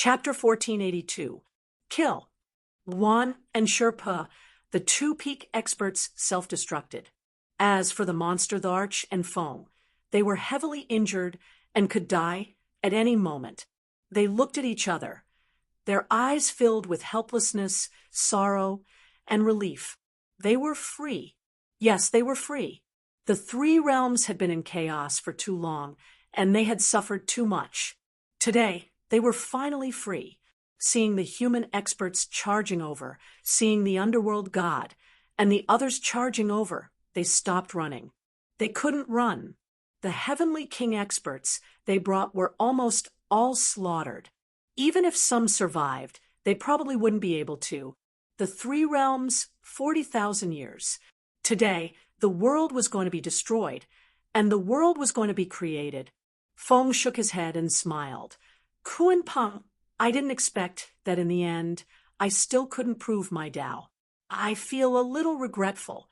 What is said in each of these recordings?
Chapter 1482. Kill. Yuan and Sherpa, the two peak experts, self-destructed. As for the monster Tharch and Feng, they were heavily injured and could die at any moment. They looked at each other, their eyes filled with helplessness, sorrow, and relief. They were free. Yes, they were free. The three realms had been in chaos for too long, and they had suffered too much. Today, they were finally free, seeing the human experts charging over, seeing the underworld god, and the others charging over. They stopped running. They couldn't run. The heavenly king experts they brought were almost all slaughtered. Even if some survived, they probably wouldn't be able to. The three realms, 40,000 years. Today, the world was going to be destroyed, and the world was going to be created. Feng shook his head and smiled. Kuan Peng, I didn't expect that in the end, I still couldn't prove my Tao. I feel a little regretful.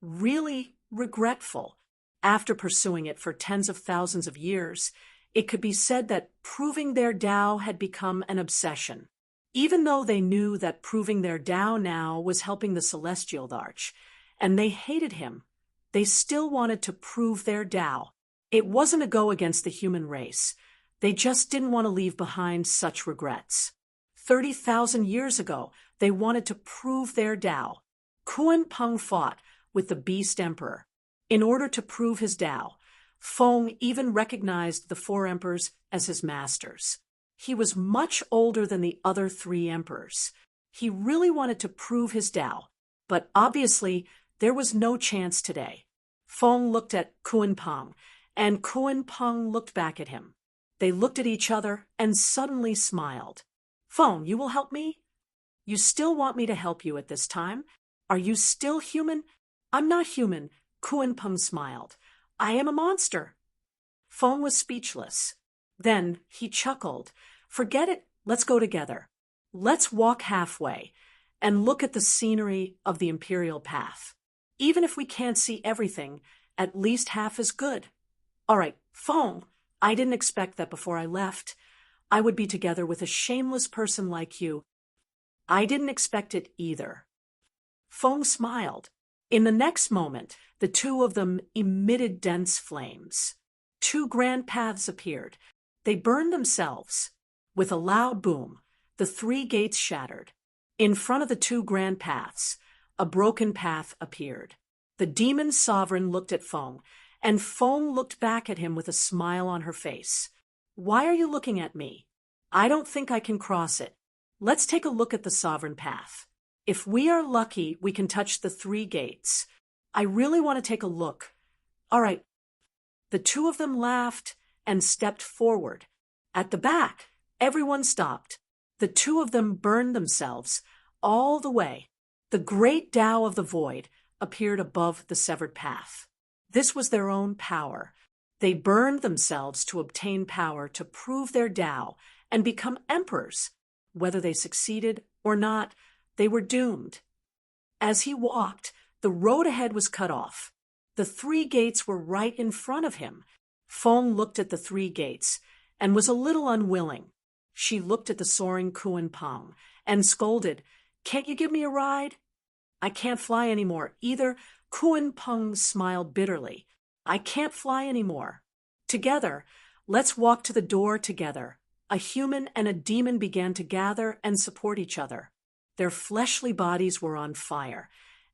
Really regretful. After pursuing it for tens of thousands of years, it could be said that proving their Tao had become an obsession. Even though they knew that proving their Tao now was helping the celestial Tharch, and they hated him, they still wanted to prove their Tao. It wasn't a go against the human race. They just didn't want to leave behind such regrets. 30,000 years ago, they wanted to prove their Tao. Kuan Peng fought with the Beast Emperor. In order to prove his Tao, Feng even recognized the four emperors as his masters. He was much older than the other three emperors. He really wanted to prove his Tao, but obviously there was no chance today. Feng looked at Kuan Peng, and Kuan Peng looked back at him. They looked at each other and suddenly smiled. Feng, you will help me? You still want me to help you at this time? Are you still human? I'm not human, Kuan Peng smiled. I am a monster. Feng was speechless. Then he chuckled. Forget it, let's go together. Let's walk halfway and look at the scenery of the imperial path. Even if we can't see everything, at least half is good. All right, Feng, I didn't expect that before I left I would be together with a shameless person like you. I didn't expect it either. Feng smiled. In the next moment, the two of them emitted dense flames. Two grand paths appeared. They burned themselves. With a loud boom, the three gates shattered. In front of the two grand paths, a broken path appeared. The demon sovereign looked at Feng, and Feng looked back at him with a smile on her face. Why are you looking at me? I don't think I can cross it. Let's take a look at the sovereign path. If we are lucky, we can touch the three gates. I really want to take a look. All right. The two of them laughed and stepped forward. At the back, everyone stopped. The two of them burned themselves all the way. The great Tao of the void appeared above the severed path. This was their own power. They burned themselves to obtain power to prove their Tao and become emperors. Whether they succeeded or not, they were doomed. As he walked, the road ahead was cut off. The three gates were right in front of him. Feng looked at the three gates and was a little unwilling. She looked at the soaring Kuan Peng and scolded, "Can't you give me a ride?" "I can't fly anymore either." Kuan Peng smiled bitterly. "I can't fly anymore." Together, let's walk to the door together. A human and a demon began to gather and support each other. Their fleshly bodies were on fire,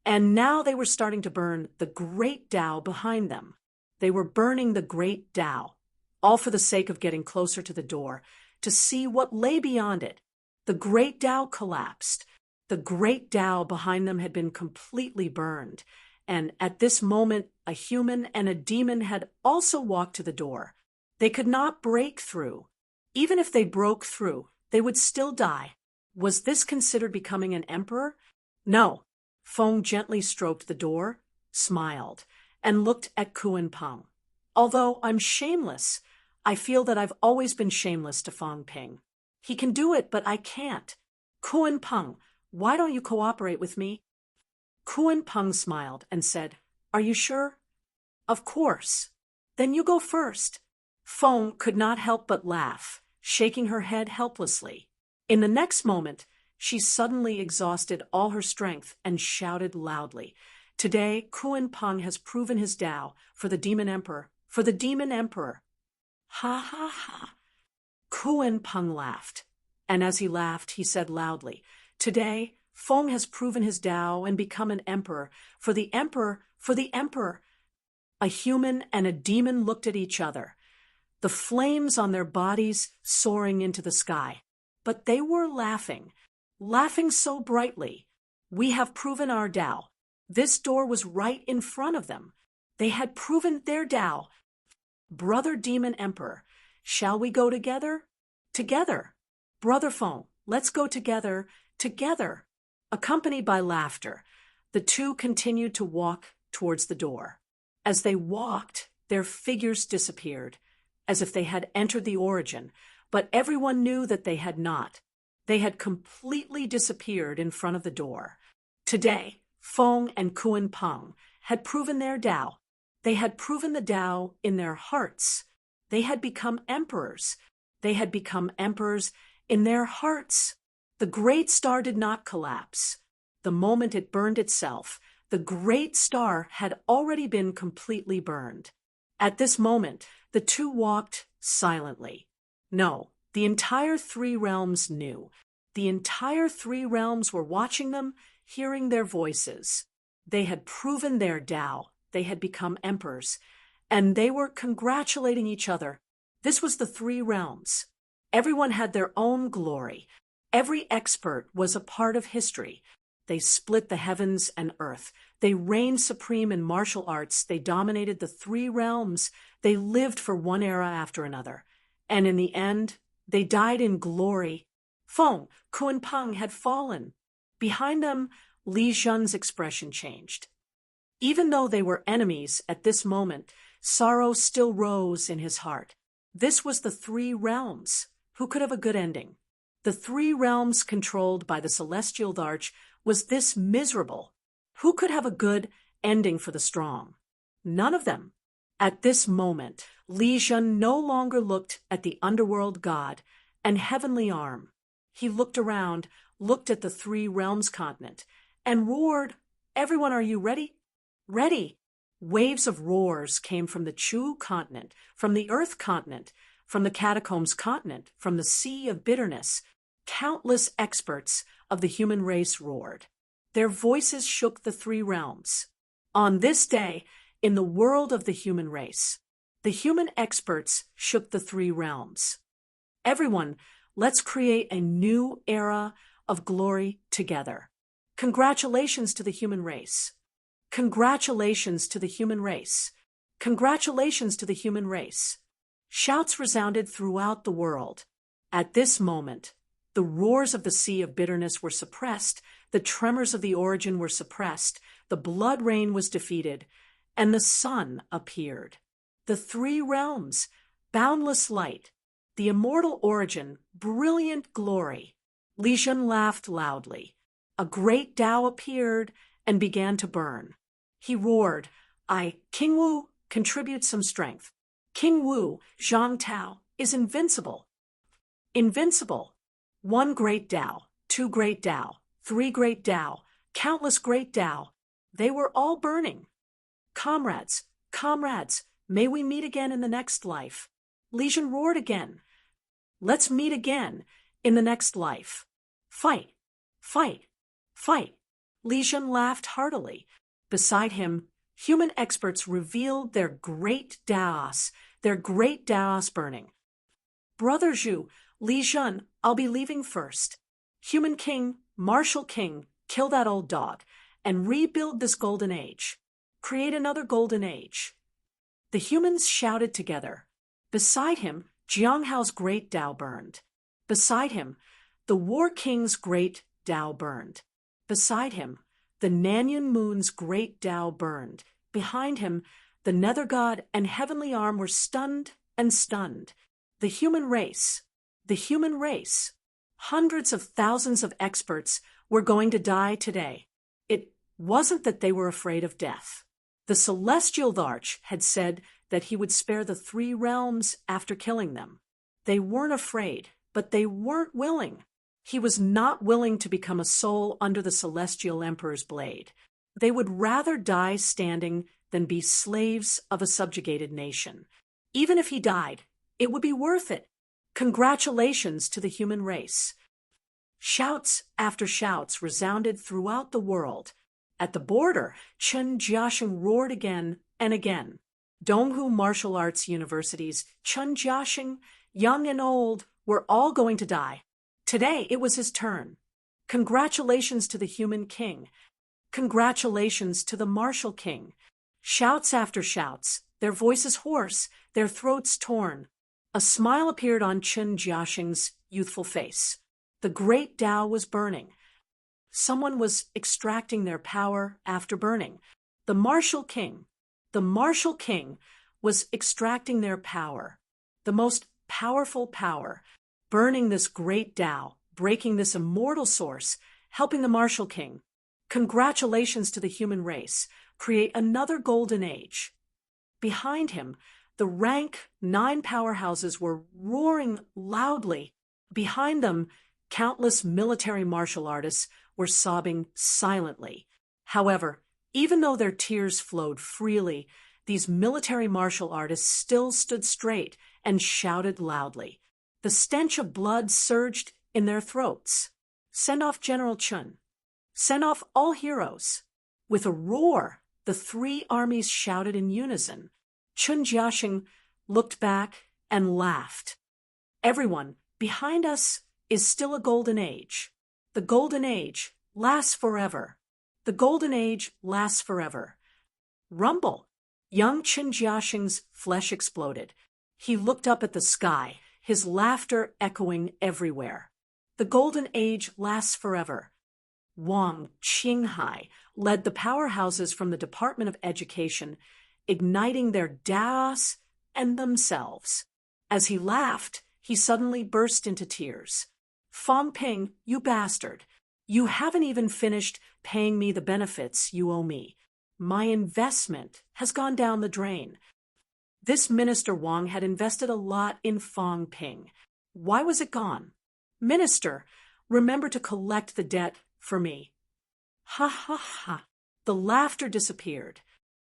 and now they were starting to burn the great Tao behind them. They were burning the great Tao, all for the sake of getting closer to the door, to see what lay beyond it. The great Tao collapsed. The great Tao behind them had been completely burned, and at this moment, a human and a demon had also walked to the door. They could not break through. Even if they broke through, they would still die. Was this considered becoming an emperor? No. Feng gently stroked the door, smiled, and looked at Kuan Peng. Although I'm shameless, I feel that I've always been shameless to Feng Ping. He can do it, but I can't. Kuan Peng, why don't you cooperate with me? Kuan Peng smiled and said, "Are you sure?" "Of course." "Then you go first." Feng could not help but laugh. shaking her head helplessly. In the next moment, she suddenly exhausted all her strength and shouted loudly, "Today, Kuan Peng has proven his Tao for the Demon Emperor, for the Demon Emperor." Ha ha ha. Kuan Peng laughed, and as he laughed, he said loudly, "Today, Feng has proven his Tao and become an emperor, for the emperor, for the emperor." A human and a demon looked at each other, the flames on their bodies soaring into the sky. But they were laughing, laughing so brightly. "We have proven our Tao." This door was right in front of them. They had proven their Tao. "Brother Demon Emperor, shall we go together?" "Together." "Brother Feng, let's go together, together." Accompanied by laughter, the two continued to walk towards the door. As they walked, their figures disappeared, as if they had entered the origin, but everyone knew that they had not. They had completely disappeared in front of the door. Today, Feng and Kuan Peng had proven their Tao. They had proven the Tao in their hearts. They had become emperors. They had become emperors in their hearts. The great star did not collapse. The moment it burned itself, the great star had already been completely burned. At this moment, the two walked silently. No, the entire three realms knew. The entire three realms were watching them, hearing their voices. They had proven their Tao. They had become emperors, and they were congratulating each other. This was the three realms. Everyone had their own glory. Every expert was a part of history. They split the heavens and earth. They reigned supreme in martial arts. They dominated the three realms. They lived for one era after another. And in the end, they died in glory. Feng, Kuan Peng had fallen. Behind them, Li Zhen's expression changed. Even though they were enemies at this moment, sorrow still rose in his heart. This was the three realms. Who could have a good ending? The three realms controlled by the celestial arch was this miserable. Who could have a good ending for the strong? None of them. At this moment, Li Zhen no longer looked at the underworld god and heavenly arm. He looked around, looked at the three realms continent, and roared, "Everyone, are you ready?" Ready. Waves of roars came from the Chu continent, from the Earth continent, from the Catacombs continent, from the Sea of Bitterness. Countless experts of the human race roared. Their voices shook the three realms. On this day, in the world of the human race, the human experts shook the three realms. Everyone, let's create a new era of glory together. Congratulations to the human race. Congratulations to the human race. Congratulations to the human race. Shouts resounded throughout the world. At this moment, the roars of the Sea of Bitterness were suppressed, the tremors of the origin were suppressed, the blood rain was defeated, and the sun appeared. The three realms, boundless light, the immortal origin, brilliant glory. Li Zhen laughed loudly. A great Tao appeared and began to burn. He roared, King Wu, contribute some strength. King Wu, Zhang Tao, is invincible. Invincible. One great Tao, two great Tao, three great Tao, countless great Tao. They were all burning. Comrades, comrades, may we meet again in the next life. Li Zhen roared again. Let's meet again in the next life. Fight, fight, fight. Li Zhen laughed heartily. Beside him, human experts revealed their great Taos burning. Brother Zhu, Li Zhen, I'll be leaving first. Human king, martial king, kill that old dog, and rebuild this golden age. Create another golden age. The humans shouted together. Beside him, Jiang Hao's great Tao burned. Beside him, the War King's great Tao burned. Beside him, the Nanyun Moon's great Tao burned. Behind him, the Nether God and Heavenly Arm were stunned and stunned. The human race, hundreds of thousands of experts were going to die today. It wasn't that they were afraid of death. The celestial Arch had said that he would spare the three realms after killing them. They weren't afraid, but they weren't willing. He was not willing to become a soul under the celestial emperor's blade. They would rather die standing than be slaves of a subjugated nation. Even if he died, it would be worth it. Congratulations to the human race. Shouts after shouts resounded throughout the world. At the border, Chen Jiaxing roared again and again. Donghu Martial Arts University's Chen Jiaxing, young and old, were all going to die. Today it was his turn. Congratulations to the human king. Congratulations to the martial king. Shouts after shouts, their voices hoarse, their throats torn. A smile appeared on Chen Jiaxing's youthful face. The great Tao was burning. Someone was extracting their power after burning. The martial king was extracting their power, the most powerful power, burning this great Tao, breaking this immortal source, helping the martial king. Congratulations to the human race. Create another golden age. Behind him, the rank 9 powerhouses were roaring loudly. Behind them, countless military martial artists were sobbing silently. However, even though their tears flowed freely, these military martial artists still stood straight and shouted loudly. The stench of blood surged in their throats. Send off General Chen. Send off all heroes. With a roar, the 3 armies shouted in unison. Chen Jiaxing looked back and laughed. Everyone, behind us is still a golden age. The golden age lasts forever. The golden age lasts forever. Rumble! Young Chen Jiaxing's flesh exploded. He looked up at the sky, his laughter echoing everywhere. The golden age lasts forever. Wang Qinghai led the powerhouses from the Department of Education, igniting their Daos and themselves. As he laughed, he suddenly burst into tears. Fang Ping, you bastard! You haven't even finished paying me the benefits you owe me. My investment has gone down the drain. This Minister Wang had invested a lot in Fang Ping. Why was it gone? Minister, remember to collect the debt for me. Ha ha ha. The laughter disappeared.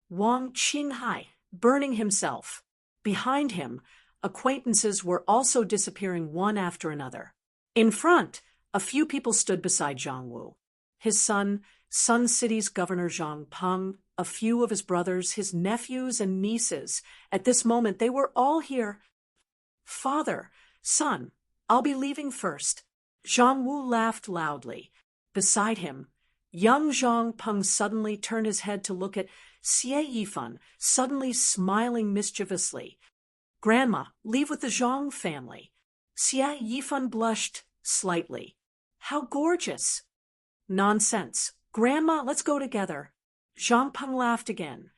Wang Qinghai, burning himself. Behind him, acquaintances were also disappearing one after another. In front, a few people stood beside Zhang Wu. His son, Sun City's Governor Zhang Peng, a few of his brothers, his nephews and nieces. At this moment, they were all here. Father, son, I'll be leaving first. Zhang Wu laughed loudly. Beside him, young Zhang Peng suddenly turned his head to look at Xie Yifan, suddenly smiling mischievously. Grandma, leave with the Zhang family. Xie Yifan blushed slightly. How gorgeous! Nonsense. Grandma, let's go together. Zhang Peng laughed again.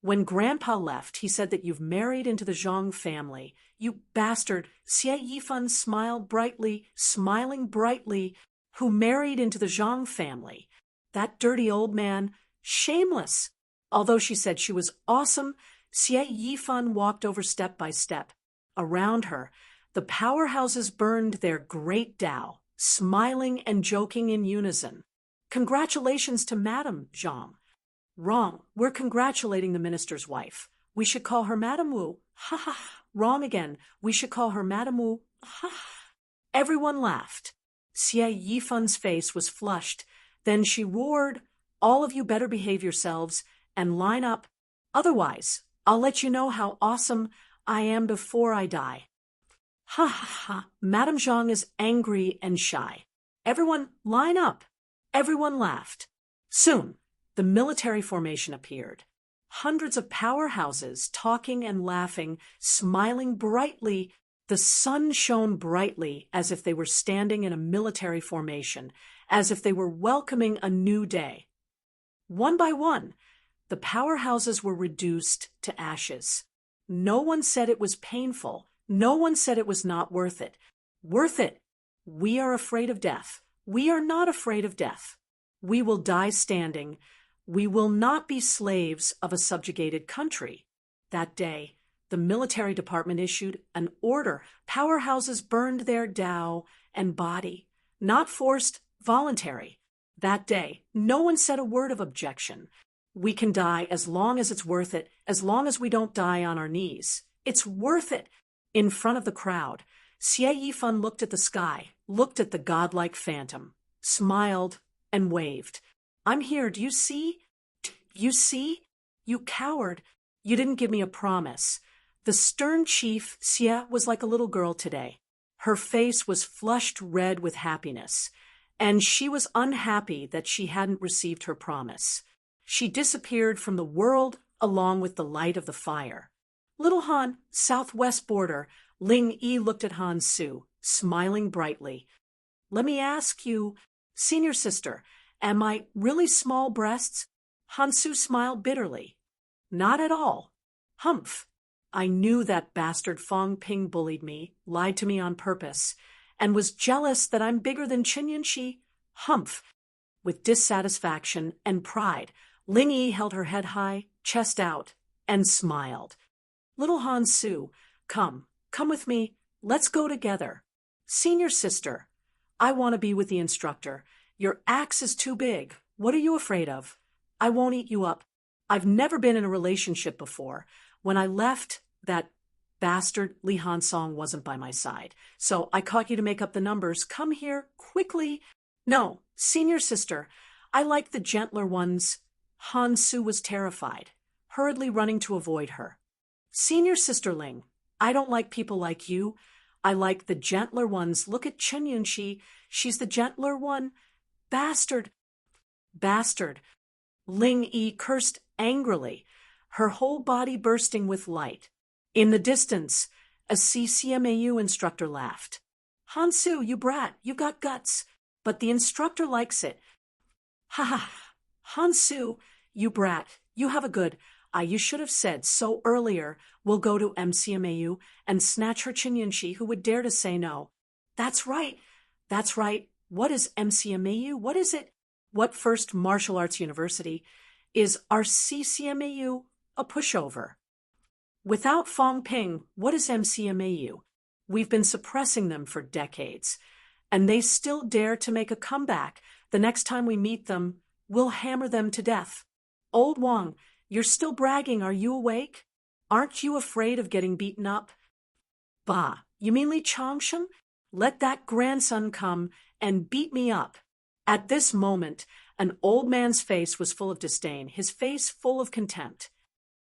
When Grandpa left, he said that you've married into the Zhang family. You bastard. Xie Yifan smiled brightly, smiling brightly. Who married into the Zhang family? That dirty old man. Shameless. Although she said she was awesome, Xie Yifan walked over step by step. Around her, the powerhouses burned their great Tao, smiling and joking in unison. Congratulations to Madame Zhang. Wrong. We're congratulating the minister's wife. We should call her Madame Wu. Ha ha. Wrong again. We should call her Madame Wu. Ha ha. Everyone laughed. Xie Yifan's face was flushed. Then she roared, all of you better behave yourselves and line up. Otherwise, I'll let you know how awesome I am before I die. Ha ha ha. Madame Zhang is angry and shy. Everyone line up. Everyone laughed. Soon, the military formation appeared. Hundreds of powerhouses talking and laughing, smiling brightly. The sun shone brightly as if they were standing in a military formation, as if they were welcoming a new day. One by one, the powerhouses were reduced to ashes. No one said it was painful. No one said it was not worth it. Worth it. We are afraid of death. We are not afraid of death. We will die standing. We will not be slaves of a subjugated country. That day, the military department issued an order. Powerhouses burned their Tao and body, not forced, voluntary. That day, no one said a word of objection. We can die as long as it's worth it, as long as we don't die on our knees. It's worth it. In front of the crowd, Xie Yifan looked at the sky, looked at the godlike phantom, smiled, and waved. I'm here, do you see? You see? You coward. You didn't give me a promise. The stern chief, Xie, was like a little girl today. Her face was flushed red with happiness, and she was unhappy that she hadn't received her promise. She disappeared from the world along with the light of the fire. Little Han, southwest border, Ling Yi looked at Han Su, smiling brightly. Let me ask you, senior sister, am I really small breasts? Han Su smiled bitterly. Not at all. Humph. I knew that bastard Fong Ping bullied me, lied to me on purpose, and was jealous that I'm bigger than Qin Yunqi. Humph. With dissatisfaction and pride, Ling Yi held her head high, chest out, and smiled. Little Han Su, come with me, let's go together. Senior sister, I want to be with the instructor. Your axe is too big. What are you afraid of? I won't eat you up. I've never been in a relationship before. When I left, that bastard Li Hansong wasn't by my side. So I caught you to make up the numbers. Come here, quickly. No, senior sister, I like the gentler ones. Han Su was terrified, hurriedly running to avoid her. Senior sister Ling, I don't like people like you. I like the gentler ones. Look at Qin Yunqi. She's the gentler one. Bastard. Bastard. Ling Yi cursed angrily, her whole body bursting with light. In the distance, a CCMAU instructor laughed. Han Su, you brat, you got guts, but the instructor likes it. Ha ha. Han Su, you brat, you have a good. You should have said so earlier. We'll go to MCMAU and snatch her Qin Yunqi, who would dare to say no. That's right. That's right. What is MCMAU? What is it? What first martial arts university? Is our CCMAU a pushover? Without Fong Ping, what is MCMAU? We've been suppressing them for decades, and they still dare to make a comeback. The next time we meet them, we'll hammer them to death. Old Wang, you're still bragging. Are you awake? Aren't you afraid of getting beaten up? Bah, you mean Li Changsheng? Let that grandson come and beat me up. At this moment, an old man's face was full of disdain, his face full of contempt.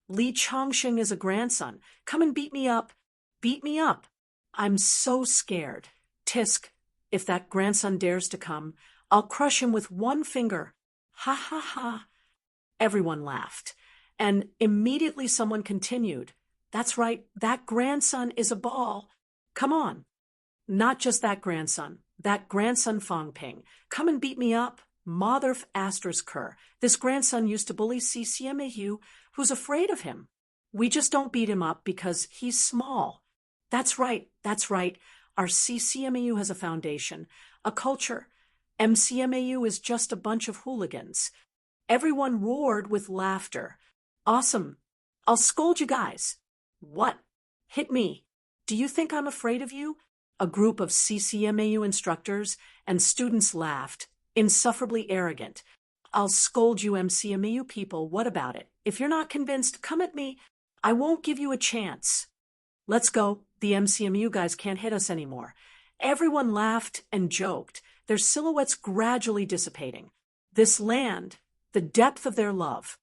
Li Changsheng is a grandson. Come and beat me up. Beat me up. I'm so scared. Tisk, if that grandson dares to come, I'll crush him with one finger. Ha ha ha. Everyone laughed, and immediately someone continued. That's right, that grandson is a ball. Come on. Not just that grandson Fong Ping. Come and beat me up. Motherf asterisk her. This grandson used to bully CCMAU, who's afraid of him. We just don't beat him up because he's small. That's right. Our CCMAU has a foundation, a culture. MCMAU is just a bunch of hooligans. Everyone roared with laughter. Awesome. I'll scold you guys. What? Hit me. Do you think I'm afraid of you? A group of CCMAU instructors and students laughed, insufferably arrogant. I'll scold you MCMAU people. What about it? If you're not convinced, come at me. I won't give you a chance. Let's go. The MCMU guys can't hit us anymore. Everyone laughed and joked, their silhouettes gradually dissipating. This land, the depth of their love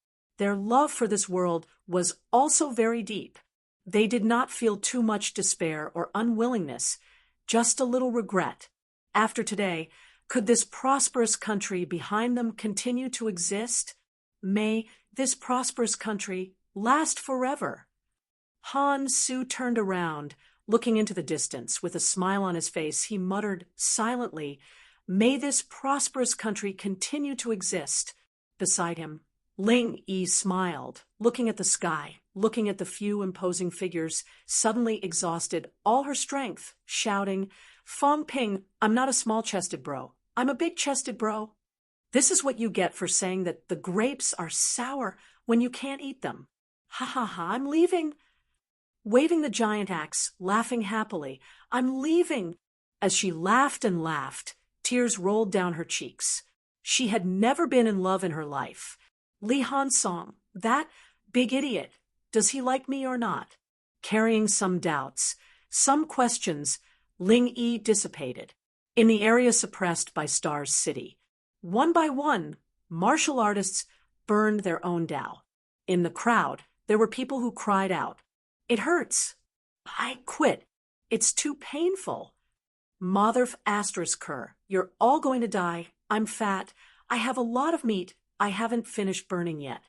for this world was also very deep. They did not feel too much despair or unwillingness, just a little regret. After today, could this prosperous country behind them continue to exist? May this prosperous country last forever. Han Su turned around, looking into the distance. With a smile on his face, he muttered silently, "May this prosperous country continue to exist." Beside him, Ling Yi smiled, looking at the sky, looking at the few imposing figures, suddenly exhausted all her strength, shouting, "Fong Ping, I'm not a small-chested bro. I'm a big-chested bro. This is what you get for saying that the grapes are sour when you can't eat them. Ha ha ha, I'm leaving." waving the giant axe, laughing happily. I'm leaving. As she laughed and laughed, tears rolled down her cheeks. She had never been in love in her life. Li Hansong, that big idiot, does he like me or not? Carrying some doubts, some questions, Ling Yi dissipated. In the area suppressed by Star's city, one by one, martial artists burned their own Tao. In the crowd, there were people who cried out, "It hurts. I quit. It's too painful. Motherf *Ker, you're all going to die. I'm fat. I have a lot of meat. I haven't finished burning yet.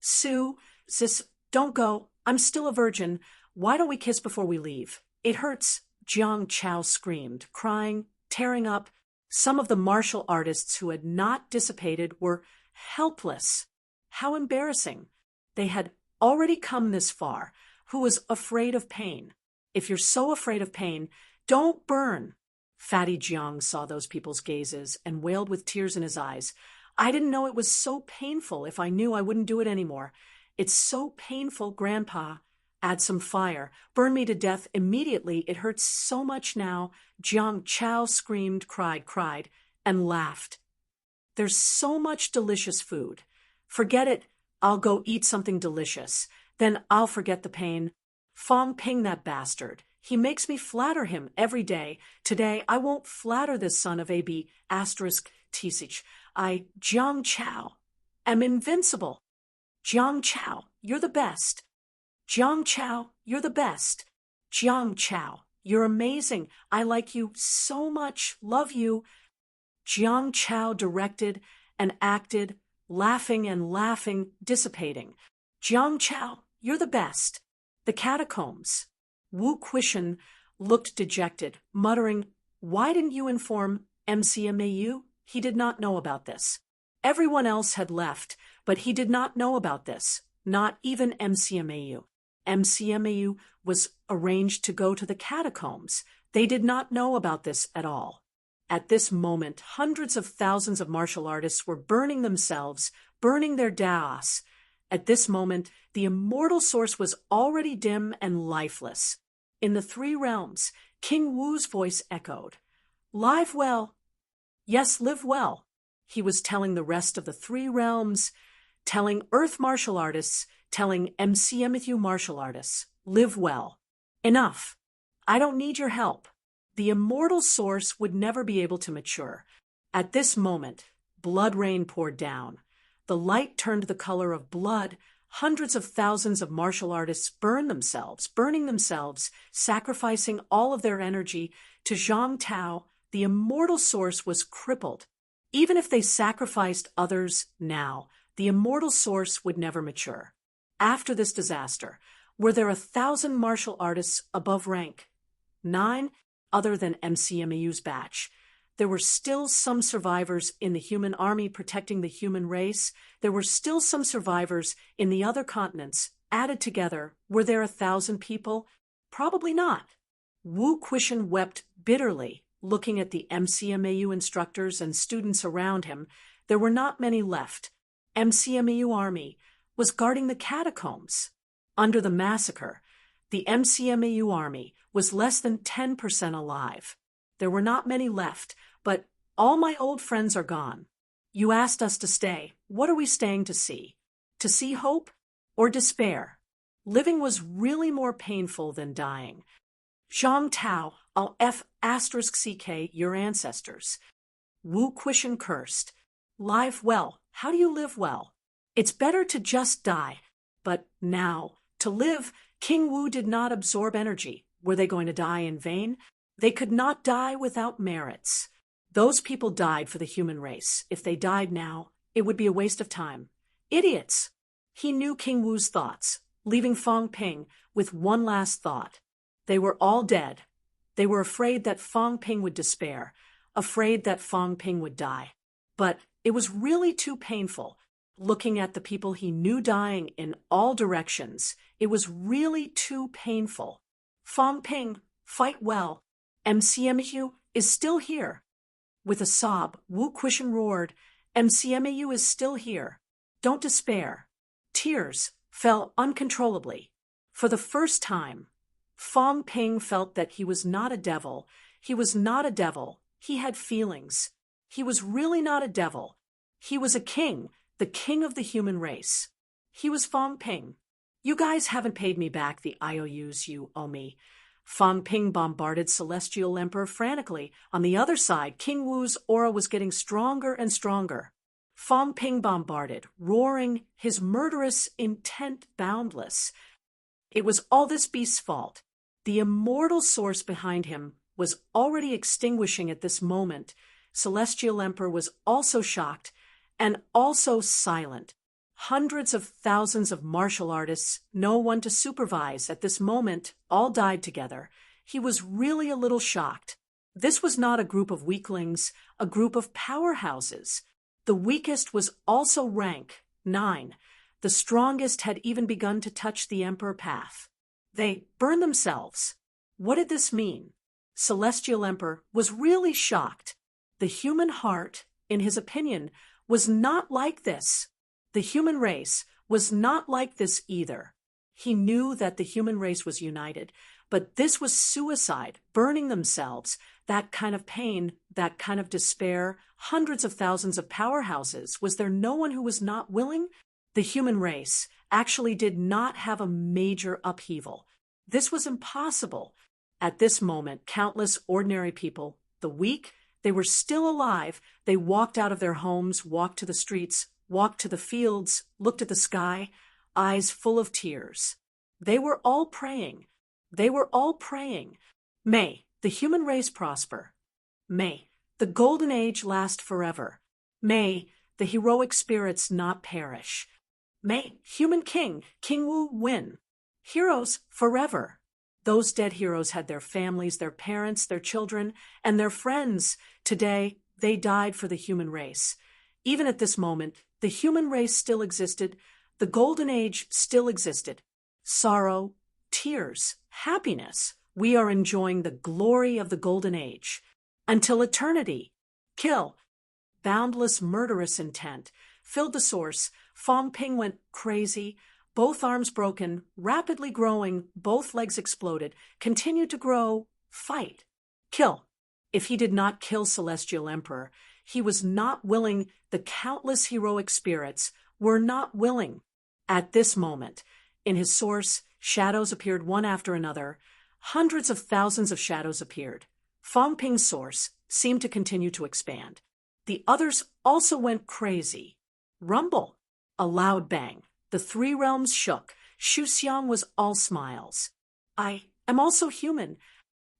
Sue, sis, don't go. I'm still a virgin. Why don't we kiss before we leave? It hurts." Jiang Chao screamed, crying, tearing up. Some of the martial artists who had not dissipated were helpless. How embarrassing. They had already come this far. Who was afraid of pain? If you're so afraid of pain, don't burn. Fatty Jiang saw those people's gazes and wailed with tears in his eyes. I didn't know it was so painful. If I knew, I wouldn't do it anymore. It's so painful, Grandpa. Add some fire. Burn me to death immediately. It hurts so much now. Jiang Chao screamed, cried, and laughed. There's so much delicious food. Forget it. I'll go eat something delicious. Then I'll forget the pain. Fong Ping, that bastard. He makes me flatter him every day. Today I won't flatter this son of AB *Tisich. Jiang Chao, am invincible. Jiang Chao, you're the best. Jiang Chao, you're the best. Jiang Chao, you're amazing. I like you so much. Love you. Jiang Chao directed and acted, laughing and laughing, dissipating. Jiang Chao, you're the best. The catacombs. Wu Quishan looked dejected, muttering, "Why didn't you inform MCMAU?" He did not know about this. Everyone else had left, but he did not know about this, not even MCMAU. MCMAU was arranged to go to the catacombs. They did not know about this at all. At this moment, hundreds of thousands of martial artists were burning themselves, burning their Daos. At this moment, the immortal source was already dim and lifeless. In the three realms, King Wu's voice echoed. Live well. Yes, live well. He was telling the rest of the three realms, telling Earth martial artists, telling MCMU martial artists, live well. Enough. I don't need your help. The immortal source would never be able to mature. At this moment, blood rain poured down. The light turned the color of blood. Hundreds of thousands of martial artists burned themselves, burning themselves, sacrificing all of their energy to Zhang Tao. The immortal source was crippled. Even if they sacrificed others now, the immortal source would never mature. After this disaster, were there 1,000 martial artists above rank? 9, other than MCMAU's batch. There were still some survivors in the human army protecting the human race. There were still some survivors in the other continents. Added together, were there 1,000 people? Probably not. Wu Quishan wept bitterly, looking at the MCMAU instructors and students around him. There were not many left. MCMAU army was guarding the catacombs. Under the massacre, the MCMAU army was less than 10% alive. There were not many left, but all my old friends are gone. You asked us to stay. What are we staying to see? To see hope or despair? Living was really more painful than dying. Zhang Tao, I'll *CK your ancestors. Wu Quishan cursed. Live well. How do you live well? It's better to just die. But now, to live, King Wu did not absorb energy. Were they going to die in vain? They could not die without merits. Those people died for the human race. If they died now, it would be a waste of time. Idiots! He knew King Wu's thoughts, leaving Fong Ping with one last thought. They were all dead. They were afraid that Fong Ping would despair, afraid that Fong Ping would die. But it was really too painful. Looking at the people he knew dying in all directions, it was really too painful. Fong Ping, fight well. MCMAU is still here. With a sob, Wu Quishan roared, MCMAU is still here. Don't despair. Tears fell uncontrollably. For the first time, Fong Ping felt that he was not a devil. He was not a devil. He had feelings. He was really not a devil. He was a king, the king of the human race. He was Fong Ping. You guys haven't paid me back the IOUs you owe me. Fong Ping bombarded Celestial Emperor frantically. On the other side, King Wu's aura was getting stronger and stronger. Fong Ping bombarded, roaring, his murderous intent boundless. It was all this beast's fault. The immortal source behind him was already extinguishing at this moment. Celestial Emperor was also shocked and also silent. Hundreds of thousands of martial artists, no one to supervise at this moment, all died together. He was really a little shocked. This was not a group of weaklings, a group of powerhouses. The weakest was also rank 9. The strongest had even begun to touch the Emperor path. They burned themselves. What did this mean? Celestial Emperor was really shocked. The human heart, in his opinion, was not like this. The human race was not like this either. He knew that the human race was united, but this was suicide, burning themselves, that kind of pain, that kind of despair, hundreds of thousands of powerhouses. Was there no one who was not willing? The human race actually did not have a major upheaval. This was impossible. At this moment, countless ordinary people, the weak, they were still alive. They walked out of their homes, walked to the streets, walked to the fields, looked at the sky, eyes full of tears. They were all praying. They were all praying. May the human race prosper. May the golden age last forever. May the heroic spirits not perish. May human king, King Wu, win. Heroes forever. Those dead heroes had their families, their parents, their children, and their friends. Today, they died for the human race. Even at this moment, the human race still existed. The golden age still existed. Sorrow, tears, happiness. We are enjoying the glory of the golden age. Until eternity. Kill. Boundless murderous intent filled the source. Fong Ping went crazy. Both arms broken, rapidly growing, both legs exploded, continued to grow, fight, kill. If he did not kill Celestial Emperor, he was not willing. The countless heroic spirits were not willing. At this moment, in his source, shadows appeared one after another. Hundreds of thousands of shadows appeared. Fong Ping's source seemed to continue to expand. The others also went crazy. Rumble. A loud bang. The 3 realms shook. Shu Xiang was all smiles. I am also human.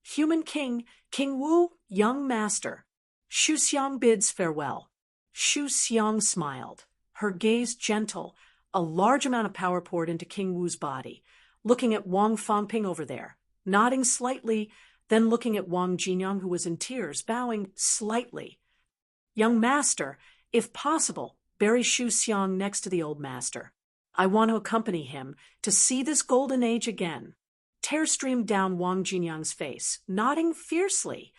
Human king, King Wu, young master. Shu Xiang bids farewell. Shu Xiang smiled, her gaze gentle. A large amount of power poured into King Wu's body. Looking at Wang Fongping over there, nodding slightly, then looking at Wang Jinyang, who was in tears, bowing slightly. Young master, if possible, bury Shu Xiang next to the old master. I want to accompany him to see this golden age again. Tears streamed down Wang Jinyang's face, nodding fiercely.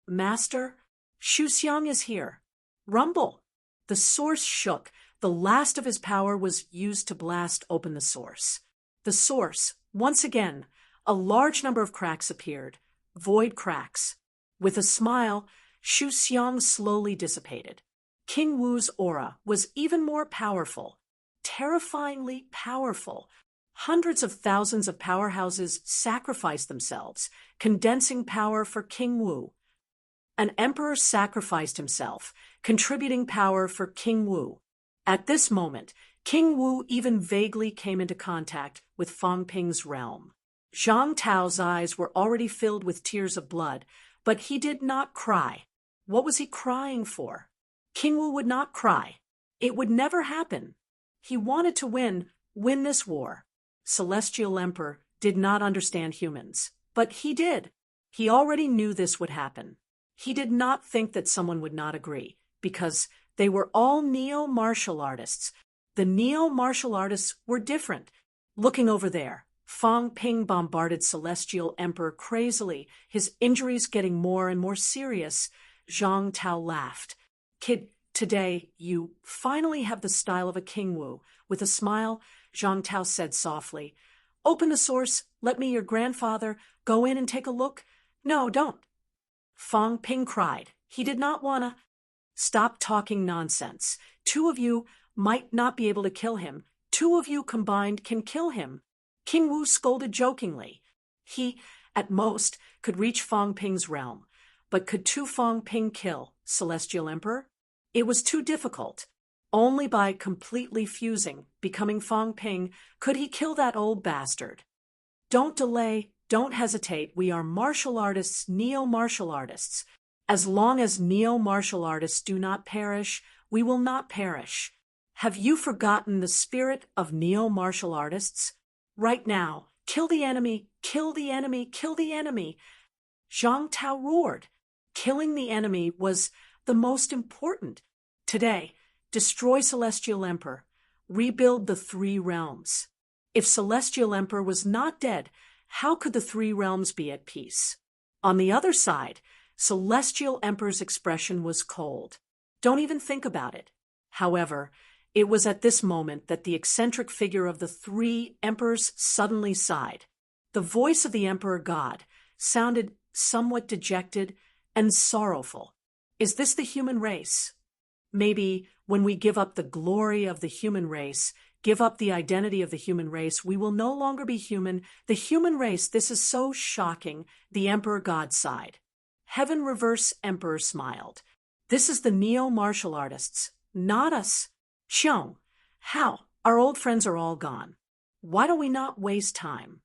Master, Shu Xiang is here. Rumble. The source shook. The last of his power was used to blast open the source. The source, once again, a large number of cracks appeared, void cracks. With a smile, Shu Xiang slowly dissipated. King Wu's aura was even more powerful. Terrifyingly powerful. Hundreds of thousands of powerhouses sacrificed themselves, condensing power for King Wu. An emperor sacrificed himself, contributing power for King Wu. At this moment, King Wu even vaguely came into contact with Fong Ping's realm. Zhang Tao's eyes were already filled with tears of blood, but he did not cry. What was he crying for? King Wu would not cry. It would never happen. He wanted to win this war. Celestial Emperor did not understand humans, but he did. He already knew this would happen. He did not think that someone would not agree, because they were all neo-martial artists. The neo-martial artists were different. Looking over there, Fong Ping bombarded Celestial Emperor crazily, his injuries getting more and more serious. Zhang Tao laughed. Kid, today you finally have the style of a King Wu. With a smile, Zhang Tao said softly, Open the source. Let me, your grandfather, go in and take a look. No, don't. Fong Ping cried. He did not wanna. Stop talking nonsense. Two of you might not be able to kill him. Two of you combined can kill him. King Wu scolded jokingly. He, at most, could reach Fong Ping's realm. But could two Fong Ping kill Celestial Emperor? It was too difficult. Only by completely fusing, becoming Fong Ping, could he kill that old bastard. Don't delay, don't hesitate. We are martial artists, neo-martial artists. As long as neo-martial artists do not perish, we will not perish. Have you forgotten the spirit of neo-martial artists? Right now, kill the enemy, kill the enemy, kill the enemy. Zhang Tao roared. Killing the enemy was the most important. Today, destroy Celestial Emperor. Rebuild the three realms. If Celestial Emperor was not dead, how could the three realms be at peace? On the other side, Celestial Emperor's expression was cold. Don't even think about it. However, it was at this moment that the eccentric figure of the three emperors suddenly sighed. The voice of the Emperor God sounded somewhat dejected and sorrowful. Is this the human race? Maybe when we give up the glory of the human race, give up the identity of the human race, we will no longer be human. The human race, this is so shocking, the Emperor God sighed. Heaven Reverse Emperor smiled. This is the neo-martial artists, not us. Xiong, how? Our old friends are all gone. Why don't we not waste time?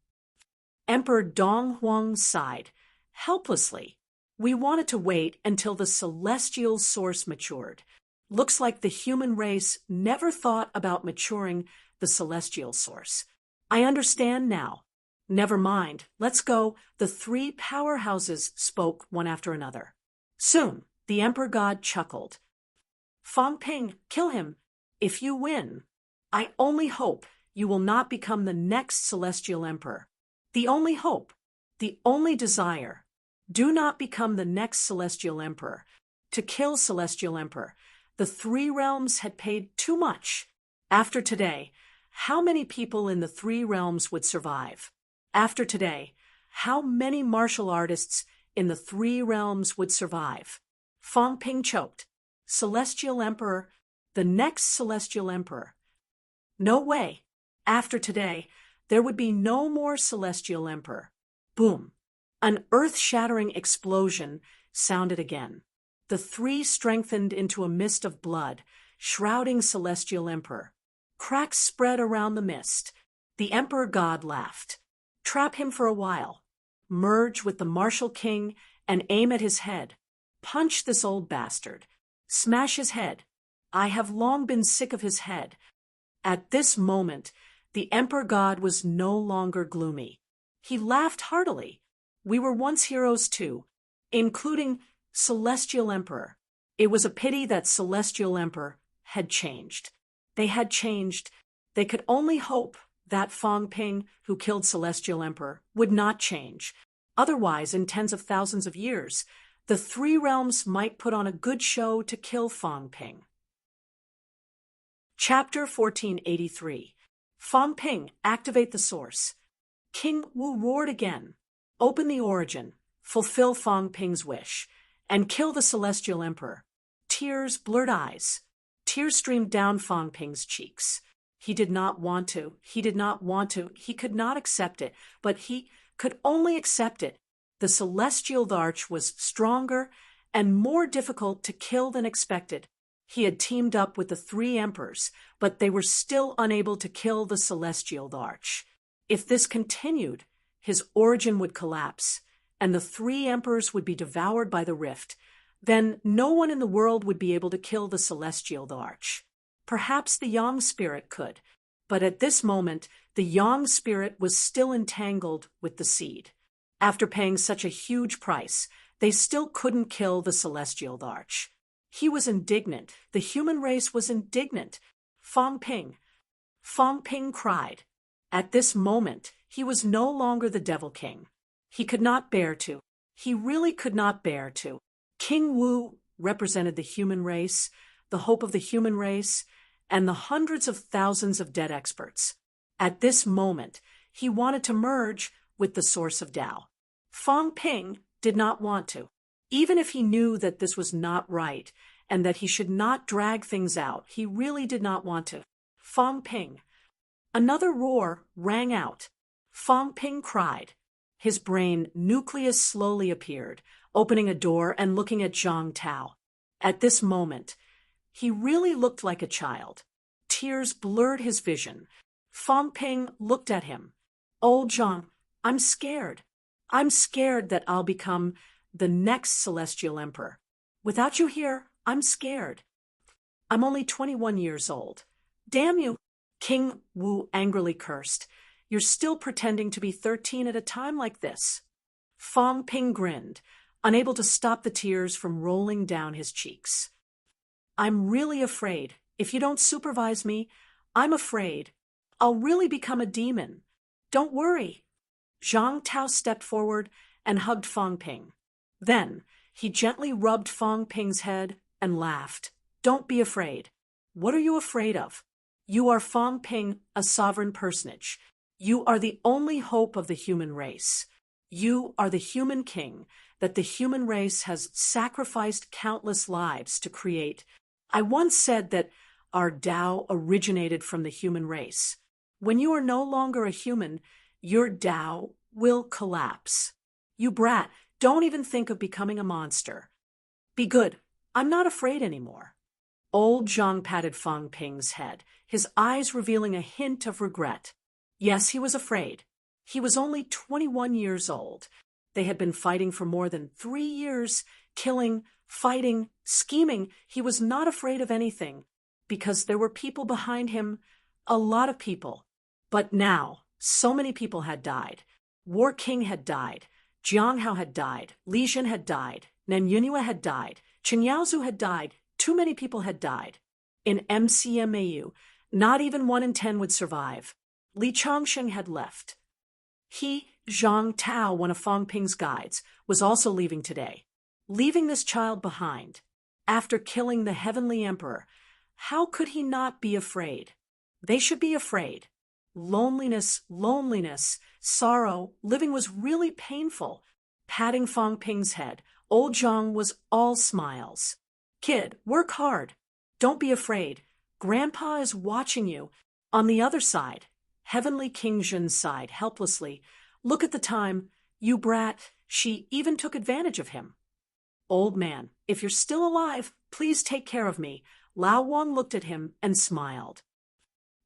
Emperor Dong Huang sighed, helplessly. We wanted to wait until the celestial source matured. Looks like the human race never thought about maturing the celestial source. I understand now. Never mind, let's go. The three powerhouses spoke one after another. Soon, the Emperor God chuckled. Fong Ping, kill him. If you win, I only hope you will not become the next Celestial Emperor. The only hope, the only desire. Do not become the next Celestial Emperor. To kill Celestial Emperor, the three realms had paid too much. After today, how many people in the three realms would survive? After today, how many martial artists in the three realms would survive? Fong Ping choked. Celestial Emperor, the next Celestial Emperor. No way. After today, there would be no more Celestial Emperor. Boom. An earth-shattering explosion sounded again. The three strengthened into a mist of blood, shrouding Celestial Emperor. Cracks spread around the mist. The Emperor God laughed. Trap him for a while. Merge with the martial king and aim at his head. Punch this old bastard. Smash his head. I have long been sick of his head. At this moment, the Emperor God was no longer gloomy. He laughed heartily. We were once heroes too, including Celestial Emperor. It was a pity that Celestial Emperor had changed. They had changed. They could only hope that Fong Ping, who killed Celestial Emperor, would not change. Otherwise, in tens of thousands of years, the three realms might put on a good show to kill Fong Ping. Chapter 1483. Fong Ping, activate the source. King Wu roared again. Open the origin, fulfill Fong Ping's wish, and kill the Celestial Emperor. Tears, blurred eyes. Tears streamed down Fong Ping's cheeks. He did not want to. He did not want to. He could not accept it, but he could only accept it. The Celestial Arch was stronger and more difficult to kill than expected. He had teamed up with the three emperors, but they were still unable to kill the Celestial Arch. If this continued, his origin would collapse, and the three emperors would be devoured by the rift. Then no one in the world would be able to kill the Celestial Arch. Perhaps the Yang spirit could, but at this moment, the Yang spirit was still entangled with the seed. After paying such a huge price, they still couldn't kill the Celestial Arch. He was indignant. The human race was indignant. Fong Ping cried. At this moment, he was no longer the Devil King. He could not bear to. He really could not bear to. King Wu represented the human race, the hope of the human race, and the hundreds of thousands of dead experts. At this moment, He wanted to merge with the source of Tao. Fang Ping did not want to. Even if he knew that this was not right and that he should not drag things out, he really did not want to. Fang Ping. Another roar rang out. Fang Ping cried. His brain nucleus slowly appeared, opening a door and looking at Zhang Tao. At this moment, he really looked like a child. Tears blurred his vision. Fang Ping looked at him. Old Zhang, I'm scared. I'm scared that I'll become the next celestial emperor. Without you here, I'm scared. I'm only 21 years old. Damn you! King Wu angrily cursed. You're still pretending to be 13 at a time like this. Fang Ping grinned, unable to stop the tears from rolling down his cheeks. I'm really afraid. If you don't supervise me, I'm afraid. I'll really become a demon. Don't worry. Zhang Tao stepped forward and hugged Fang Ping. Then, he gently rubbed Fang Ping's head and laughed. Don't be afraid. What are you afraid of? You are Fang Ping, a sovereign personage. You are the only hope of the human race. You are the human king that the human race has sacrificed countless lives to create. I once said that our Tao originated from the human race. When you are no longer a human, your Tao will collapse. You brat, don't even think of becoming a monster. Be good. I'm not afraid anymore. Old Zhang patted Fang Ping's head, his eyes revealing a hint of regret. Yes, he was afraid. He was only 21 years old. They had been fighting for more than 3 years, killing, fighting, scheming. He was not afraid of anything, because there were people behind him, a lot of people. But now, so many people had died. War King had died. Jiang Hao had died. Li Jin had died. Nan Yunhua had died. Chen Yaozu had died. Too many people had died. In MCMAU, not even 1 in 10 would survive. Li Chongsheng had left. He, Zhang Tao, one of Fang Ping's guides, was also leaving today. Leaving this child behind. After killing the Heavenly Emperor, how could he not be afraid? They should be afraid. Loneliness, sorrow, living was really painful. Patting Fang Ping's head, old Zhang was all smiles. Kid, work hard. Don't be afraid. Grandpa is watching you. On the other side, Heavenly King Zhen's side, helplessly. Look at the time. You brat. She even took advantage of him. Old man, if you're still alive, please take care of me. Lao Wang looked at him and smiled.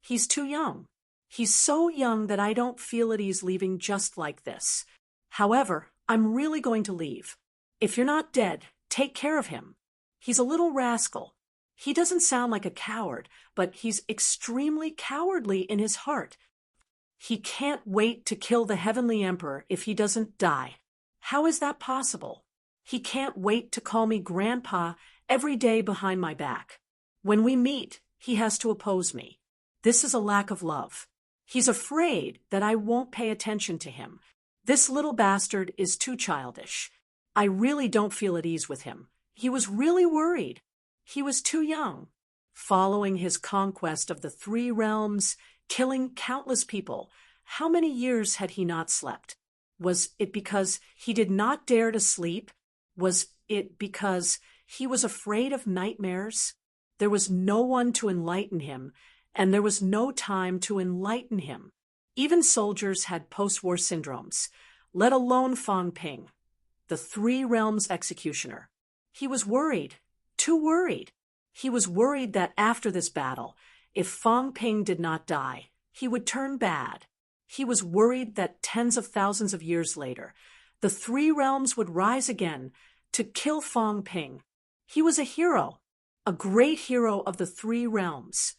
He's too young. He's so young that I don't feel at ease leaving just like this. However, I'm really going to leave. If you're not dead, take care of him. He's a little rascal. He doesn't sound like a coward, but he's extremely cowardly in his heart. He can't wait to kill the Heavenly Emperor if he doesn't die. How is that possible? He can't wait to call me Grandpa every day behind my back. When we meet, he has to oppose me. This is a lack of love. He's afraid that I won't pay attention to him. This little bastard is too childish. I really don't feel at ease with him. He was really worried. He was too young. Following his conquest of the 3 realms, killing countless people, how many years had he not slept? Was it because he did not dare to sleep? Was it because he was afraid of nightmares? There was no one to enlighten him, and there was no time to enlighten him. Even soldiers had post-war syndromes, let alone Fang Ping, the 3 realms executioner. He was worried, too worried. He was worried that after this battle, if Fang Ping did not die, he would turn bad. He was worried that tens of thousands of years later, the 3 realms would rise again to kill Fang Ping. He was a hero, a great hero of the 3 realms.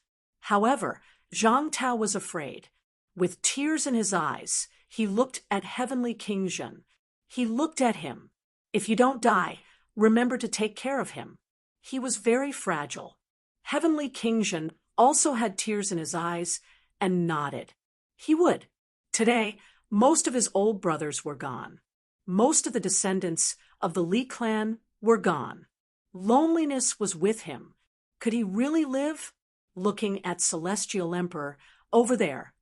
However, Zhang Tao was afraid. With tears in his eyes, he looked at Heavenly King Zhen. He looked at him. If you don't die, remember to take care of him. He was very fragile. Heavenly King Zhen also had tears in his eyes and nodded. He would. Today, most of his old brothers were gone. Most of the descendants of the Li clan were gone. Loneliness was with him. Could he really live? Looking at Celestial Emperor over there,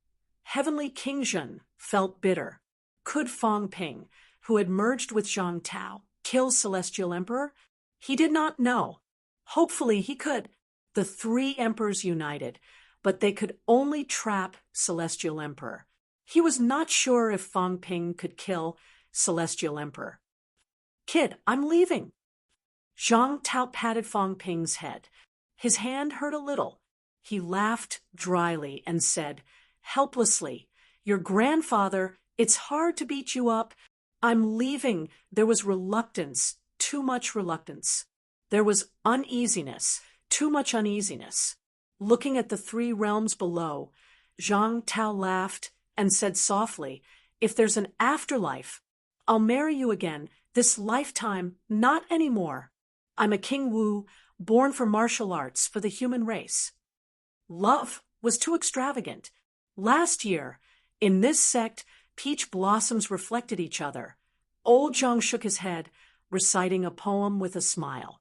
Heavenly King Zhen felt bitter. Could Fang Ping, who had merged with Zhang Tao, kill Celestial Emperor? He did not know. Hopefully he could. The three emperors united, but they could only trap Celestial Emperor. He was not sure if Fang Ping could kill Celestial Emperor. Kid, I'm leaving. Zhang Tao patted Fang Ping's head. His hand hurt a little. He laughed dryly and said, helplessly, your grandfather, it's hard to beat you up. I'm leaving. There was reluctance, too much reluctance. There was uneasiness, too much uneasiness. Looking at the three realms below, Zhang Tao laughed and said softly, if there's an afterlife, I'll marry you again, this lifetime, not anymore. I'm a King Wu, born for martial arts, for the human race. Love was too extravagant. Last year, in this sect, peach blossoms reflected each other. Old Zhang shook his head, reciting a poem with a smile.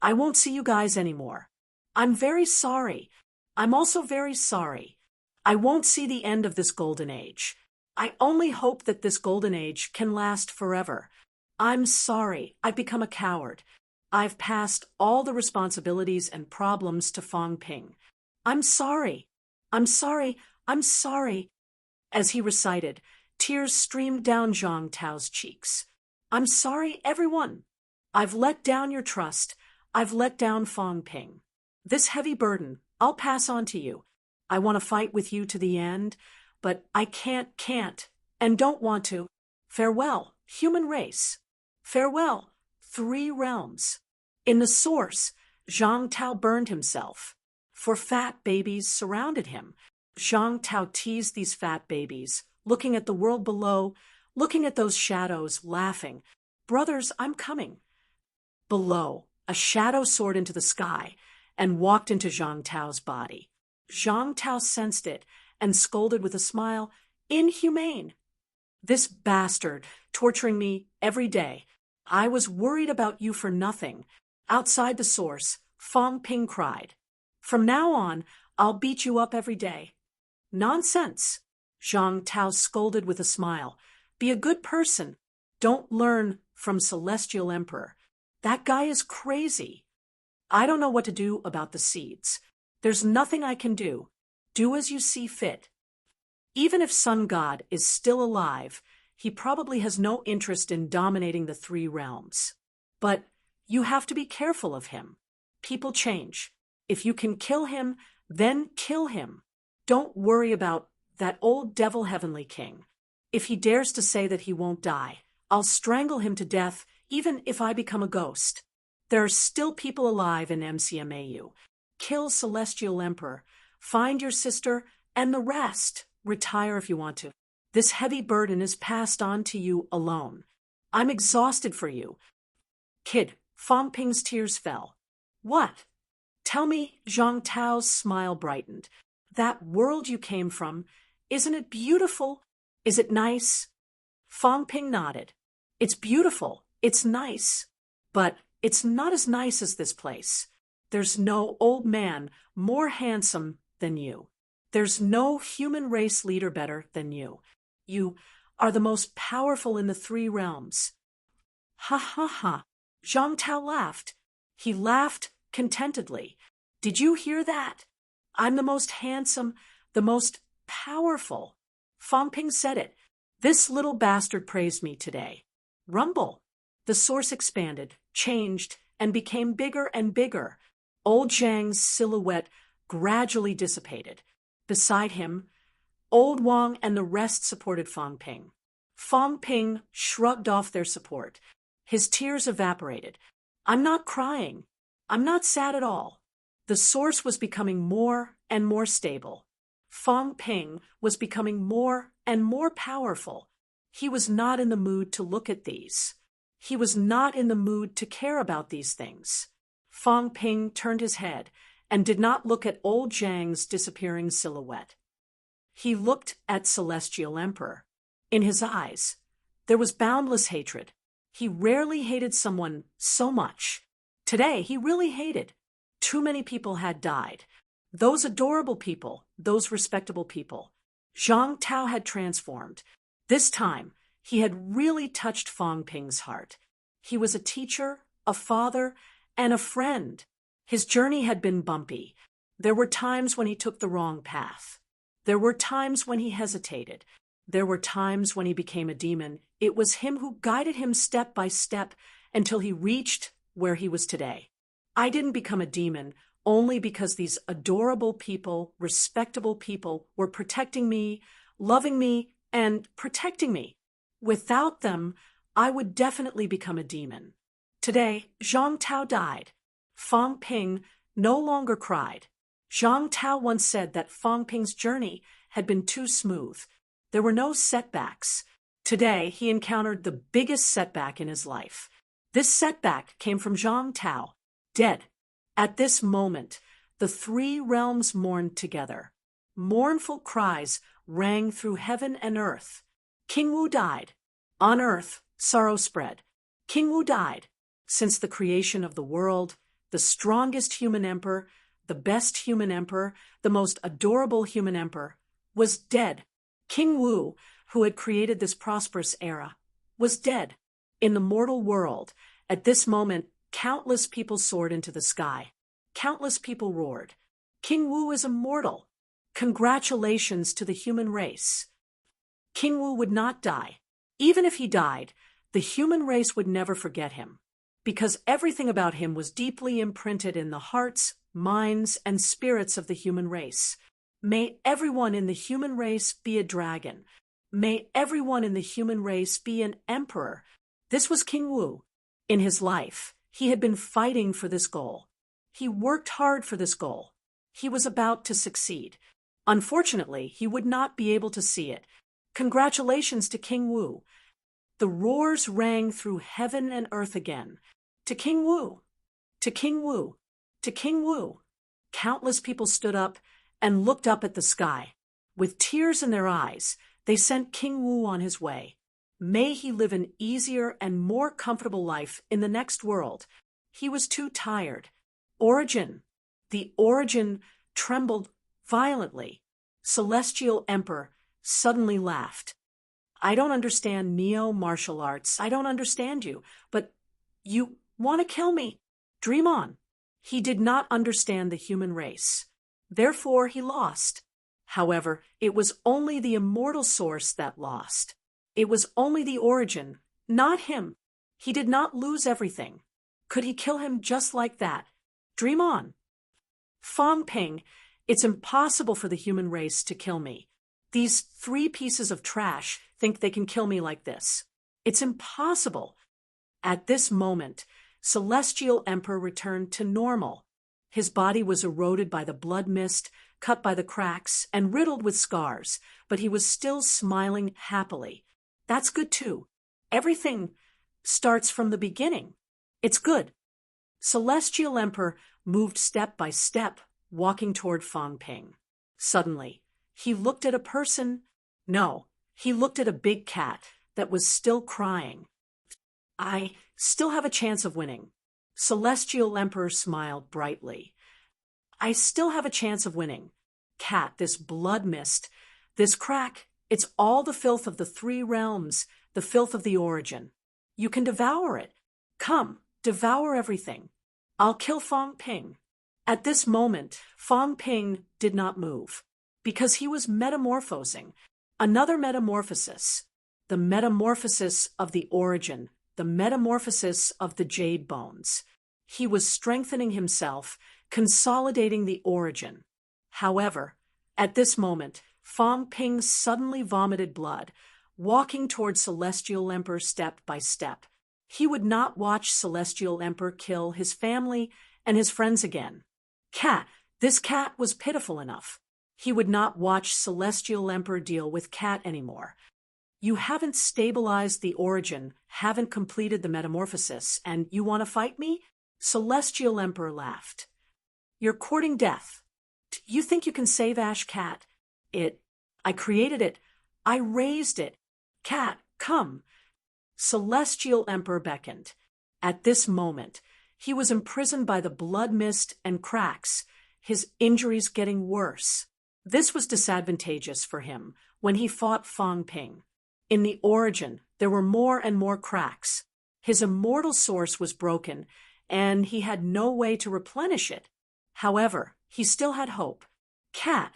I won't see you guys anymore. I'm very sorry. I'm also very sorry. I won't see the end of this golden age. I only hope that this golden age can last forever. I'm sorry. I've become a coward. I've passed all the responsibilities and problems to Fang Ping. I'm sorry. I'm sorry. I'm sorry. As he recited, tears streamed down Zhang Tao's cheeks. I'm sorry, everyone. I've let down your trust. I've let down Fang Ping. This heavy burden, I'll pass on to you. I want to fight with you to the end, but I can't, and don't want to. Farewell, human race. Farewell, three realms. In the source, Zhang Tao burned himself. For fat babies surrounded him. Zhang Tao teased these fat babies, looking at the world below, looking at those shadows, laughing. Brothers, I'm coming. Below, a shadow soared into the sky and walked into Zhang Tao's body. Zhang Tao sensed it and scolded with a smile, inhumane. This bastard, torturing me every day. I was worried about you for nothing. Outside the source, Fang Ping cried. From now on, I'll beat you up every day. Nonsense. Zhang Tao scolded with a smile. Be a good person. Don't learn from Celestial Emperor. That guy is crazy. I don't know what to do about the seeds. There's nothing I can do. Do as you see fit. Even if Sun God is still alive, he probably has no interest in dominating the three realms. But you have to be careful of him. People change. If you can kill him, then kill him. Don't worry about that old devil Heavenly King. If he dares to say that he won't die, I'll strangle him to death even if I become a ghost. There are still people alive in MCMAU. Kill Celestial Emperor. Find your sister and the rest. Retire if you want to. This heavy burden is passed on to you alone. I'm exhausted for you. Kid, Fang Ping's tears fell. What? Tell me, Zhang Tao's smile brightened. That world you came from, isn't it beautiful? Is it nice? Fang Ping nodded. It's beautiful. It's nice. But it's not as nice as this place. There's no old man more handsome than you. There's no human race leader better than you. You are the most powerful in the three realms. Ha ha ha. Zhang Tao laughed. He laughed contentedly. Did you hear that? I'm the most handsome, the most powerful. Fang Ping said it. This little bastard praised me today. Rumble. The source expanded, changed, and became bigger and bigger. Old Zhang's silhouette gradually dissipated. Beside him, Old Wang and the rest supported Fang Ping. Fang Ping shrugged off their support. His tears evaporated. I'm not crying. I'm not sad at all. The source was becoming more and more stable. Fang Ping was becoming more and more powerful. He was not in the mood to look at these. He was not in the mood to care about these things. Fang Ping turned his head and did not look at old Zhang's disappearing silhouette. He looked at Celestial Emperor. In his eyes, there was boundless hatred. He rarely hated someone so much. Today, he really hated. Too many people had died. Those adorable people, those respectable people. Zhang Tao had transformed. This time, he had really touched Fang Ping's heart. He was a teacher, a father, and a friend. His journey had been bumpy. There were times when he took the wrong path. There were times when he hesitated. There were times when he became a demon. It was him who guided him step by step until he reached where he was today. I didn't become a demon only because these adorable people, respectable people, were protecting me, loving me, and protecting me. Without them, I would definitely become a demon. Today, Zhang Tao died. Fang Ping no longer cried. Zhang Tao once said that Fang Ping's journey had been too smooth. There were no setbacks. Today, he encountered the biggest setback in his life. This setback came from Zhang Tao, dead. At this moment, the three realms mourned together. Mournful cries rang through heaven and earth. King Wu died. On earth, sorrow spread. King Wu died. Since the creation of the world, the strongest human emperor, the best human emperor, the most adorable human emperor, was dead. King Wu, who had created this prosperous era, was dead. In the mortal world, at this moment, countless people soared into the sky. Countless people roared. King Wu is immortal. Congratulations to the human race. King Wu would not die. Even if he died, the human race would never forget him, because everything about him was deeply imprinted in the hearts, minds, and spirits of the human race. May everyone in the human race be a dragon. May everyone in the human race be an emperor. This was King Wu. In his life, he had been fighting for this goal. He worked hard for this goal. He was about to succeed. Unfortunately, he would not be able to see it. Congratulations to King Wu. The roars rang through heaven and earth again. To King Wu. To King Wu. To King Wu. Countless people stood up and looked up at the sky. With tears in their eyes, they sent King Wu on his way. May he live an easier and more comfortable life in the next world. He was too tired. Origin. The origin trembled violently. Celestial Emperor suddenly laughed. I don't understand Neo martial arts. I don't understand you. But you want to kill me. Dream on. He did not understand the human race. Therefore, he lost. However, it was only the immortal source that lost. It was only the origin, not him. He did not lose everything. Could he kill him just like that? Dream on. Fang Ping, it's impossible for the human race to kill me. These three pieces of trash think they can kill me like this. It's impossible. At this moment, Celestial Emperor returned to normal. His body was eroded by the blood mist, cut by the cracks, and riddled with scars, but he was still smiling happily. That's good too. Everything starts from the beginning. It's good. Celestial Emperor moved step by step, walking toward Fang Ping. Suddenly, he looked at a person. No, he looked at a big cat that was still crying. I still have a chance of winning. Celestial Emperor smiled brightly. I still have a chance of winning. Cat, this blood mist, this crack, it's all the filth of the three realms, the filth of the origin. You can devour it. Come, devour everything. I'll kill Fang Ping. At this moment, Fang Ping did not move, because he was metamorphosing. Another metamorphosis. The metamorphosis of the origin, the metamorphosis of the jade bones. He was strengthening himself, consolidating the origin. However, at this moment, Fang Ping suddenly vomited blood, walking toward Celestial Emperor step by step. He would not watch Celestial Emperor kill his family and his friends again. This cat was pitiful enough. He would not watch Celestial Emperor deal with cat anymore. You haven't stabilized the origin, haven't completed the metamorphosis, and you want to fight me? Celestial Emperor laughed. You're courting death. You think you can save Ash Cat? I created it. I raised it. Cat, come. Celestial Emperor beckoned. At this moment, he was imprisoned by the blood mist and cracks, his injuries getting worse. This was disadvantageous for him when he fought Fang Ping. In the origin, there were more and more cracks. His immortal source was broken, and he had no way to replenish it. However, he still had hope. Cat.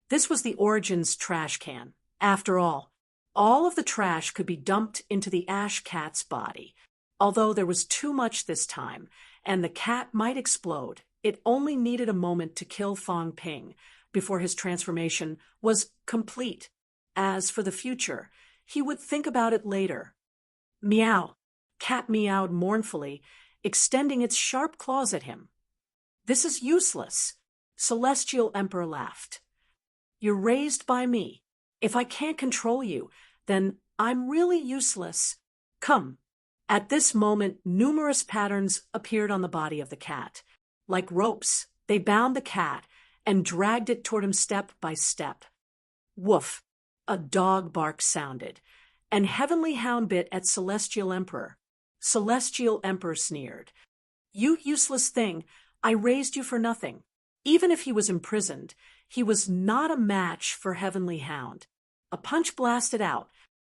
This was the Origin's trash can. After all of the trash could be dumped into the ash cat's body. Although there was too much this time, and the cat might explode, it only needed a moment to kill Fang Ping before his transformation was complete. As for the future, he would think about it later. Meow. Cat meowed mournfully, extending its sharp claws at him. This is useless. Celestial Emperor laughed. You're raised by me. If I can't control you, then I'm really useless. Come. At this moment, numerous patterns appeared on the body of the cat. Like ropes, they bound the cat and dragged it toward him step by step. Woof! A dog bark sounded, and Heavenly Hound bit at Celestial Emperor. Celestial Emperor sneered. You useless thing, I raised you for nothing. Even if he was imprisoned, he was not a match for Heavenly Hound. A punch blasted out.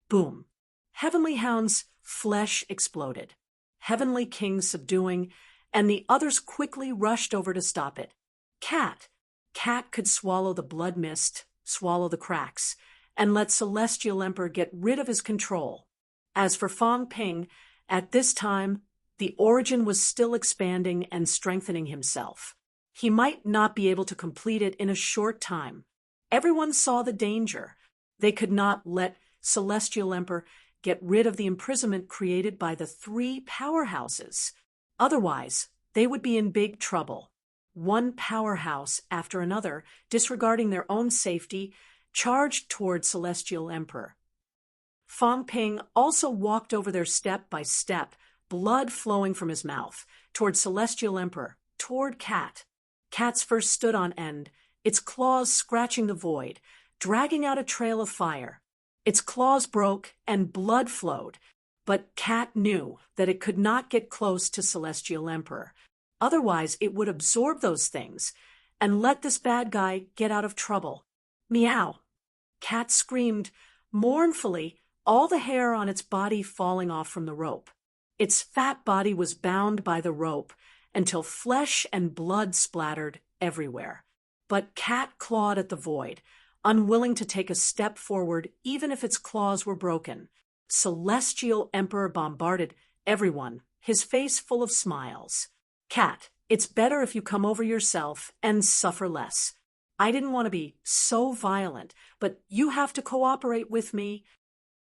Boom! Heavenly Hound's flesh exploded. Heavenly King subduing, and the others quickly rushed over to stop it. Cat. Cat could swallow the blood mist, swallow the cracks, and let Celestial Emperor get rid of his control. As for Fang Ping, at this time, the Origin was still expanding and strengthening himself. He might not be able to complete it in a short time. Everyone saw the danger. They could not let Celestial Emperor get rid of the imprisonment created by the three powerhouses. Otherwise, they would be in big trouble. One powerhouse after another, disregarding their own safety, charged toward Celestial Emperor. Fang Ping also walked over there step by step, blood flowing from his mouth, toward Celestial Emperor, toward Cat. Cat's first stood on end, its claws scratching the void, dragging out a trail of fire. Its claws broke and blood flowed, but Cat knew that it could not get close to Celestial Emperor. Otherwise, it would absorb those things and let this bad guy get out of trouble. Meow. Cat screamed mournfully, all the hair on its body falling off from the rope. Its fat body was bound by the rope until flesh and blood splattered everywhere. But Cat clawed at the void, unwilling to take a step forward even if its claws were broken. Celestial Emperor bombarded everyone, his face full of smiles. Cat, it's better if you come over yourself and suffer less. I didn't want to be so violent, but you have to cooperate with me.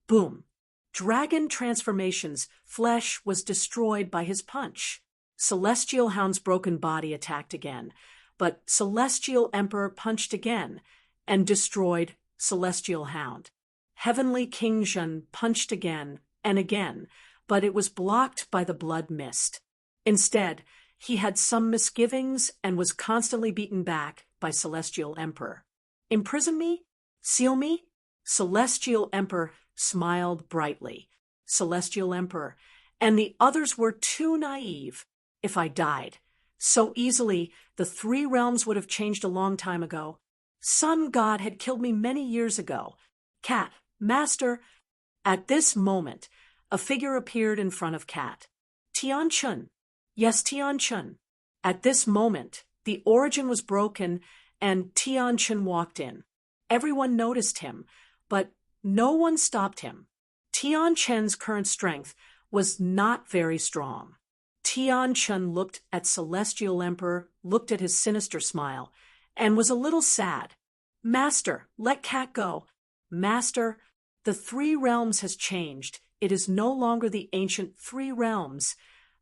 Boom. Dragon Transformation's flesh was destroyed by his punch. Celestial Hound's broken body attacked again, but Celestial Emperor punched again and destroyed Celestial Hound. Heavenly King Zhen punched again and again, but it was blocked by the blood mist. Instead, he had some misgivings and was constantly beaten back by Celestial Emperor. Imprison me? Seal me? Celestial Emperor smiled brightly. Celestial Emperor and the others were too naive. If I died so easily, the three realms would have changed a long time ago. Sun God had killed me many years ago. Cat, Master. At this moment, a figure appeared in front of Cat. Tian Chun. Yes, Tian Chun. At this moment, the Origin was broken and Tian Chun walked in. Everyone noticed him, but no one stopped him. Tian Chen's current strength was not very strong. Tian Chun looked at Celestial Emperor, looked at his sinister smile, and was a little sad. Master, let Cat go. Master, the three realms has changed. It is no longer the ancient three realms.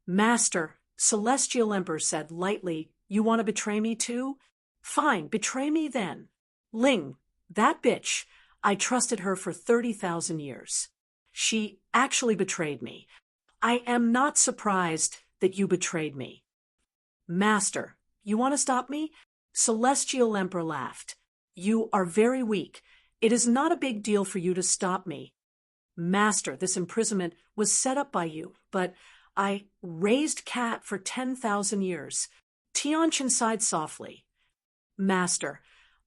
Master, Celestial Emperor said lightly, you want to betray me too? Fine, betray me then. Ling, that bitch, I trusted her for 30,000 years. She actually betrayed me. I am not surprised that you betrayed me. Master, you want to stop me? Celestial Emperor laughed. You are very weak. It is not a big deal for you to stop me. Master, this imprisonment was set up by you, but I raised Cat for 10,000 years. Tianchen sighed softly. Master,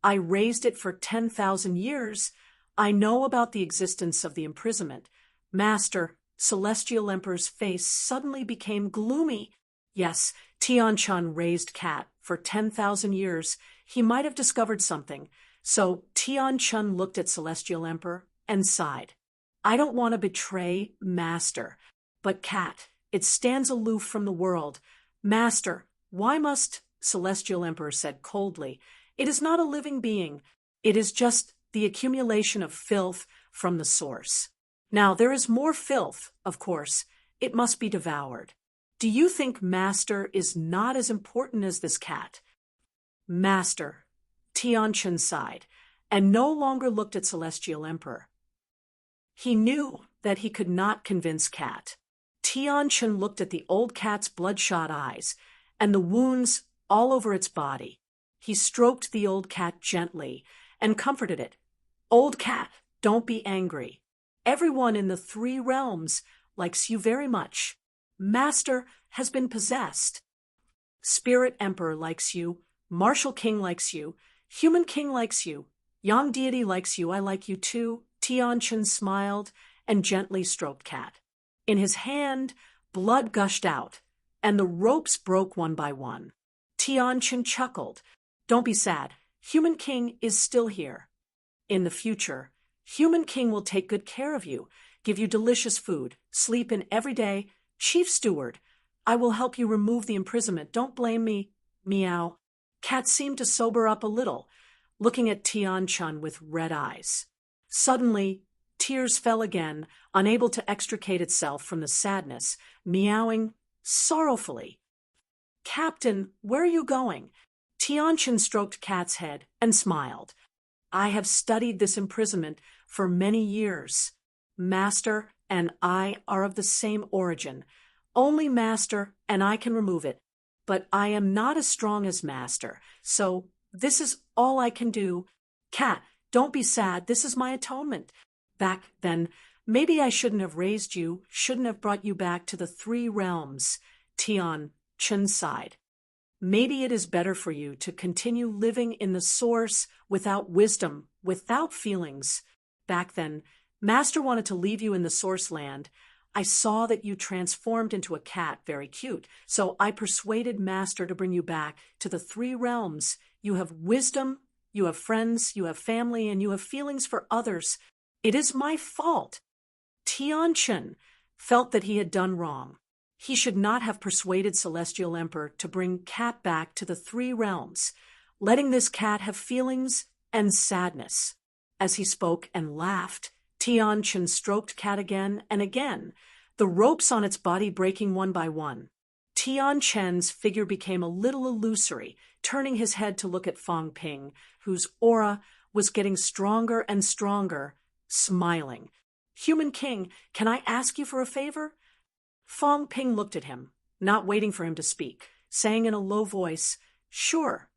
I raised it for 10,000 years. I know about the existence of the imprisonment. Master, Celestial Emperor's face suddenly became gloomy. Yes, Tian-Chun raised Cat for 10,000 years. He might have discovered something. So Tian-Chun looked at Celestial Emperor and sighed. I don't want to betray Master, but Cat, it stands aloof from the world. Master, why must, Celestial Emperor said coldly, it is not a living being. It is just the accumulation of filth from the source. Now, there is more filth, of course. It must be devoured. Do you think Master is not as important as this cat? Master, Tian-Chun sighed, and no longer looked at Celestial Emperor. He knew that he could not convince Cat. Tian-Chun looked at the old cat's bloodshot eyes and the wounds all over its body. He stroked the old cat gently and comforted it. Old cat, don't be angry. Everyone in the 3 realms likes you very much. Master has been possessed. Spirit Emperor likes you. Martial King likes you. Human King likes you. Yang Deity likes you. I like you too. Tian-Chun smiled and gently stroked Cat. In his hand, blood gushed out, and the ropes broke one by one. Tian-Chun chuckled. Don't be sad. Human King is still here. In the future, Human King will take good care of you, give you delicious food, sleep in every day. Chief Steward, I will help you remove the imprisonment. Don't blame me. Meow. Cat seemed to sober up a little, looking at Tian-Chun with red eyes. Suddenly, tears fell again, unable to extricate itself from the sadness, meowing sorrowfully. Captain, where are you going? Tian-Chun stroked Cat's head and smiled. I have studied this imprisonment for many years. Master and I are of the same origin. Only Master and I can remove it. But I am not as strong as Master, so this is all I can do. Cat, don't be sad. This is my atonement. Back then, maybe I shouldn't have raised you, shouldn't have brought you back to the 3 realms. Tian-Chun sighed. Maybe it is better for you to continue living in the source without wisdom, without feelings. Back then, Master wanted to leave you in the source land. I saw that you transformed into a cat, very cute, so I persuaded Master to bring you back to the 3 realms. You have wisdom, you have friends, you have family, and you have feelings for others. It is my fault. Tian-Chun felt that he had done wrong. He should not have persuaded Celestial Emperor to bring Cat back to the 3 realms, letting this cat have feelings and sadness. As he spoke and laughed, Tian-Chun stroked Cat again and again, the ropes on its body breaking one by one. Tian-Chun's figure became a little illusory, turning his head to look at Fong Ping, whose aura was getting stronger and stronger, smiling. Human King, can I ask you for a favor? Fong Ping looked at him, not waiting for him to speak, saying in a low voice, Sure.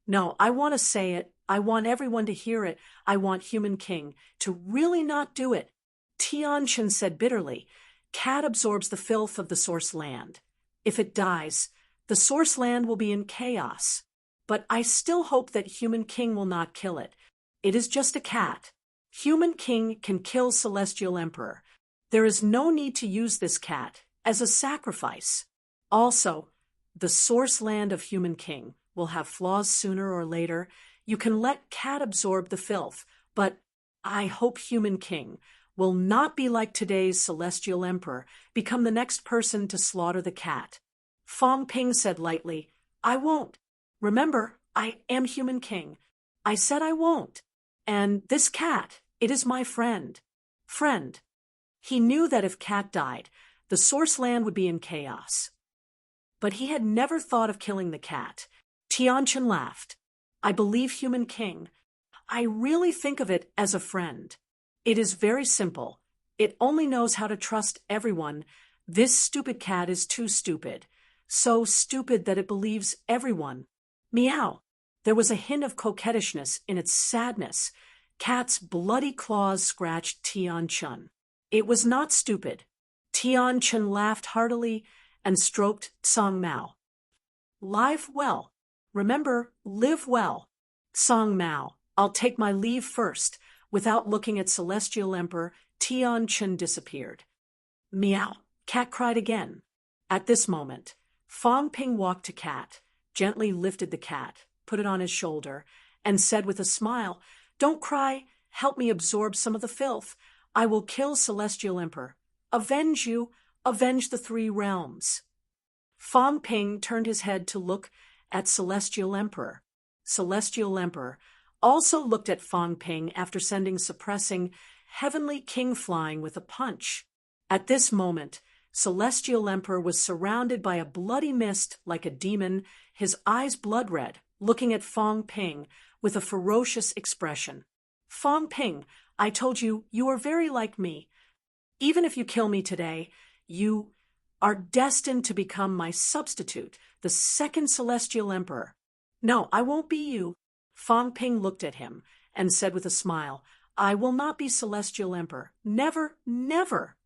No, I want to say it. I want everyone to hear it. I want Human King to really not do it. Tian-Chun said bitterly, Cat absorbs the filth of the source land. If it dies, the source land will be in chaos. But I still hope that Human King will not kill it. It is just a cat. Human King can kill Celestial Emperor. There is no need to use this cat as a sacrifice. Also, the source land of Human King will have flaws sooner or later. You can let Cat absorb the filth, but I hope Human King will not be like today's Celestial Emperor, become the next person to slaughter the cat. Fong Ping said lightly, I won't. Remember, I am Human King. I said I won't. And this cat, it is my friend. Friend. He knew that if Cat died, the source land would be in chaos. But he had never thought of killing the cat. Tian-Chun laughed. I believe Human King. I really think of it as a friend. It is very simple. It only knows how to trust everyone. This stupid cat is too stupid. So stupid that it believes everyone. Meow. There was a hint of coquettishness in its sadness. Cat's bloody claws scratched Tian-Chun. It was not stupid. Tian-Chun laughed heartily and stroked Tsang Mao. Live well. Remember, live well. Song Mao, I'll take my leave first. Without looking at Celestial Emperor, Tian Chun disappeared. Meow, Cat cried again. At this moment, Fong Ping walked to Cat, gently lifted the cat, put it on his shoulder, and said with a smile, "Don't cry, help me absorb some of the filth. I will kill Celestial Emperor. Avenge you, avenge the three realms." Fong Ping turned his head to look at Celestial Emperor. Celestial Emperor also looked at Fong Ping after sending suppressing Heavenly King flying with a punch. At this moment, Celestial Emperor was surrounded by a bloody mist like a demon, his eyes blood red, looking at Fong Ping with a ferocious expression. "Fong Ping, I told you, you are very like me. Even if you kill me today, you are destined to become my substitute, the second Celestial Emperor." "No, I won't be you." Fong Ping looked at him and said with a smile, "I will not be Celestial Emperor. Never, never."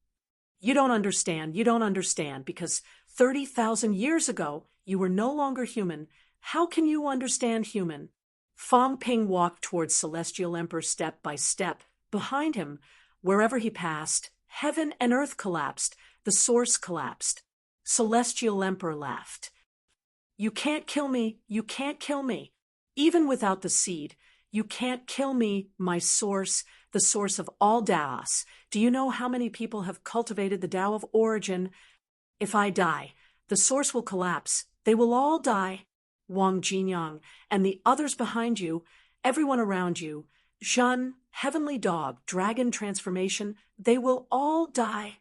You don't understand, because 30,000 years ago, you were no longer human. How can you understand human?" Fong Ping walked towards Celestial Emperor step by step. Behind him, wherever he passed, heaven and earth collapsed, the source collapsed. Celestial Emperor laughed. "You can't kill me, you can't kill me. Even without the seed, you can't kill me, my source, the source of all Taos. Do you know how many people have cultivated the Tao of origin? If I die, the source will collapse. They will all die. Wang Jinyang and the others behind you, everyone around you, Zhen, Heavenly Dog, Dragon Transformation, they will all die.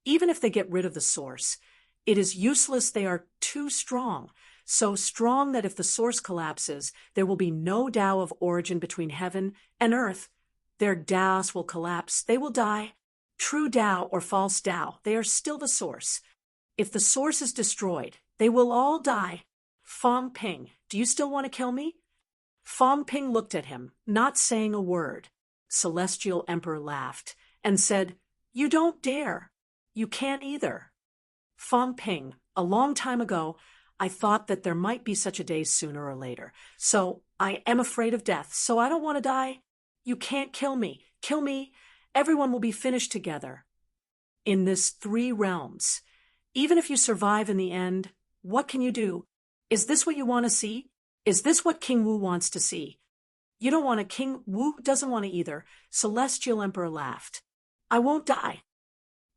Even if they get rid of the source, it is useless. They are too strong. So strong that if the source collapses, there will be no Tao of origin between heaven and earth. Their Taos will collapse. They will die. True Tao or false Tao, they are still the source. If the source is destroyed, they will all die. Fong Ping, do you still want to kill me?" Fong Ping looked at him, not saying a word. Celestial Emperor laughed and said, "You don't dare. You can't either." "Fong Ping, a long time ago, I thought that there might be such a day sooner or later. So I am afraid of death, so I don't want to die. You can't kill me. Kill me. Everyone will be finished together. In this three realms. Even if you survive in the end, what can you do? Is this what you want to see? Is this what King Wu wants to see? You don't want to. King Wu doesn't want to either." Celestial Emperor laughed. "I won't die.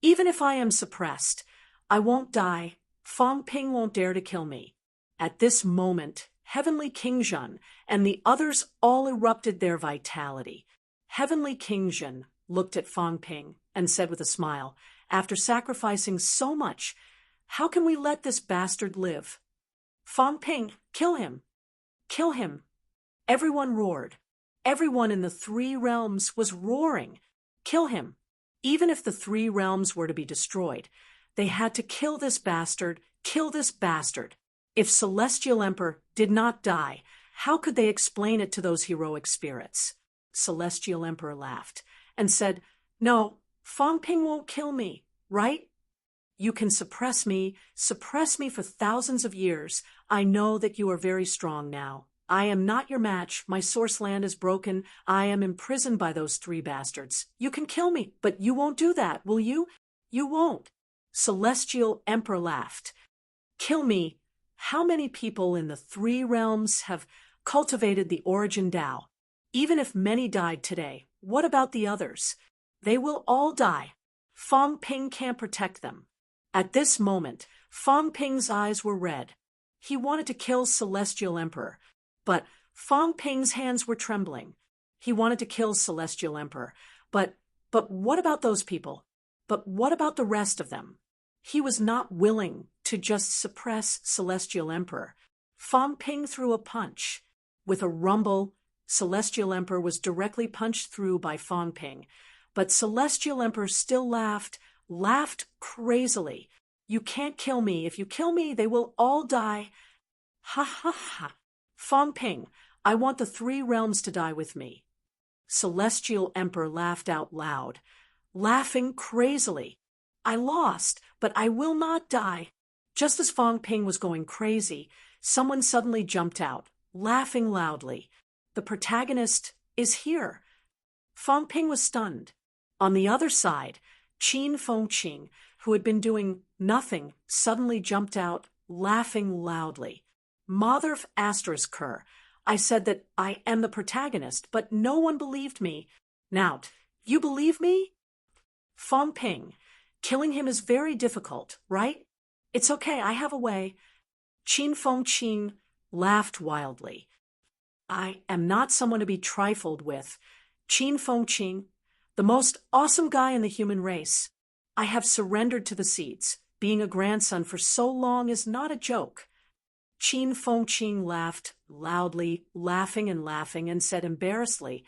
Even if I am suppressed, I won't die. Fong Ping won't dare to kill me." At this moment, Heavenly King Zhen and the others all erupted their vitality. Heavenly King Zhen looked at Fong Ping and said with a smile, "After sacrificing so much, how can we let this bastard live? Fong Ping, kill him. Kill him." Everyone roared. Everyone in the three realms was roaring. Kill him. Even if the three realms were to be destroyed, they had to kill this bastard, kill this bastard. If Celestial Emperor did not die, how could they explain it to those heroic spirits? Celestial Emperor laughed and said, "No, Fong Ping won't kill me, right? You can suppress me for thousands of years. I know that you are very strong now. I am not your match. My source land is broken. I am imprisoned by those three bastards. You can kill me, but you won't do that, will you? You won't." Celestial Emperor laughed. "Kill me. How many people in the three realms have cultivated the origin Tao? Even if many died today, what about the others? They will all die. Fong Ping can't protect them." At this moment, Fong Ping's eyes were red. He wanted to kill Celestial Emperor, but Fong Ping's hands were trembling. He wanted to kill Celestial Emperor, but what about those people? But what about the rest of them? He was not willing to just suppress Celestial Emperor. Fong Ping threw a punch. With a rumble, Celestial Emperor was directly punched through by Fong Ping, but Celestial Emperor still laughed crazily. "You can't kill me. If you kill me, they will all die. Ha ha ha. Fong Ping, I want the three realms to die with me." Celestial Emperor laughed out loud, laughing crazily. "I lost, but I will not die." Just as Fong Ping was going crazy, someone suddenly jumped out, laughing loudly. The protagonist is here. Fang Ping was stunned. On the other side, Qin Fengqing, who had been doing nothing, suddenly jumped out, laughing loudly. Mother of Asterisk-Cur, I said that I am the protagonist, but no one believed me. Now, you believe me? Fang Ping, killing him is very difficult, right? It's okay, I have a way. Qin Fengqing laughed wildly. I am not someone to be trifled with. Qin Fengqing, the most awesome guy in the human race. I have surrendered to the seeds. Being a grandson for so long is not a joke. Qin Fengqing laughed loudly, laughing, and said embarrassedly,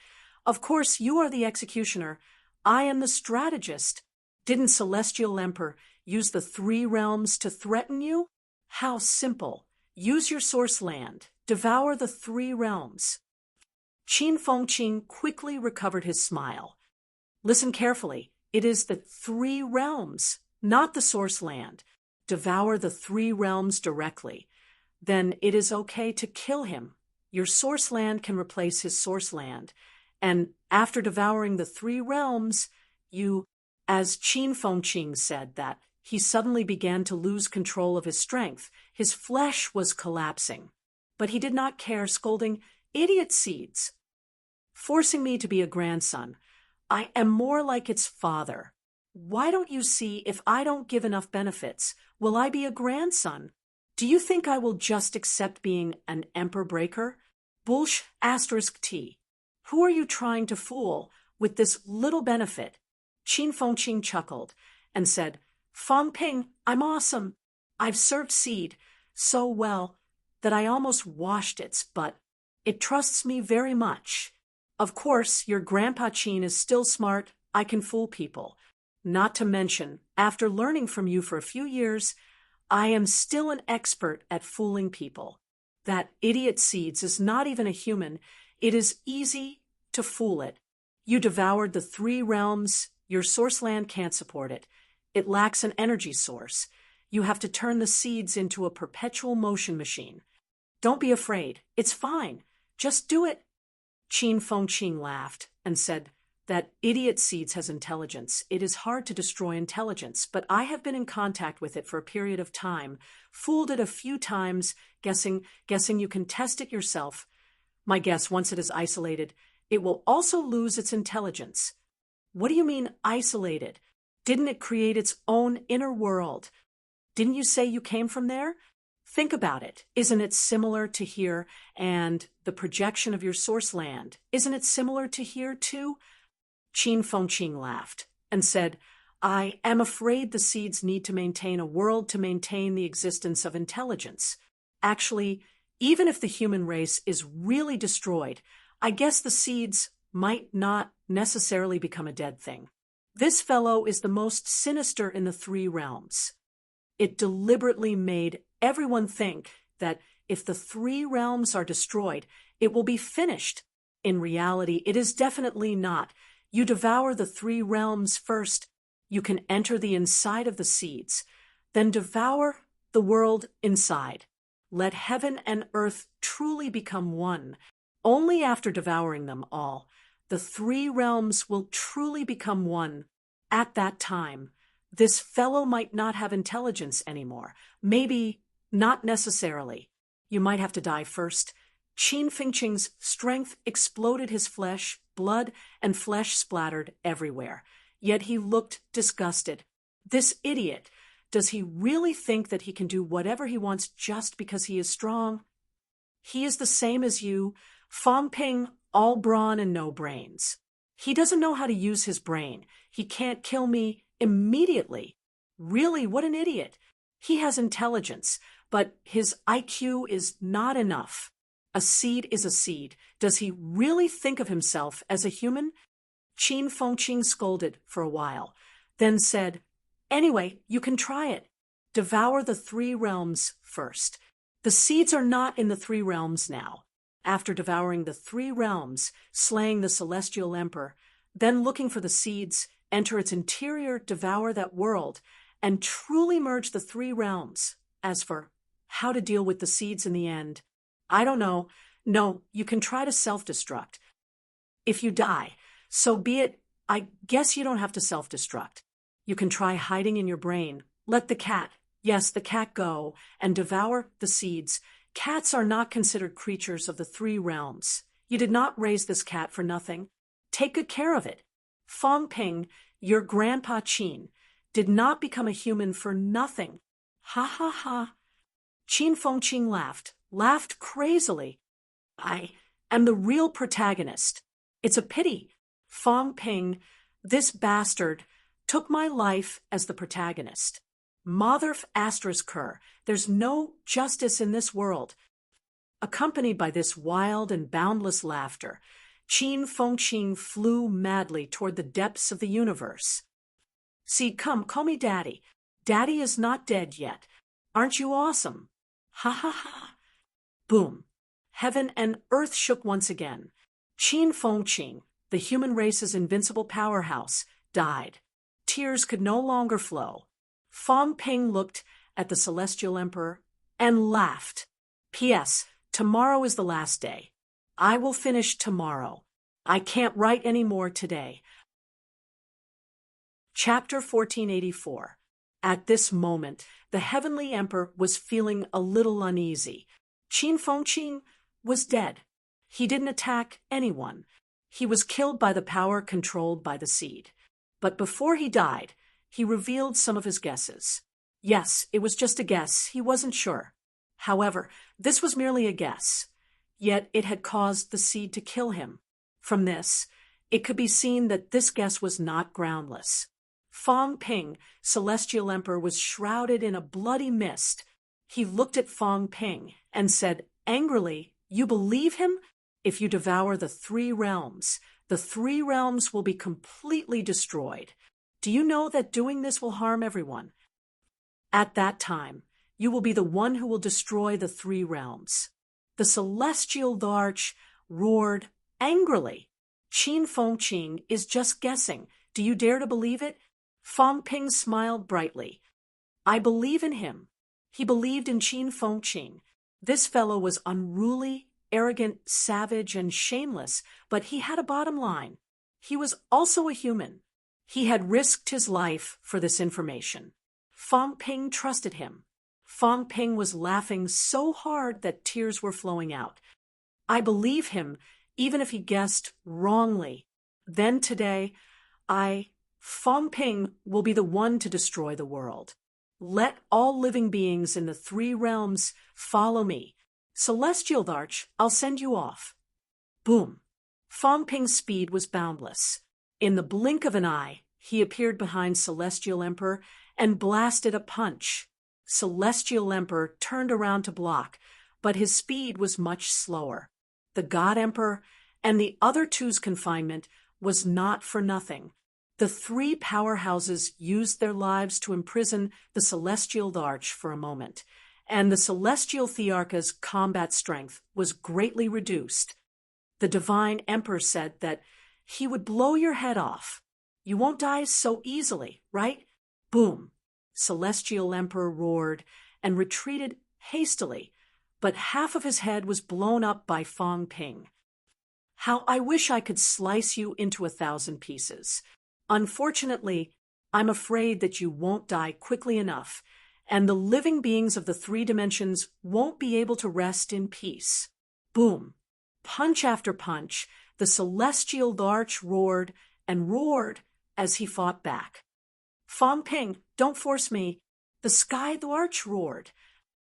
Of course, you are the executioner. I am the strategist. Didn't Celestial Emperor use the 3 realms to threaten you? How simple. Use your source land. Devour the 3 realms. Qin Fengqing quickly recovered his smile. Listen carefully. It is the 3 realms, not the source land. Devour the 3 realms directly. Then it is okay to kill him. Your source land can replace his source land. And after devouring the 3 realms, you, as Qin Fengqing said that, he suddenly began to lose control of his strength. His flesh was collapsing. But he did not care, scolding, Idiot seeds! Forcing me to be a grandson. I am more like its father. Why don't you see if I don't give enough benefits, will I be a grandson? Do you think I will just accept being an emperor breaker? Bullsh asterisk T. Who are you trying to fool with this little benefit? Qin Fengqing chuckled and said, Fang Ping, I'm awesome. I've served seed so well that I almost washed its butt. It trusts me very much. Of course, your Grandpa Qin is still smart. I can fool people. Not to mention, after learning from you for a few years, I am still an expert at fooling people. That idiot seeds is not even a human. It is easy to fool it. You devoured the 3 realms. Your source land can't support it. It lacks an energy source. You have to turn the seeds into a perpetual motion machine. Don't be afraid. It's fine. Just do it. Qin Fengqing laughed and said, That idiot seeds has intelligence. It is hard to destroy intelligence, but I have been in contact with it for a period of time, fooled it a few times, guessing you can test it yourself. My guess, once it is isolated, it will also lose its intelligence. What do you mean isolated? Didn't it create its own inner world? Didn't you say you came from there? Think about it. Isn't it similar to here and the projection of your source land? Isn't it similar to here too? Qin Fengqing laughed and said, I am afraid the seeds need to maintain a world to maintain the existence of intelligence. Actually, even if the human race is really destroyed, I guess the seeds might not necessarily become a dead thing. This fellow is the most sinister in the 3 realms. It deliberately made everyone think that if the 3 realms are destroyed, it will be finished. In reality, it is definitely not. You devour the 3 realms first. You can enter the inside of the seeds. Then devour the world inside. Let heaven and earth truly become one. Only after devouring them all, the 3 realms will truly become one. At that time, this fellow might not have intelligence anymore. Maybe not necessarily. You might have to die first. Qin Fengqing's strength exploded his flesh, blood and flesh splattered everywhere. Yet he looked disgusted. This idiot, does he really think that he can do whatever he wants just because he is strong? He is the same as you, Fang Ping, all brawn and no brains. He doesn't know how to use his brain. He can't kill me immediately. Really, what an idiot. He has intelligence, but his IQ is not enough. A seed is a seed. Does he really think of himself as a human? Qin Fengqing scolded for a while, then said, Anyway, you can try it. Devour the 3 realms first. The seeds are not in the 3 realms now. After devouring the 3 realms, slaying the Celestial Emperor, then looking for the seeds, enter its interior, devour that world, and truly merge the 3 realms. As for how to deal with the seeds in the end, I don't know. No, you can try to self-destruct. If you die, so be it. I guess you don't have to self-destruct. You can try hiding in your brain. Let the cat, yes, the cat go and devour the seeds. Cats are not considered creatures of the three realms. You did not raise this cat for nothing. Take good care of it. Fong Ping, your grandpa Qin, did not become a human for nothing. Ha ha ha. Qin Fengqing laughed crazily. I am the real protagonist. It's a pity. Fong Ping, this bastard, took my life as the protagonist. Motherf asterisk her, there's no justice in this world. Accompanied by this wild and boundless laughter, Qin Fengqing flew madly toward the depths of the universe. See, come, call me Daddy. Daddy is not dead yet. Aren't you awesome? Ha ha ha. Boom. Heaven and earth shook once again. Qin Fengqing, the human race's invincible powerhouse, died. Tears could no longer flow. Fong Ping looked at the Celestial Emperor and laughed. P.S. Tomorrow is the last day. I will finish tomorrow. I can't write any more today. Chapter 1484. At this moment, the Heavenly Emperor was feeling a little uneasy. Qin Fengqing was dead. He didn't attack anyone. He was killed by the power controlled by the seed. But before he died, he revealed some of his guesses. Yes, it was just a guess. He wasn't sure. However, this was merely a guess. Yet it had caused the seed to kill him. From this, it could be seen that this guess was not groundless. Fong Ping, Celestial Emperor, was shrouded in a bloody mist. He looked at Fong Ping and said angrily, "You believe him? If you devour the three realms will be completely destroyed. Do you know that doing this will harm everyone? At that time, you will be the one who will destroy the three realms." The Celestial Larch roared angrily. Qin Fengqing is just guessing. Do you dare to believe it? Fong Ping smiled brightly. I believe in him. He believed in Qin Fengqing. This fellow was unruly, arrogant, savage, and shameless, but he had a bottom line. He was also a human. He had risked his life for this information. Fong Ping trusted him. Fong Ping was laughing so hard that tears were flowing out. I believe him, even if he guessed wrongly. Then today, Fong Ping, will be the one to destroy the world. Let all living beings in the three realms follow me. Celestial Larch, I'll send you off. Boom. Fong Ping's speed was boundless. In the blink of an eye, he appeared behind Celestial Emperor and blasted a punch. Celestial Emperor turned around to block, but his speed was much slower. The God Emperor and the other two's confinement was not for nothing. The three powerhouses used their lives to imprison the Celestial Larch for a moment, and the Celestial Thearcha's combat strength was greatly reduced. The Divine Emperor said that he would blow your head off. You won't die so easily, right? Boom. Celestial Emperor roared and retreated hastily, but half of his head was blown up by Fong Ping. How I wish I could slice you into 1,000 pieces. Unfortunately, I'm afraid that you won't die quickly enough, and the living beings of the three dimensions won't be able to rest in peace. Boom. Punch after punch, the Celestial Larch roared and roared as he fought back. Fong Ping, don't force me. The Sky Larch roared.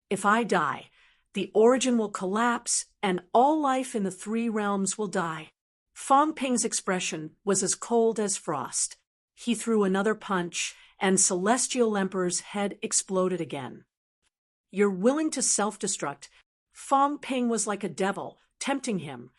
If I die, the origin will collapse and all life in the three realms will die. Fong Ping's expression was as cold as frost. He threw another punch, and Celestial Emperor's head exploded again. You're willing to self-destruct. Fong Ping was like a devil, tempting him.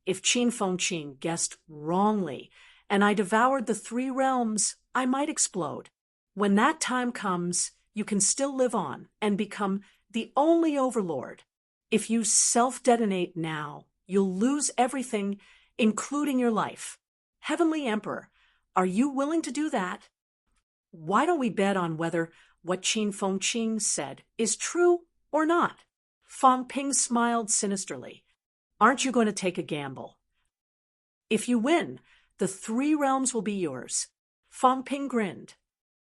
If Qin Fengqing guessed wrongly, and I devoured the three realms, I might explode. When that time comes, you can still live on and become the only overlord. If you self-detonate now, you'll lose everything, including your life. Heavenly Emperor, are you willing to do that? Why don't we bet on whether what Qin Fengqing said is true or not? Fong Ping smiled sinisterly. Aren't you going to take a gamble? If you win, the 3 realms will be yours. Fang Ping grinned.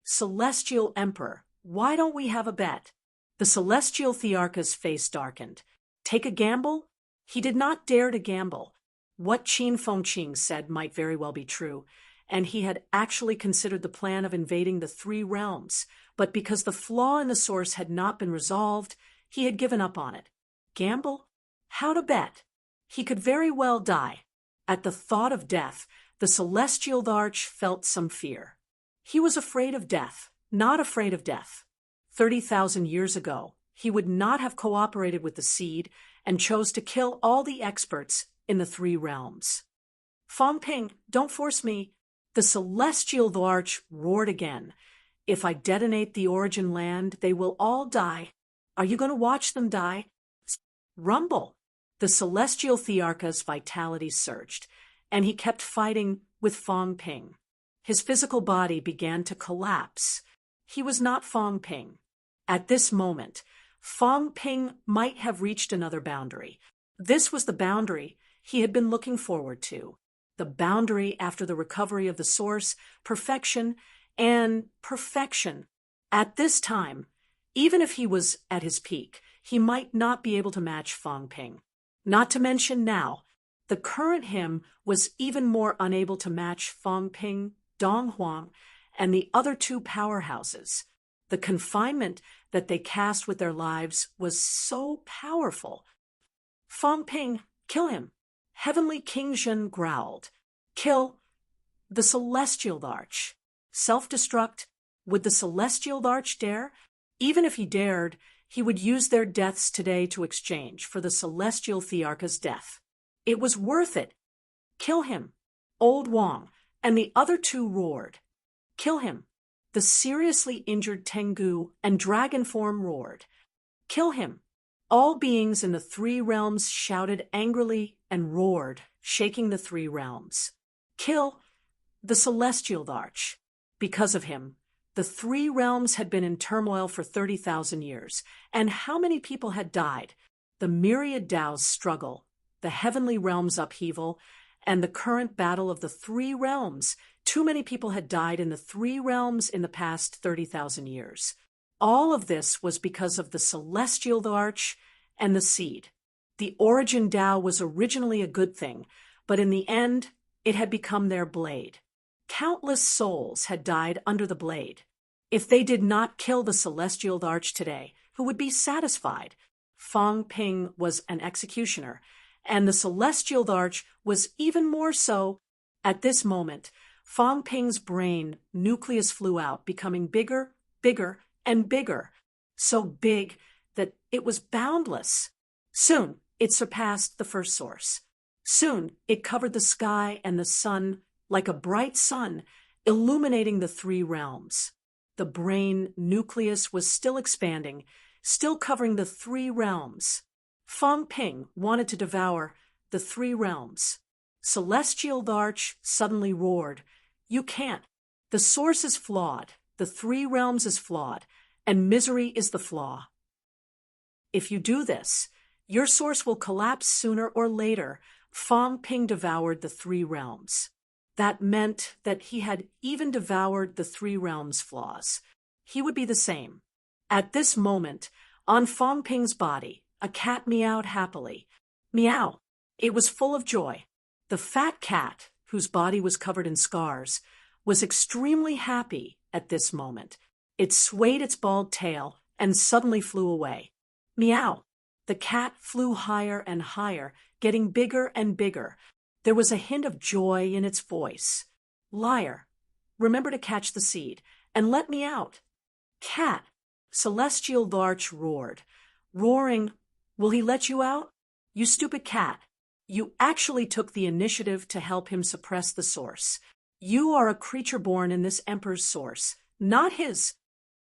Celestial Emperor, why don't we have a bet? The celestial Thearcha's face darkened. Take a gamble? He did not dare to gamble. What Qin Fengqing said might very well be true, and he had actually considered the plan of invading the 3 realms, but because the flaw in the source had not been resolved, he had given up on it. Gamble? How to bet? He could very well die. At the thought of death, the celestial Tharch felt some fear. He was afraid of death, not afraid of death. 30,000 years ago, he would not have cooperated with the seed and chose to kill all the experts in the 3 realms. Fang Ping, don't force me. The celestial Tharch roared again. If I detonate the origin land, they will all die. Are you going to watch them die? Rumble. The celestial Thearcha's vitality surged, and he kept fighting with Fang Ping. His physical body began to collapse. He was not Fang Ping. At this moment, Fang Ping might have reached another boundary. This was the boundary he had been looking forward to. The boundary after the recovery of the source, perfection, and perfection. At this time, even if he was at his peak, he might not be able to match Fang Ping. Not to mention now, the current him was even more unable to match Fang Ping, Dong Huang, and the other 2 powerhouses. The confinement that they cast with their lives was so powerful. Fang Ping, kill him. Heavenly King Zhen growled. Kill the celestial Tharch. Self-destruct? Would the celestial Tharch dare? Even if he dared, he would use their deaths today to exchange for the celestial Thearcha's death. It was worth it. Kill him. Old Wang and the other 2 roared. Kill him. The seriously injured Tengu and dragon form roared. Kill him. All beings in the 3 realms shouted angrily and roared, shaking the 3 realms. Kill the celestial Tharch. Because of him, the 3 realms had been in turmoil for 30,000 years, and how many people had died? The myriad Tao's struggle, the heavenly realms upheaval, and the current battle of the 3 realms. Too many people had died in the 3 realms in the past 30,000 years. All of this was because of the celestial Tharch and the seed. The origin Tao was originally a good thing, but in the end, it had become their blade. Countless souls had died under the blade. If they did not kill the celestial Tharch today, who would be satisfied? Fang Ping was an executioner, and the celestial Tharch was even more so. At this moment, Fang Ping's brain nucleus flew out, becoming bigger, bigger, and bigger. So big that it was boundless. Soon, it surpassed the first source. Soon, it covered the sky and the sun like a bright sun, illuminating the 3 realms. The brain nucleus was still expanding, still covering the 3 realms. Fang Ping wanted to devour the 3 realms. Celestial Tharch suddenly roared, "You can't. The source is flawed, the 3 realms is flawed, and misery is the flaw. If you do this, your source will collapse sooner or later." Fang Ping devoured the 3 realms. That meant that he had even devoured the 3 realms' flaws. He would be the same. At this moment, on Fang Ping's body, a cat meowed happily. Meow. It was full of joy. The fat cat, whose body was covered in scars, was extremely happy at this moment. It swayed its bald tail and suddenly flew away. Meow. The cat flew higher and higher, getting bigger and bigger. There was a hint of joy in its voice. Liar, remember to catch the seed, and let me out. Cat, celestial Tharch roared. Roaring, will he let you out? You stupid cat. You actually took the initiative to help him suppress the source. You are a creature born in this emperor's source, not his.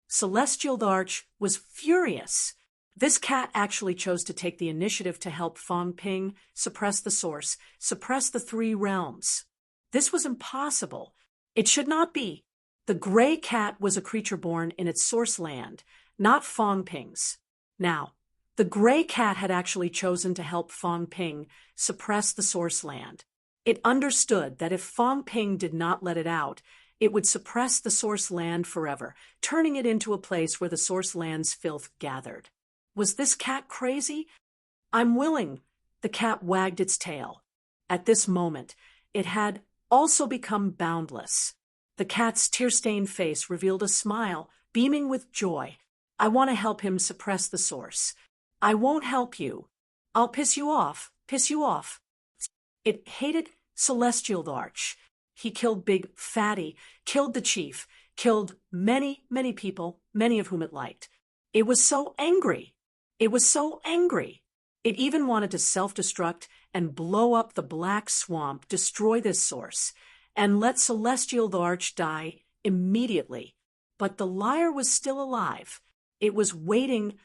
Celestial Tharch was furious. This cat actually chose to take the initiative to help Fang Ping suppress the source, suppress the 3 realms. This was impossible. It should not be. The gray cat was a creature born in its source land, not Fang Ping's. Now, The gray cat had actually chosen to help Fong Ping suppress the source land. It understood that if Fong Ping did not let it out, it would suppress the source land forever, turning it into a place where the source land's filth gathered. Was this cat crazy? I'm willing. The cat wagged its tail. At this moment, it had also become boundless. The cat's tear-stained face revealed a smile, beaming with joy. I want to help him suppress the source. I won't help you. I'll piss you off, piss you off. It hated Celestial Arch. He killed Big Fatty, killed the chief, killed many, many people, many of whom it liked. It was so angry. It was so angry. It even wanted to self-destruct and blow up the black swamp, destroy this source, and let Celestial Arch die immediately. But the liar was still alive. It was waiting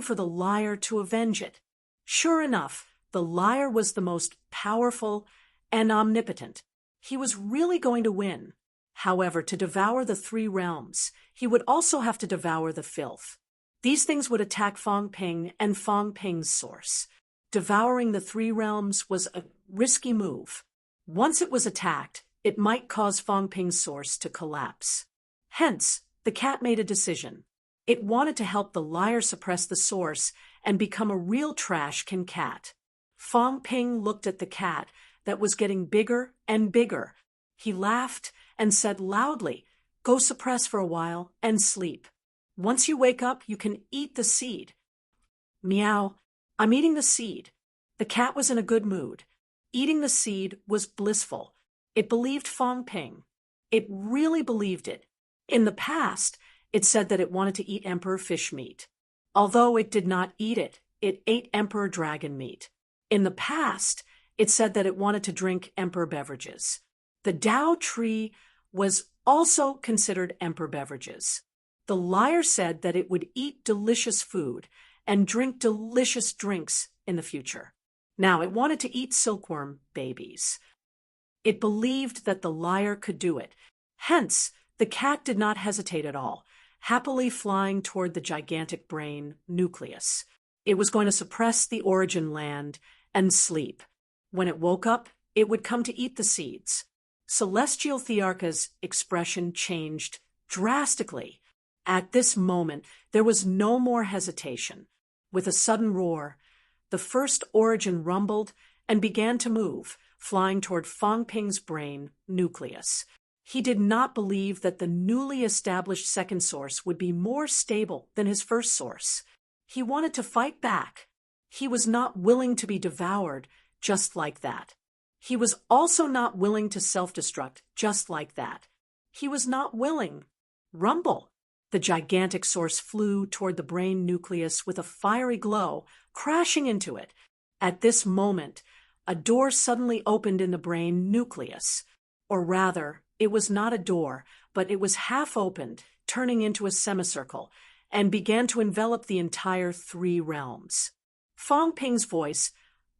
for the liar to avenge it. Sure enough, the liar was the most powerful and omnipotent. He was really going to win. However, to devour the three realms, he would also have to devour the filth. These things would attack Fong Ping and Fong Ping's source. Devouring the three realms was a risky move. Once it was attacked, it might cause Fong Ping's source to collapse. Hence, the cat made a decision. It wanted to help the liar suppress the source and become a real trash-can cat. Fong Ping looked at the cat that was getting bigger and bigger. He laughed and said loudly, "Go suppress for a while and sleep. Once you wake up, you can eat the seed." Meow. I'm eating the seed. The cat was in a good mood. Eating the seed was blissful. It believed Fong Ping. It really believed it. In the past, it said that it wanted to eat emperor fish meat. Although it did not eat it, it ate emperor dragon meat. In the past, it said that it wanted to drink emperor beverages. The Tao tree was also considered emperor beverages. The liar said that it would eat delicious food and drink delicious drinks in the future. Now, it wanted to eat silkworm babies. It believed that the liar could do it. Hence, the cat did not hesitate at all, happily flying toward the gigantic brain nucleus. It was going to suppress the origin land and sleep. When it woke up, it would come to eat the seeds. Celestial Thearka's expression changed drastically. At this moment, there was no more hesitation. With a sudden roar, the first origin rumbled and began to move, flying toward Fong Ping's brain nucleus. He did not believe that the newly established second source would be more stable than his first source. He wanted to fight back. He was not willing to be devoured just like that. He was also not willing to self-destruct just like that. He was not willing. Rumble. The gigantic source flew toward the brain nucleus with a fiery glow, crashing into it. At this moment, a door suddenly opened in the brain nucleus. Or rather, it was not a door, but it was half opened, turning into a semicircle, and began to envelop the entire three realms. Fong Ping's voice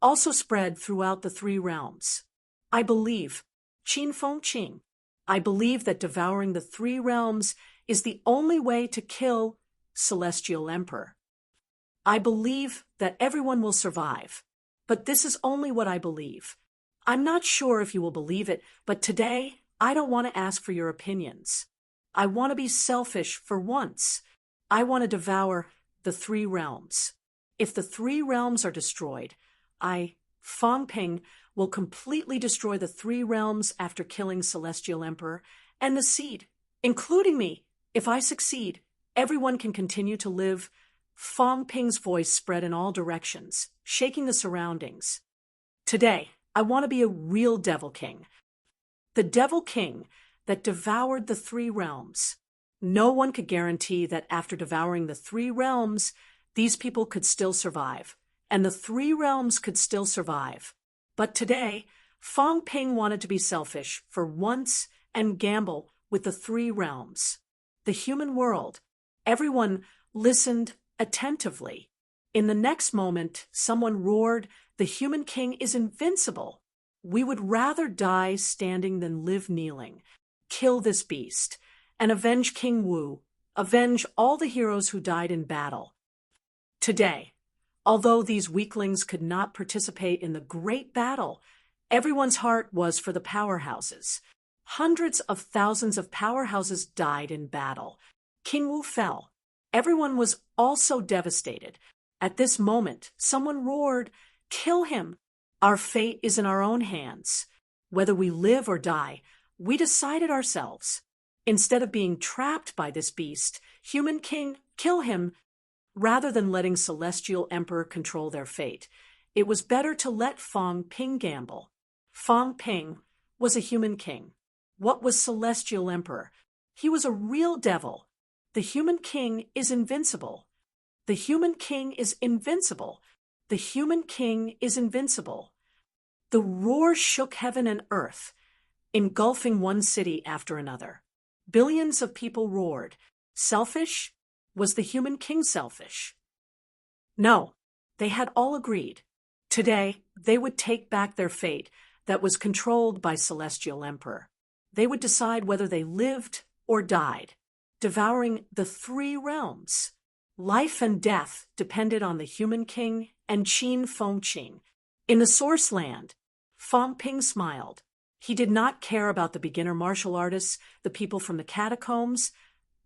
also spread throughout the three realms. I believe, Qin Feng Qing, I believe that devouring the three realms is the only way to kill Celestial Emperor. I believe that everyone will survive, but this is only what I believe. I'm not sure if you will believe it, but today I don't want to ask for your opinions. I want to be selfish for once. I want to devour the three realms. If the three realms are destroyed, Fong Ping, will completely destroy the three realms after killing Celestial Emperor and the seed, including me. If I succeed, everyone can continue to live. Fong Ping's voice spread in all directions, shaking the surroundings. Today, I want to be a real Devil King. The Devil King that devoured the three realms. No one could guarantee that after devouring the three realms, these people could still survive, and the three realms could still survive. But today, Fong Ping wanted to be selfish for once and gamble with the three realms. The human world. Everyone listened attentively. In the next moment, someone roared, "The human king is invincible. We would rather die standing than live kneeling. Kill this beast, and avenge King Wu. Avenge all the heroes who died in battle." Today, Although these weaklings could not participate in the great battle, everyone's heart was for the powerhouses. Hundreds of thousands of powerhouses died in battle. King Wu fell. Everyone was also devastated. At this moment, someone roared, "Kill him! Our fate is in our own hands. Whether we live or die, we decide it ourselves. Instead of being trapped by this beast, human king, kill him!" Rather than letting celestial emperor control their fate, it was better to let Fang Ping gamble. Fang Ping was a human king. What was celestial emperor? He was a real devil. The human king is invincible. The human king is invincible. The human king is invincible. The roar shook heaven and earth, engulfing one city after another. Billions of people roared. Selfish? Was the human king selfish? No, they had all agreed. Today, they would take back their fate that was controlled by celestial emperor. They would decide whether they lived or died, devouring the three realms. Life and death depended on the human king and Qin Fengqin. In the source land, Fang Ping smiled. He did not care about the beginner martial artists, the people from the catacombs,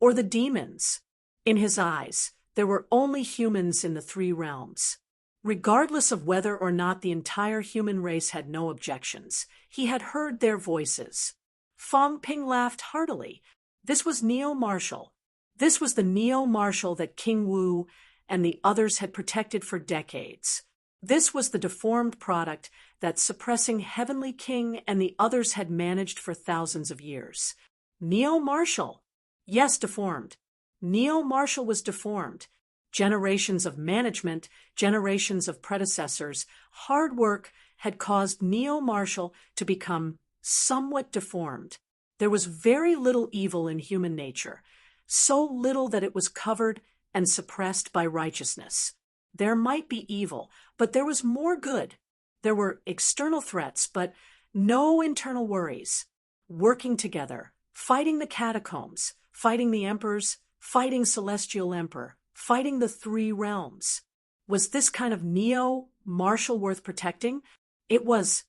or the demons. In his eyes, there were only humans in the three realms. Regardless of whether or not the entire human race had no objections, he had heard their voices. Fang Ping laughed heartily. This was neo-martial. This was the neo-martial that King Wu and the others had protected for decades. This was the deformed product that suppressing Heavenly King and the others had managed for thousands of years. Neo-martial. Yes, deformed. Neo-martial was deformed. Generations of management, generations of predecessors, hard work had caused neo-martial to become somewhat deformed. There was very little evil in human nature, so little that it was covered and suppressed by righteousness. There might be evil, but there was more good. There were external threats, but no internal worries. Working together, fighting the catacombs, fighting the emperors, fighting celestial emperor, fighting the three realms. Was this kind of neo-martial worth protecting? It was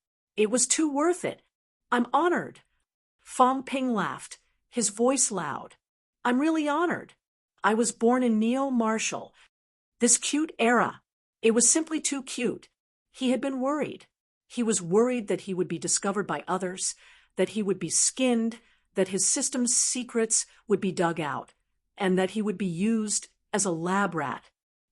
too worth it. I'm honored. Fang Ping laughed, his voice loud. I'm really honored. I was born in neo-martial. This cute era. It was simply too cute. He had been worried. He was worried that he would be discovered by others, that he would be skinned, that his system's secrets would be dug out, and that he would be used as a lab rat.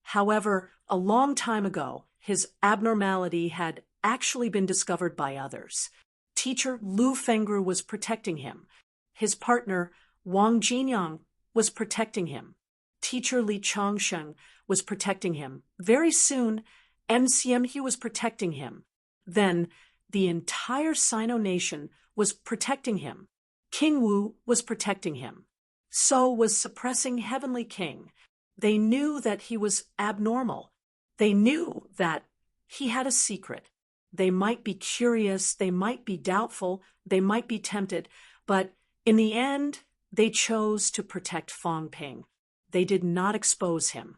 However, a long time ago, his abnormality had actually been discovered by others. Teacher Lu Fengru was protecting him. His partner, Wang Jinyang, was protecting him. Teacher Li Changsheng was protecting him. Very soon, MCM Hu was protecting him. Then, the entire Sino nation was protecting him. King Wu was protecting him. So was suppressing Heavenly King. They knew that he was abnormal. They knew that he had a secret. They might be curious, they might be doubtful, they might be tempted, but in the end, they chose to protect Fang Ping. They did not expose him,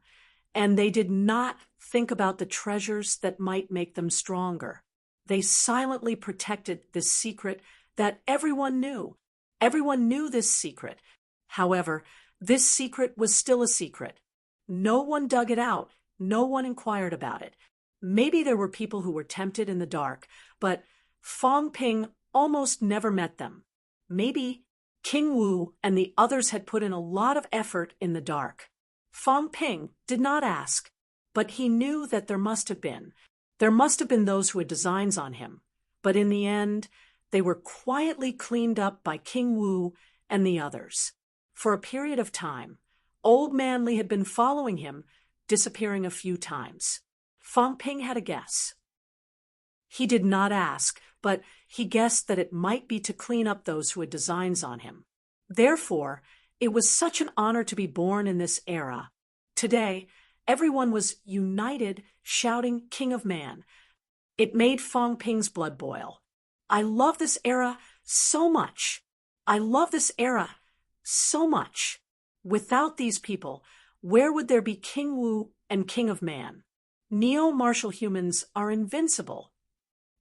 and they did not think about the treasures that might make them stronger. They silently protected this secret that everyone knew. Everyone knew this secret. However, this secret was still a secret. No one dug it out. No one inquired about it. Maybe there were people who were tempted in the dark, but Fang Ping almost never met them. Maybe King Wu and the others had put in a lot of effort in the dark. Fang Ping did not ask, but he knew that there must have been. There must have been those who had designs on him, but in the end, they were quietly cleaned up by King Wu and the others. For a period of time, Old Man Li had been following him, disappearing a few times. Fang Ping had a guess. He did not ask, but he guessed that it might be to clean up those who had designs on him. Therefore, it was such an honor to be born in this era. Today, everyone was united, shouting King of Man. It made Fang Ping's blood boil. I love this era so much. I love this era so much. Without these people, where would there be King Wu and King of Man? Neo-martial humans are invincible.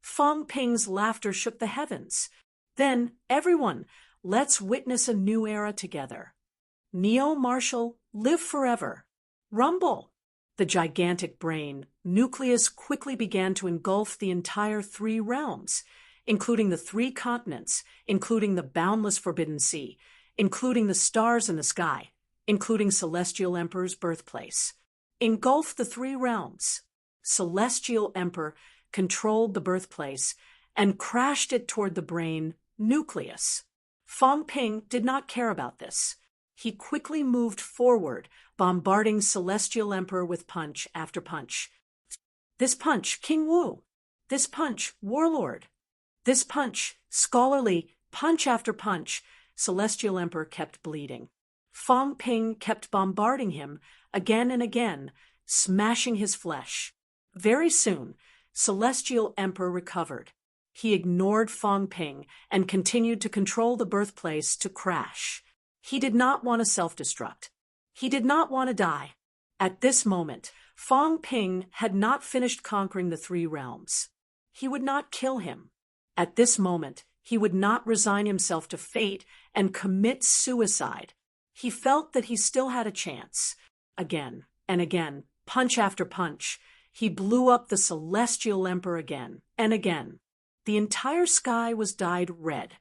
Fong Ping's laughter shook the heavens. Then, everyone, let's witness a new era together. Neo-martial, live forever. Rumble! The gigantic brain nucleus quickly began to engulf the entire 3 realms, including the 3 continents, including the boundless forbidden sea, including the stars in the sky, including Celestial Emperor's birthplace. Engulf the 3 realms. Celestial Emperor controlled the birthplace and crashed it toward the brain nucleus. Fong Ping did not care about this. He quickly moved forward, bombarding Celestial Emperor with punch after punch. This punch, King Wu. This punch, Warlord. This punch, Scholarly. Punch after punch, Celestial Emperor kept bleeding. Fong Ping kept bombarding him again and again, smashing his flesh. Very soon, Celestial Emperor recovered. He ignored Fong Ping and continued to control the birthplace to crash. He did not want to self-destruct. He did not want to die. At this moment, Fong Ping had not finished conquering the 3 realms. He would not kill him. At this moment, he would not resign himself to fate and commit suicide. He felt that he still had a chance. Again and again, punch after punch, he blew up the Celestial Emperor again and again. The entire sky was dyed red.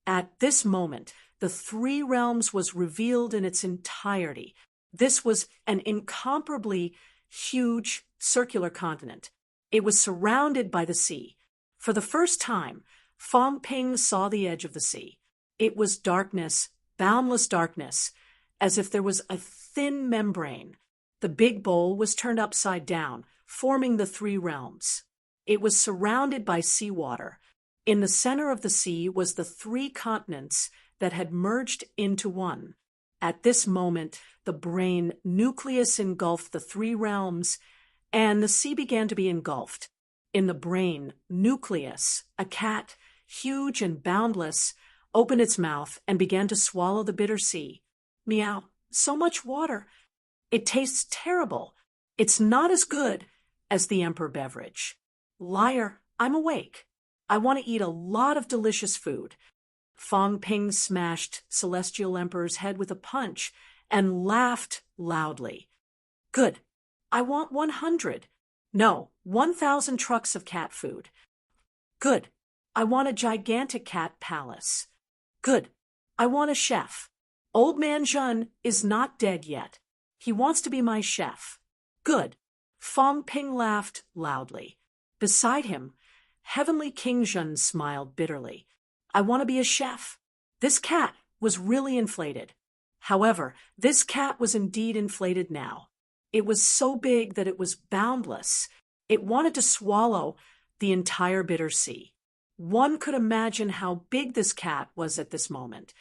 At this moment, the 3 realms was revealed in its entirety. This was an incomparably huge circular continent. It was surrounded by the sea. For the first time, Fong Ping saw the edge of the sea. It was darkness, boundless darkness, as if there was a thin membrane. The big bowl was turned upside down, forming the 3 realms. It was surrounded by seawater. In the center of the sea was the 3 continents that had merged into one. At this moment, the brain nucleus engulfed the 3 realms, and the sea began to be engulfed. In the brain nucleus, a cat, huge and boundless, opened its mouth and began to swallow the bitter sea. Meow, so much water. It tastes terrible. It's not as good as the Emperor beverage. Liar, I'm awake. I want to eat a lot of delicious food. Fong Ping smashed Celestial Emperor's head with a punch and laughed loudly. Good. I want 100. No, 1,000 trucks of cat food. Good. I want a gigantic cat palace. Good. I want a chef. Old Man Zhen is not dead yet. He wants to be my chef. Good. Fong Ping laughed loudly. Beside him, Heavenly King Zhen smiled bitterly. I want to be a chef. This cat was really inflated. However, this cat was indeed inflated now. It was so big that it was boundless. It wanted to swallow the entire bitter sea. One could imagine how big this cat was at this moment.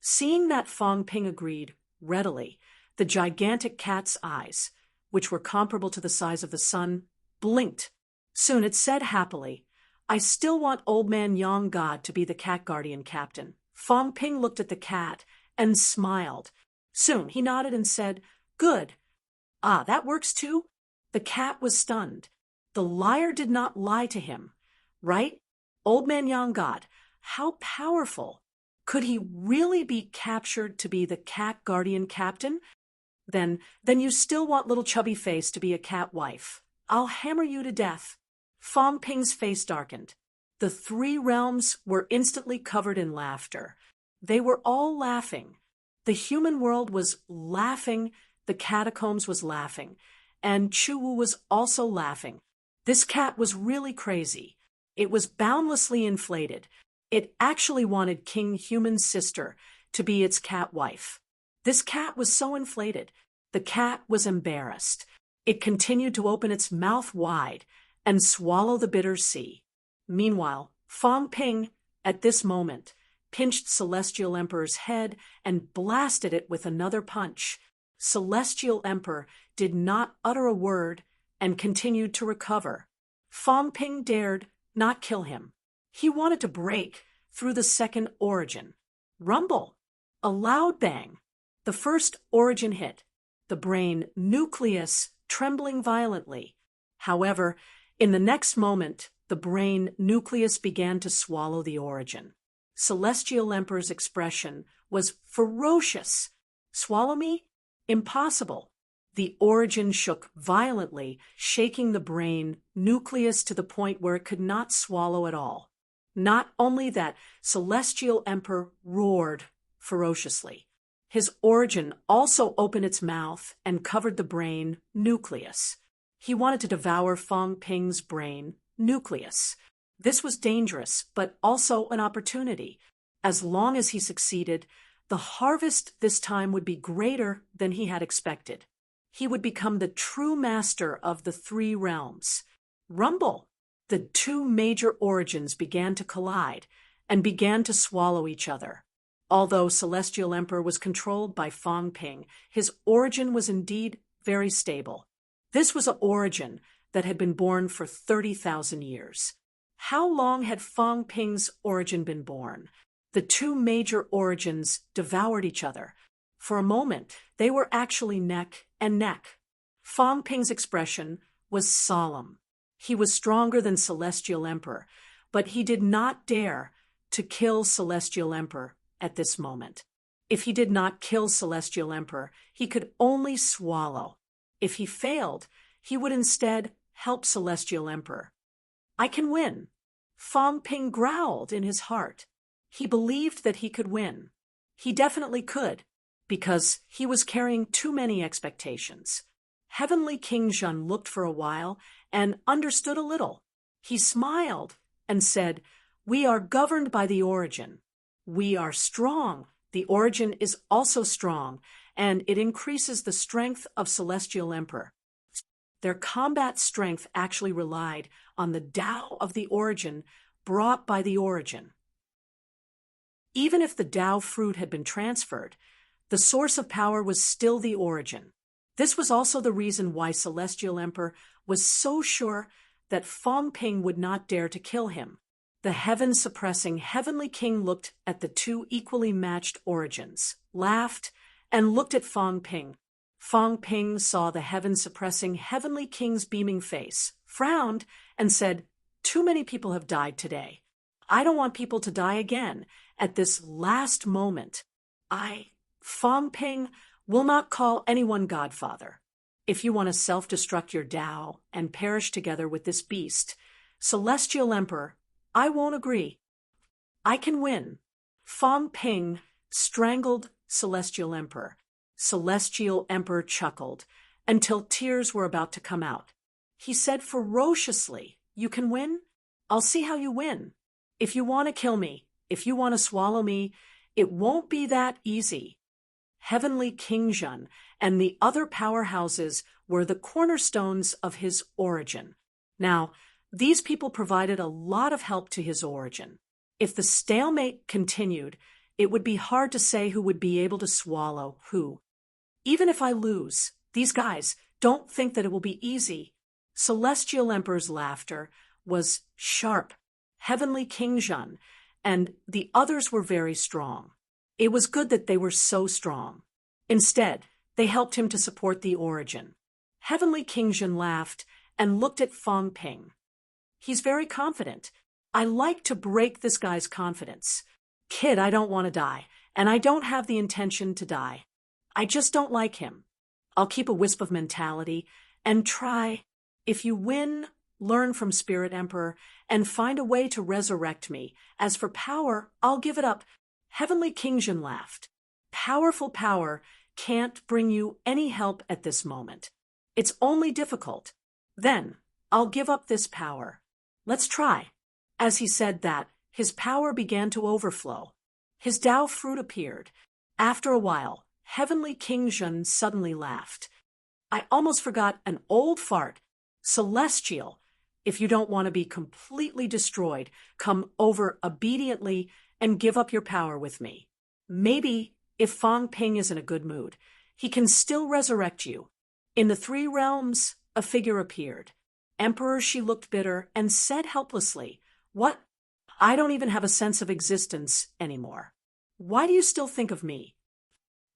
Seeing that Fong Ping agreed readily, the gigantic cat's eyes, which were comparable to the size of the sun, blinked. Soon it said happily, I still want Old Man Yang God to be the cat guardian captain. Fong Ping looked at the cat and smiled. Soon he nodded and said, Good. Ah, that works too? The cat was stunned. The liar did not lie to him, right? Old Man Yang God, how powerful. Could he really be captured to be the cat guardian captain? Then you still want little chubby face to be a cat wife. I'll hammer you to death. Fong Ping's face darkened. The 3 realms were instantly covered in laughter. They were all laughing. The human world was laughing, the catacombs was laughing, and Chu Wu was also laughing. This cat was really crazy. It was boundlessly inflated. It actually wanted King Human's sister to be its cat wife. This cat was so inflated. The cat was embarrassed. It continued to open its mouth wide and swallow the bitter sea. Meanwhile, Fong Ping, at this moment, pinched Celestial Emperor's head and blasted it with another punch. Celestial Emperor did not utter a word and continued to recover. Fong Ping dared not kill him. He wanted to break through the second origin. Rumble! A loud bang. The first origin hit. The brain nucleus trembling violently. However, in the next moment, the brain nucleus began to swallow the origin. Celestial Emperor's expression was ferocious. Swallow me? Impossible. The origin shook violently, shaking the brain nucleus to the point where it could not swallow at all. Not only that, Celestial Emperor roared ferociously. His origin also opened its mouth and covered the brain nucleus. He wanted to devour Fong Ping's brain nucleus. This was dangerous, but also an opportunity. As long as he succeeded, the harvest this time would be greater than he had expected. He would become the true master of the three realms. Rumble! The two major origins began to collide and began to swallow each other. Although Celestial Emperor was controlled by Fong Ping, his origin was indeed very stable. This was an origin that had been born for 30,000 years. How long had Fong Ping's origin been born? The two major origins devoured each other. For a moment, they were actually neck and neck. Fong Ping's expression was solemn. He was stronger than Celestial Emperor, but he did not dare to kill Celestial Emperor at this moment. If he did not kill Celestial Emperor, he could only swallow. If he failed, he would instead help Celestial Emperor. I can win. Fong Ping growled in his heart. He believed that he could win. He definitely could, because he was carrying too many expectations. Heavenly King Zhen looked for a while and understood a little. He smiled and said, "We are governed by the origin. We are strong. The origin is also strong, and it increases the strength of Celestial Emperor." Their combat strength actually relied on the Tao of the origin brought by the origin. Even if the Tao fruit had been transferred, the source of power was still the origin. This was also the reason why Celestial Emperor was so sure that Fong Ping would not dare to kill him. The heaven-suppressing Heavenly King looked at the two equally matched origins, laughed, and looked at Fong Ping. Fong Ping saw the heaven-suppressing Heavenly King's beaming face, frowned, and said, "Too many people have died today. I don't want people to die again at this last moment. Fong Ping, will not call anyone Godfather. If you want to self-destruct your Tao and perish together with this beast, Celestial Emperor, I won't agree. I can win." Fong Ping strangled Celestial Emperor. Celestial Emperor chuckled until tears were about to come out. He said ferociously, "You can win? I'll see how you win. If you want to kill me, if you want to swallow me, it won't be that easy." Heavenly King Zhen and the other powerhouses were the cornerstones of his origin. Now, these people provided a lot of help to his origin. If the stalemate continued, it would be hard to say who would be able to swallow who. Even if I lose, these guys don't think that it will be easy. Celestial Emperor's laughter was sharp. Heavenly King Zhen and the others were very strong. It was good that they were so strong. Instead, they helped him to support the origin. Heavenly King Zhen laughed and looked at Fong Ping. He's very confident. I like to break this guy's confidence. Kid, I don't want to die, and I don't have the intention to die. I just don't like him. I'll keep a wisp of mentality and try. If you win, learn from Spirit Emperor and find a way to resurrect me. As for power, I'll give it up. Heavenly King Zhen laughed. Powerful power can't bring you any help at this moment. It's only difficult. Then, I'll give up this power. Let's try. As he said that, his power began to overflow. His Tao fruit appeared. After a while, Heavenly King Zhen suddenly laughed. I almost forgot an old fart. Celestial, if you don't want to be completely destroyed, come over obediently and give up your power with me. Maybe, if Fong Ping is in a good mood, he can still resurrect you. In the three realms, a figure appeared. Emperor, she looked bitter and said helplessly, "What? I don't even have a sense of existence anymore. Why do you still think of me?"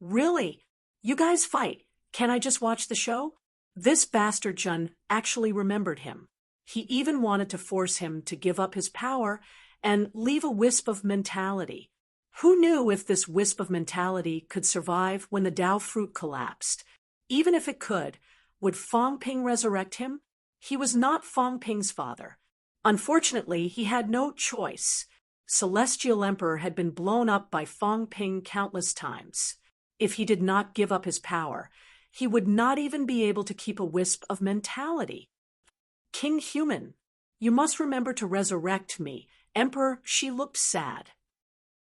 "Really? You guys fight. Can I just watch the show?" This bastard Jun actually remembered him. He even wanted to force him to give up his power and leave a wisp of mentality. Who knew if this wisp of mentality could survive when the Dao fruit collapsed? Even if it could, would Fong Ping resurrect him? He was not Fong Ping's father. Unfortunately, he had no choice. Celestial Emperor had been blown up by Fong Ping countless times. If he did not give up his power, he would not even be able to keep a wisp of mentality. King Human, you must remember to resurrect me. Emperor, she looked sad.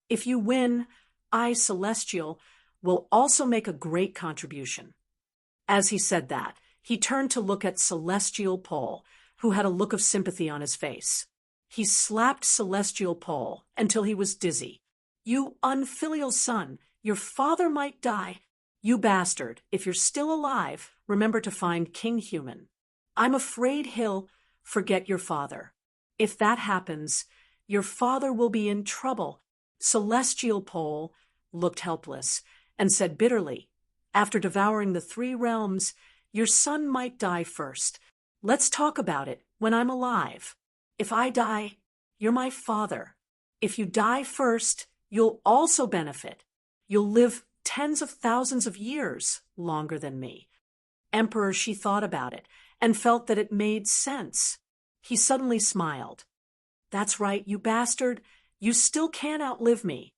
If you win, I, Celestial, will also make a great contribution. As he said that, he turned to look at Celestial Pole, who had a look of sympathy on his face. He slapped Celestial Pole until he was dizzy. You unfilial son, your father might die. You bastard, if you're still alive, remember to find King Human. I'm afraid he'll forget your father. If that happens, your father will be in trouble. Celestial Pole looked helpless and said bitterly, after devouring the 3 realms, your son might die first. Let's talk about it when I'm alive. If I die, you're my father. If you die first, you'll also benefit. You'll live tens of thousands of years longer than me. Emperor, she thought about it and felt that it made sense. He suddenly smiled. That's right, you bastard. You still can't outlive me.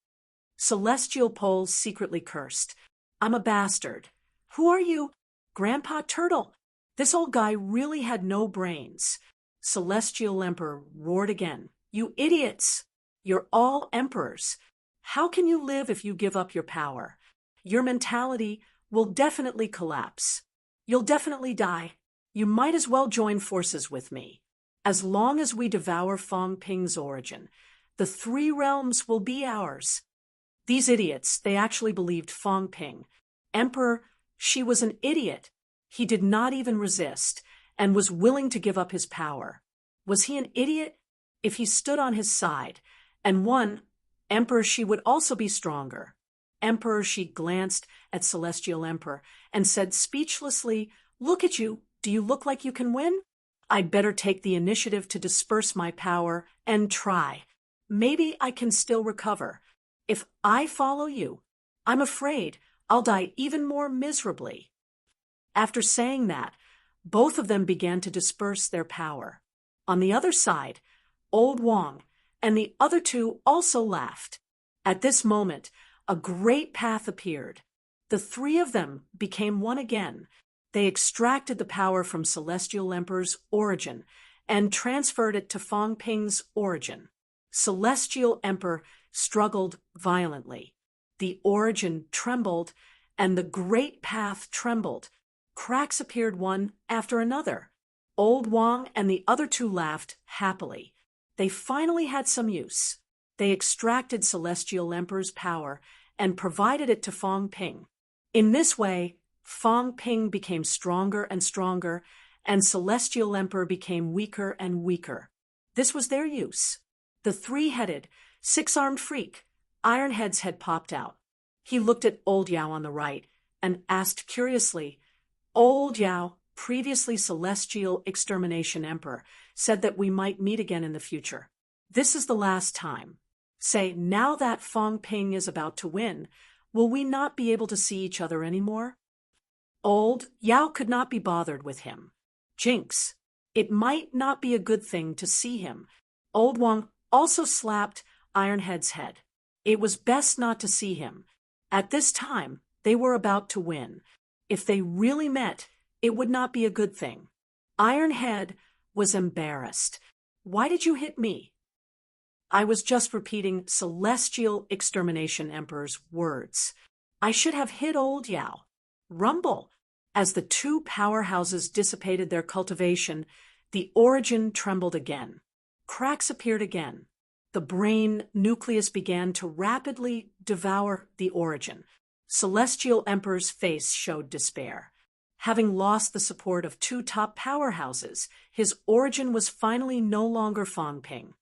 Celestial Pole secretly cursed. I'm a bastard. Who are you? Grandpa Turtle. This old guy really had no brains. Celestial Emperor roared again. You idiots! You're all emperors. How can you live if you give up your power? Your mentality will definitely collapse. You'll definitely die. You might as well join forces with me. As long as we devour Fong Ping's origin, the 3 realms will be ours. These idiots, they actually believed Fong Ping. Emperor, she was an idiot. He did not even resist and was willing to give up his power. Was he an idiot? If he stood on his side and won, Emperor, she would also be stronger. Emperor, she glanced at Celestial Emperor and said speechlessly, look at you. Do you look like you can win? I'd better take the initiative to disperse my power and try. Maybe I can still recover. If I follow you, I'm afraid I'll die even more miserably. After saying that, both of them began to disperse their power. On the other side, Old Wong and the other 2 also laughed. At this moment, a great path appeared. The 3 of them became one again. They extracted the power from Celestial Emperor's origin and transferred it to Fong Ping's origin. Celestial Emperor struggled violently. The origin trembled, and the great path trembled. Cracks appeared one after another. Old Wong and the other 2 laughed happily. They finally had some use. They extracted Celestial Emperor's power and provided it to Fong Ping. In this way, Fong Ping became stronger and stronger, and Celestial Emperor became weaker and weaker. This was their use. The 3-headed, 6-armed freak, Ironhead's head popped out. He looked at Old Yao on the right and asked curiously, Old Yao, previously Celestial Extermination Emperor, said that we might meet again in the future. This is the last time. Say, now that Fong Ping is about to win, will we not be able to see each other anymore? Old Yao could not be bothered with him. Jinx, it might not be a good thing to see him. Old Wong also slapped Ironhead's head. It was best not to see him. At this time, they were about to win. If they really met, it would not be a good thing. Ironhead was embarrassed. Why did you hit me? I was just repeating Celestial Extermination Emperor's words. I should have hit Old Yao. Rumble. As the 2 powerhouses dissipated their cultivation, the origin trembled again. Cracks appeared again. The brain nucleus began to rapidly devour the origin. Celestial Emperor's face showed despair. Having lost the support of 2 top powerhouses, his origin was finally no longer Fong Ping.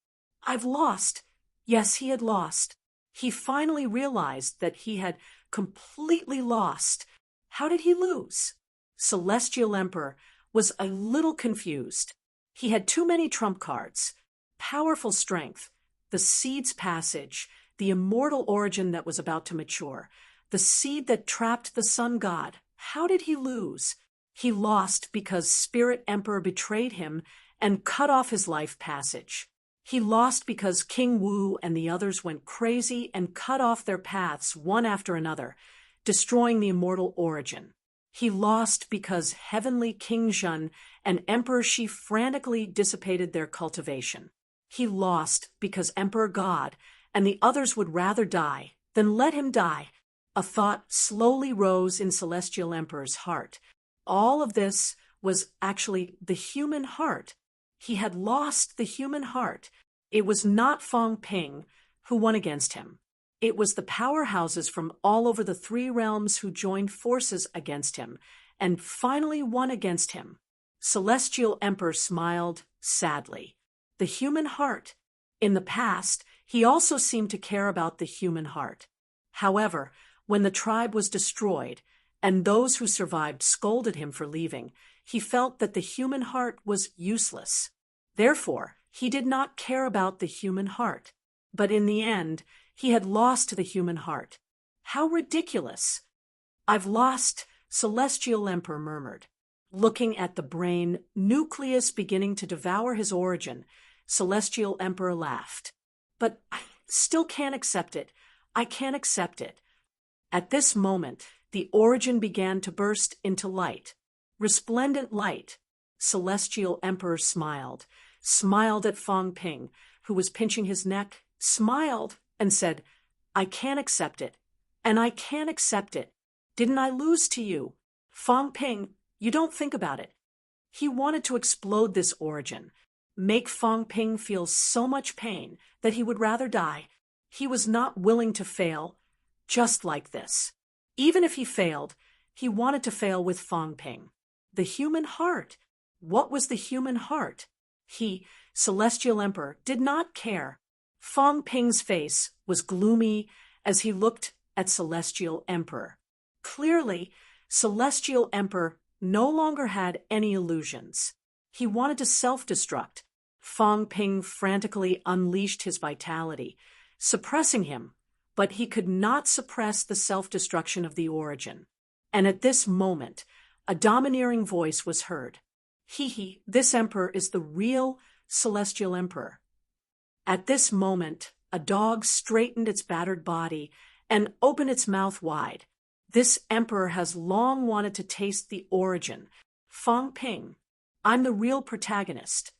I've lost. Yes, he had lost. He finally realized that he had completely lost. How did he lose? Celestial Emperor, was a little confused. He had too many trump cards. Powerful strength, the seed's passage, the immortal origin that was about to mature, the seed that trapped the sun god. How did he lose? He lost because Spirit Emperor betrayed him and cut off his life passage. He lost because King Wu and the others went crazy and cut off their paths one after another, destroying the immortal origin. He lost because Heavenly King Zhen and Emperor Shi frantically dissipated their cultivation. He lost because Emperor God and the others would rather die than let him die. A thought slowly rose in Celestial Emperor's heart. All of this was actually the human heart. He had lost the human heart. It was not Fang Ping who won against him. It was the powerhouses from all over the three realms who joined forces against him and finally won against him. Celestial Emperor smiled sadly. The human heart. In the past, he also seemed to care about the human heart. However, when the tribe was destroyed and those who survived scolded him for leaving, he felt that the human heart was useless. Therefore, he did not care about the human heart. But in the end, he had lost the human heart. How ridiculous! I've lost, Celestial Emperor murmured. Looking at the brain nucleus beginning to devour his origin, Celestial Emperor laughed. But I still can't accept it. I can't accept it. At this moment, the origin began to burst into light. Resplendent light. Celestial Emperor smiled at Fang Ping, who was pinching his neck, smiled and said, I can't accept it. And I can't accept it. Didn't I lose to you? Fang Ping, you don't think about it. He wanted to explode this origin, make Fang Ping feel so much pain that he would rather die. He was not willing to fail just like this. Even if he failed, he wanted to fail with Fang Ping. The human heart. What was the human heart? He, Celestial Emperor, did not care. Fang Ping's face was gloomy as he looked at Celestial Emperor. Clearly, Celestial Emperor no longer had any illusions. He wanted to self-destruct. Fang Ping frantically unleashed his vitality, suppressing him, but he could not suppress the self-destruction of the origin. And at this moment, a domineering voice was heard. This emperor is the real Celestial Emperor. At this moment, a dog straightened its battered body and opened its mouth wide. This emperor has long wanted to taste the origin. Fang Ping, I'm the real protagonist.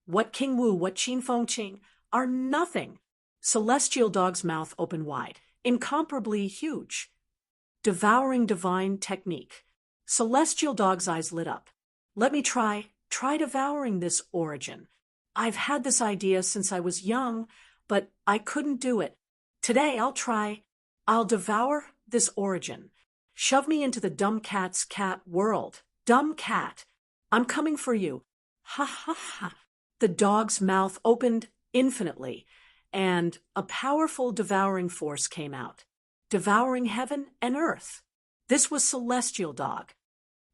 What King Wu, what Qin Feng Qing are nothing. Celestial Dog's mouth opened wide, incomparably huge. Devouring divine technique. Celestial Dog's eyes lit up. Let me try devouring this origin. I've had this idea since I was young, but I couldn't do it. Today I'll try. I'll devour this origin. Shove me into the dumb cat's cat world. Dumb cat. I'm coming for you. Ha ha ha. The dog's mouth opened infinitely, and a powerful devouring force came out, devouring heaven and earth. This was Celestial Dog.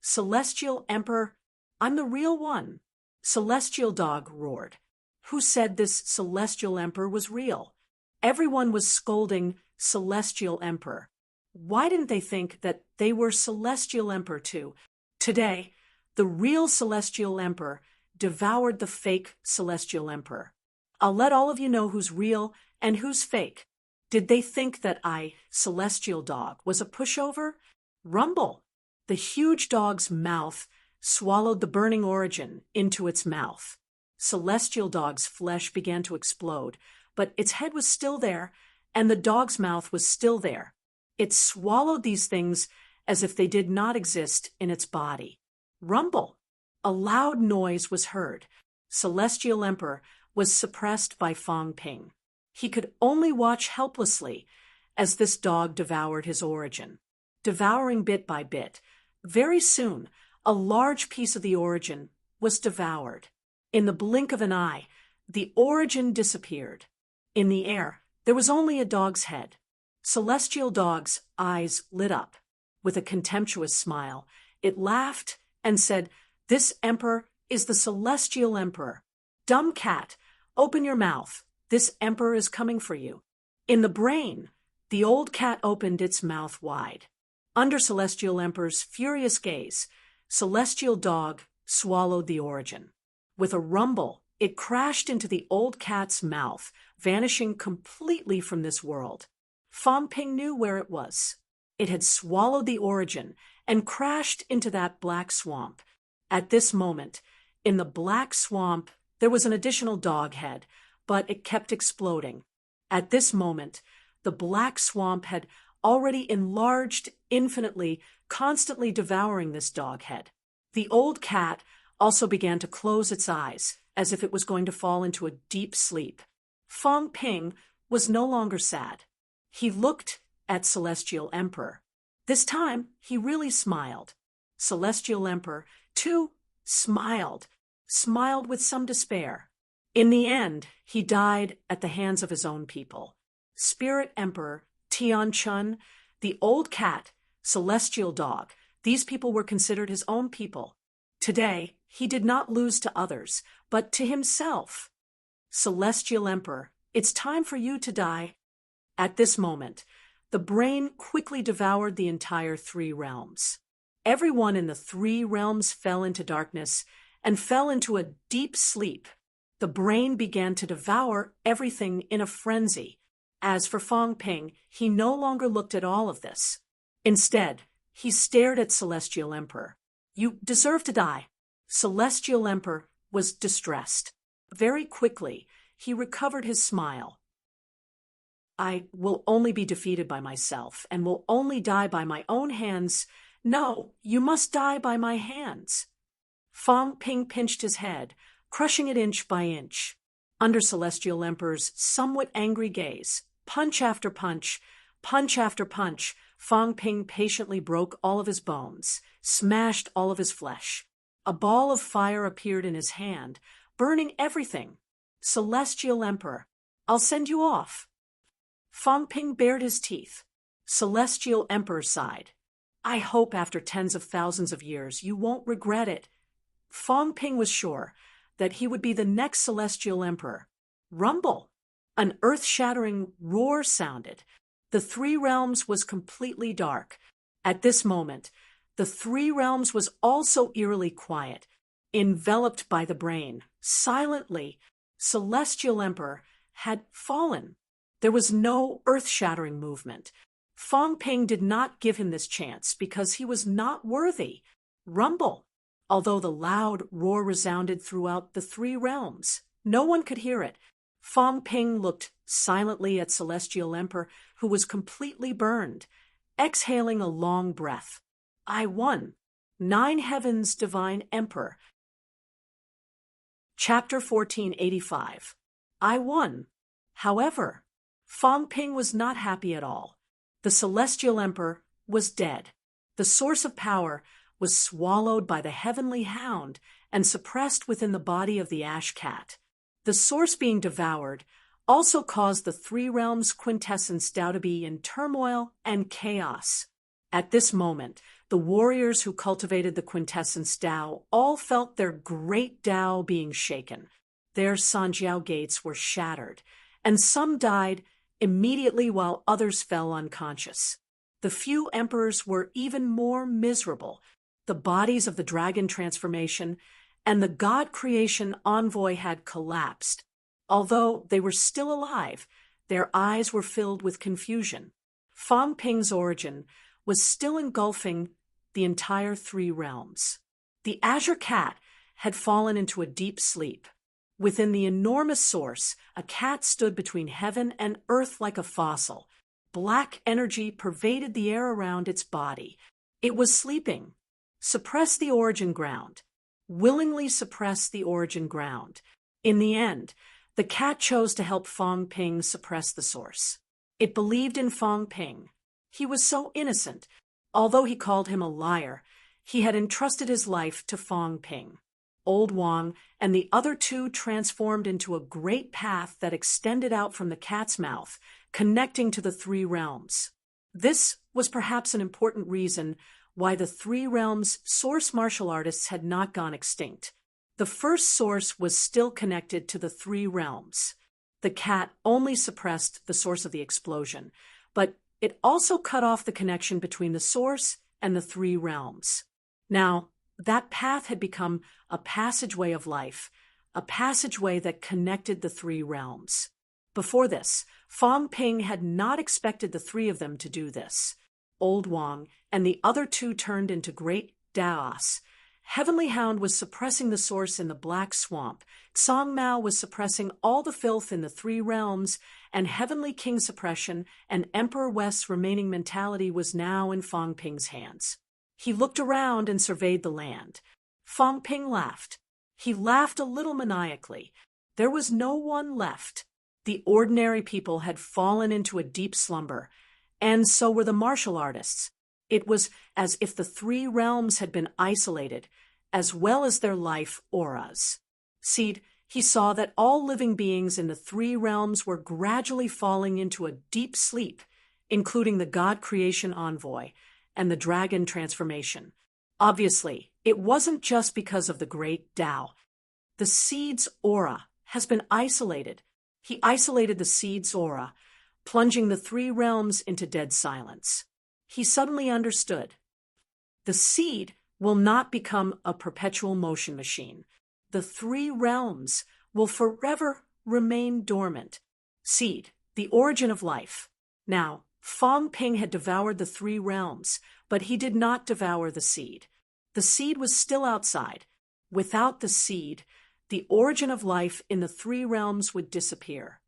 Celestial Emperor, I'm the real one. Celestial Dog roared. Who said this Celestial Emperor was real? Everyone was scolding Celestial Emperor. Why didn't they think that they were Celestial Emperor too? Today, the real Celestial Emperor devoured the fake Celestial Emperor. I'll let all of you know who's real and who's fake. Did they think that I, Celestial Dog, was a pushover? Rumble! The huge dog's mouth swallowed the burning origin into its mouth. Celestial Dog's flesh began to explode, but its head was still there, and the dog's mouth was still there. It swallowed these things as if they did not exist in its body. Rumble! A loud noise was heard. Celestial Emperor was suppressed by Fang Ping. He could only watch helplessly as this dog devoured his origin, devouring bit by bit. Very soon, a large piece of the origin was devoured. In the blink of an eye, the origin disappeared. In the air, there was only a dog's head. Celestial Dog's eyes lit up. With a contemptuous smile, It laughed and said, "This emperor is the celestial emperor. Dumb cat, open your mouth. This emperor is coming for you." In the brain, the old cat opened its mouth wide. Under Celestial Emperor's furious gaze, Celestial Dog swallowed the origin. With a rumble, it crashed into the old cat's mouth, vanishing completely from this world. Fong Ping knew where it was. It had swallowed the origin and crashed into that black swamp. At this moment, in the black swamp, there was an additional dog head, but it kept exploding. At this moment, the black swamp had already enlarged infinitely, constantly devouring this dog head. The old cat also began to close its eyes, as if it was going to fall into a deep sleep. Fong Ping was no longer sad. He looked at Celestial Emperor. This time, he really smiled. Celestial Emperor, too, smiled with some despair. In the end, he died at the hands of his own people. Spirit Emperor Tian Chun, the old cat, Celestial Dog, these people were considered his own people. Today, he did not lose to others, but to himself. Celestial Emperor, it's time for you to die. At this moment, the brain quickly devoured the entire 3 realms. Everyone in the 3 realms fell into darkness and fell into a deep sleep. The brain began to devour everything in a frenzy. As for Fong Ping, he no longer looked at all of this. Instead, he stared at Celestial Emperor. "You deserve to die." Celestial Emperor was distressed. Very quickly, he recovered his smile. "I will only be defeated by myself and will only die by my own hands. No, you must die by my hands." Fong Ping pinched his head, crushing it inch by inch. Under Celestial Emperor's somewhat angry gaze, punch after punch, Fong Ping patiently broke all of his bones, smashed all of his flesh. A ball of fire appeared in his hand, burning everything. "Celestial Emperor, I'll send you off." Fong Ping bared his teeth. Celestial Emperor sighed. "I hope after tens of thousands of years you won't regret it." Fong Ping was sure that he would be the next Celestial Emperor. Rumble! An earth-shattering roar sounded. The 3 realms was completely dark. At this moment, the 3 realms was also eerily quiet, enveloped by the brain. Silently, Celestial Emperor had fallen. There was no earth-shattering movement. Fong Ping did not give him this chance because he was not worthy. Rumble! Although the loud roar resounded throughout the 3 realms, no one could hear it. Fong Ping looked silently at Celestial Emperor, who was completely burned, exhaling a long breath. "I won. 9 Heavens Divine Emperor." Chapter 1485. I won. However, Fong Ping was not happy at all. The Celestial Emperor was dead. The source of power was swallowed by the heavenly hound and suppressed within the body of the ash cat. The source being devoured also caused the 3 realms quintessence Tao to be in turmoil and chaos. At this moment, the warriors who cultivated the quintessence Tao all felt their great Tao being shaken. Their Sanjiao gates were shattered, and some died immediately while others fell unconscious. The few emperors were even more miserable. The bodies of the dragon transformation and the god creation envoy had collapsed. Although they were still alive, their eyes were filled with confusion. Fong Ping's origin was still engulfing the entire 3 realms. The Azure Cat had fallen into a deep sleep. Within the enormous source, a cat stood between heaven and earth like a fossil. Black energy pervaded the air around its body. It was sleeping. Suppress the origin ground. Willingly suppress the origin ground. In the end, the cat chose to help Fong Ping suppress the source. It believed in Fong Ping. He was so innocent. Although he called him a liar, he had entrusted his life to Fong Ping. Old Wang and the other 2 transformed into a great path that extended out from the cat's mouth, connecting to the 3 realms. This was perhaps an important reason why the Three Realms source martial artists had not gone extinct. The first source was still connected to the Three Realms. The cat only suppressed the source of the explosion, but it also cut off the connection between the source and the Three Realms. Now, that path had become a passageway of life, a passageway that connected the Three Realms. Before this, Fong Ping had not expected the three of them to do this. Old Wang and the other two turned into great Daos. Heavenly Hound was suppressing the source in the Black Swamp, Tsang Mao was suppressing all the filth in the Three Realms, and Heavenly King suppression and Emperor West's remaining mentality was now in Fong Ping's hands. He looked around and surveyed the land. Fong Ping laughed. He laughed a little maniacally. There was no one left. The ordinary people had fallen into a deep slumber, and so were the martial artists. It was as if the Three Realms had been isolated, as well as their life auras. Seed, he saw that all living beings in the Three Realms were gradually falling into a deep sleep, including the God Creation Envoy and the Dragon Transformation. Obviously, it wasn't just because of the Great Tao. The Seed's aura has been isolated. He isolated the Seed's aura, plunging the Three Realms into dead silence. He suddenly understood. The Seed will not become a perpetual motion machine. The Three Realms will forever remain dormant. Seed, the origin of life. Now, Fong Ping had devoured the Three Realms, but he did not devour the Seed. The Seed was still outside. Without the Seed, the origin of life in the Three Realms would disappear.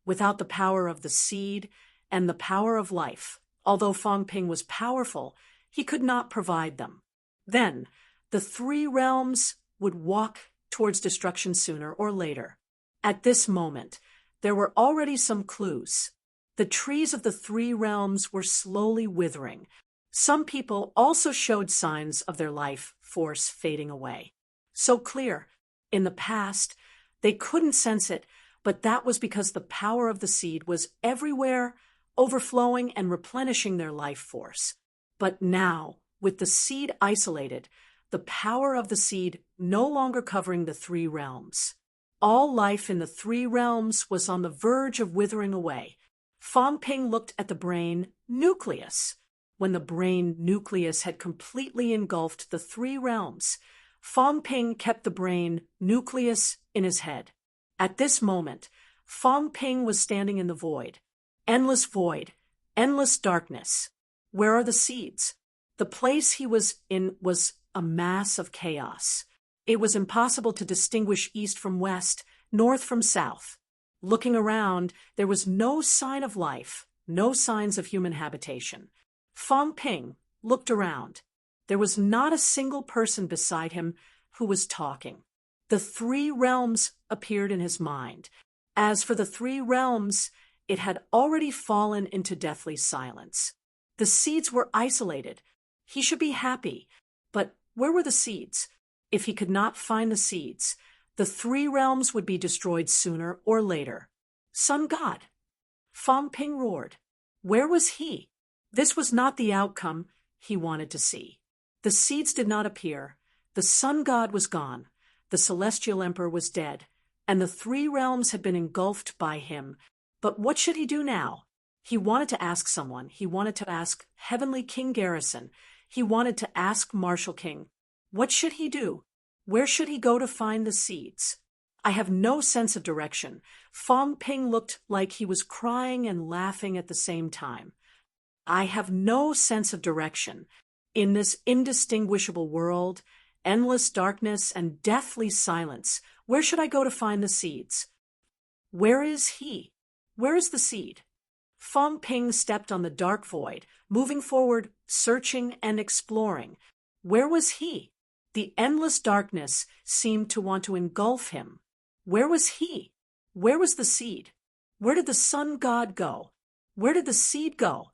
Without the power of the Seed and the power of life, although Fong Ping was powerful, he could not provide them. Then, the Three Realms would walk towards destruction sooner or later. At this moment, there were already some clues. The trees of the Three Realms were slowly withering. Some people also showed signs of their life force fading away. So clear. In the past, they couldn't sense it, but that was because the power of the Seed was everywhere, overflowing and replenishing their life force. But now, with the Seed isolated, the power of the Seed no longer covering the Three Realms. All life in the Three Realms was on the verge of withering away. Fong Ping looked at the brain nucleus. When the brain nucleus had completely engulfed the Three Realms, Fong Ping kept the brain nucleus in his head. At this moment, Fong Ping was standing in the void. Endless void, endless darkness. Where are the Seeds? The place he was in was a mass of chaos. It was impossible to distinguish east from west, north from south. Looking around, there was no sign of life, no signs of human habitation. Fong Ping looked around. There was not a single person beside him who was talking. The Three Realms appeared in his mind. As for the Three Realms, it had already fallen into deathly silence. The Seeds were isolated. He should be happy. But where were the Seeds? If he could not find the Seeds, the Three Realms would be destroyed sooner or later. Sun God. Fong Ping roared. Where was he? This was not the outcome he wanted to see. The Seeds did not appear. The Sun God was gone. The Celestial Emperor was dead, and the Three Realms had been engulfed by him. But what should he do now? He wanted to ask someone. He wanted to ask Heavenly King Garrison. He wanted to ask Martial King. What should he do? Where should he go to find the Seeds? I have no sense of direction. Fong Ping looked like he was crying and laughing at the same time. I have no sense of direction. In this indistinguishable world, endless darkness and deathly silence, where should I go to find the Seeds? Where is he? Where is the Seed? Fong Ping stepped on the dark void, moving forward, searching and exploring. Where was he? The endless darkness seemed to want to engulf him. Where was he? Where was the Seed? Where did the Sun God go? Where did the Seed go?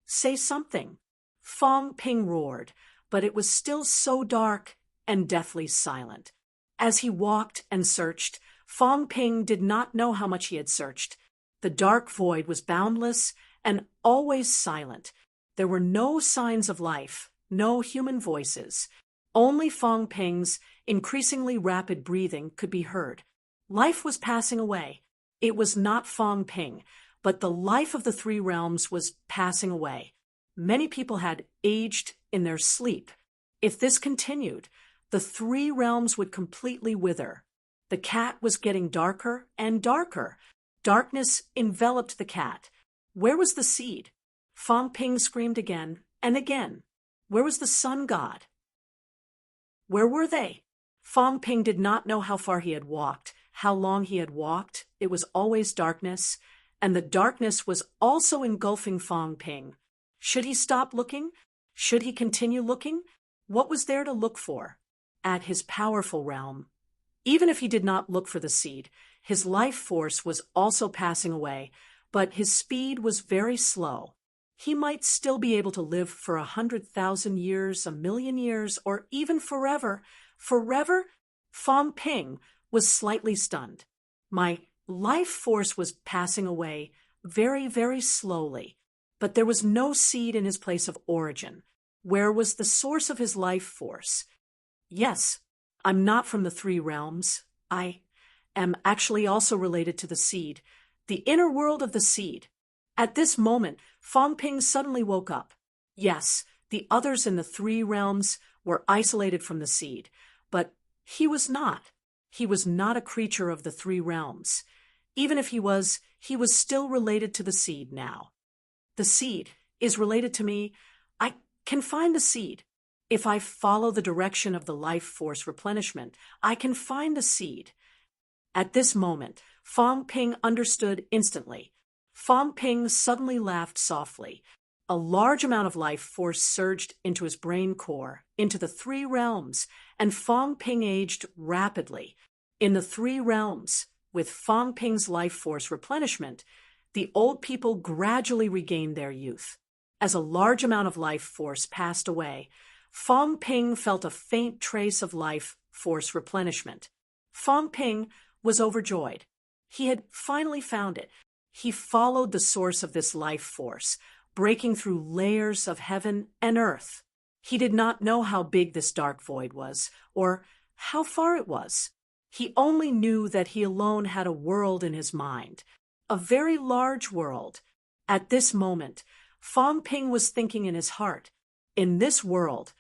Say something. Fong Ping roared, but it was still so dark and deathly silent. As he walked and searched, Fong Ping did not know how much he had searched. The dark void was boundless and always silent. There were no signs of life, no human voices. Only Fong Ping's increasingly rapid breathing could be heard. Life was passing away. It was not Fong Ping, but the life of the three realms was passing away. Many people had aged in their sleep. If this continued, the three realms would completely wither. The cat was getting darker and darker. Darkness enveloped the cat. Where was the seed? Fong Ping screamed again and again. Where was the sun god? Where were they? Fong Ping did not know how far he had walked, how long he had walked. It was always darkness, and the darkness was also engulfing Fong Ping. Should he stop looking? Should he continue looking? What was there to look for? At his powerful realm. Even if he did not look for the seed, his life force was also passing away, but his speed was very slow. He might still be able to live for 100,000 years, 1,000,000 years, or even forever. Forever? Fong Ping was slightly stunned. My life force was passing away very, very slowly, but there was no seed in his place of origin. Where was the source of his life force? Yes, I'm not from the three realms. I am actually also related to the seed, the inner world of the seed. At this moment, Fong Ping suddenly woke up. Yes, the others in the three realms were isolated from the seed, but he was not. He was not a creature of the three realms. Even if he was still related to the seed now. The seed is related to me. I can find the seed. If I follow the direction of the life force replenishment, I can find the seed. At this moment, Fong Ping understood instantly. Fong Ping suddenly laughed softly. A large amount of life force surged into his brain core, into the three realms, and Fong Ping aged rapidly. In the three realms, with Fong Ping's life force replenishment, the old people gradually regained their youth. As a large amount of life force passed away, Fong Ping felt a faint trace of life force replenishment. Fong Ping was overjoyed. He had finally found it. He followed the source of this life force, breaking through layers of heaven and earth. He did not know how big this dark void was, or how far it was. He only knew that he alone had a world in his mind, a very large world. At this moment, Fong Ping was thinking in his heart, in this world,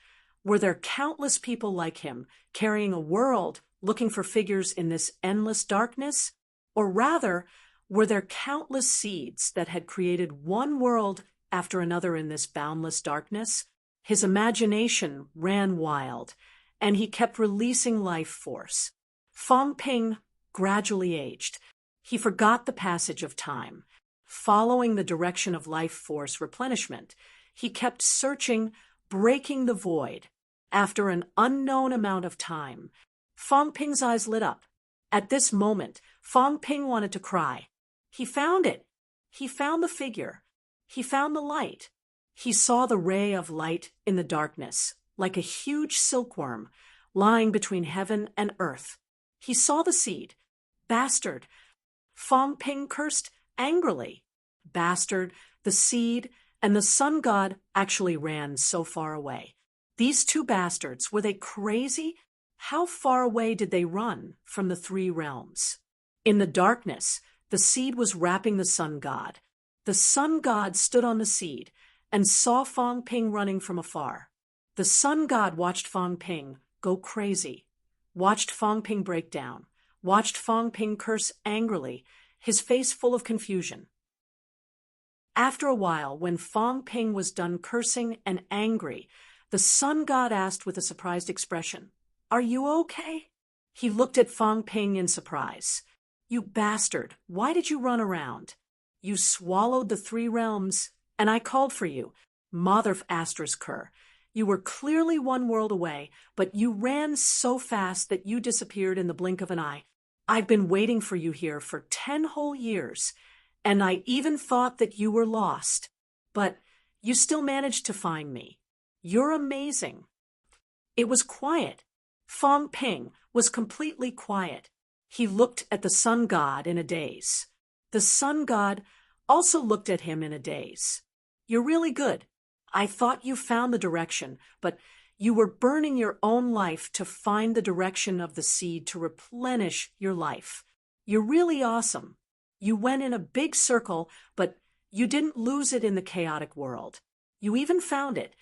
were there countless people like him, carrying a world, looking for figures in this endless darkness? Or rather, were there countless seeds that had created one world after another in this boundless darkness? His imagination ran wild, and he kept releasing life force. Fong Ping gradually aged. He forgot the passage of time. Following the direction of life force replenishment, he kept searching, breaking the void. After an unknown amount of time, Fong Ping's eyes lit up. At this moment, Fong Ping wanted to cry. He found it. He found the figure. He found the light. He saw the ray of light in the darkness, like a huge silkworm lying between heaven and earth. He saw the seed. Bastard. Fong Ping cursed angrily. Bastard, the seed, and the sun god actually ran so far away. These two bastards, were they crazy? How far away did they run from the three realms? In the darkness, the seed was wrapping the sun god. The sun god stood on the seed and saw Fong Ping running from afar. The sun god watched Fong Ping go crazy, watched Fong Ping break down, watched Fong Ping curse angrily, his face full of confusion. After a while, when Fong Ping was done cursing and angry, the sun god asked with a surprised expression, "Are you okay?" He looked at Fong Ping in surprise. "You bastard, why did you run around? You swallowed the three realms, and I called for you. Mother asterisk her. You were clearly one world away, but you ran so fast that you disappeared in the blink of an eye. I've been waiting for you here for 10 whole years, and I even thought that you were lost. But you still managed to find me. You're amazing." It was quiet. Fong Ping was completely quiet. He looked at the sun god in a daze. The sun god also looked at him in a daze. "You're really good. I thought you found the direction, but you were burning your own life to find the direction of the seed to replenish your life. You're really awesome. You went in a big circle, but you didn't lose it in the chaotic world. You even found it.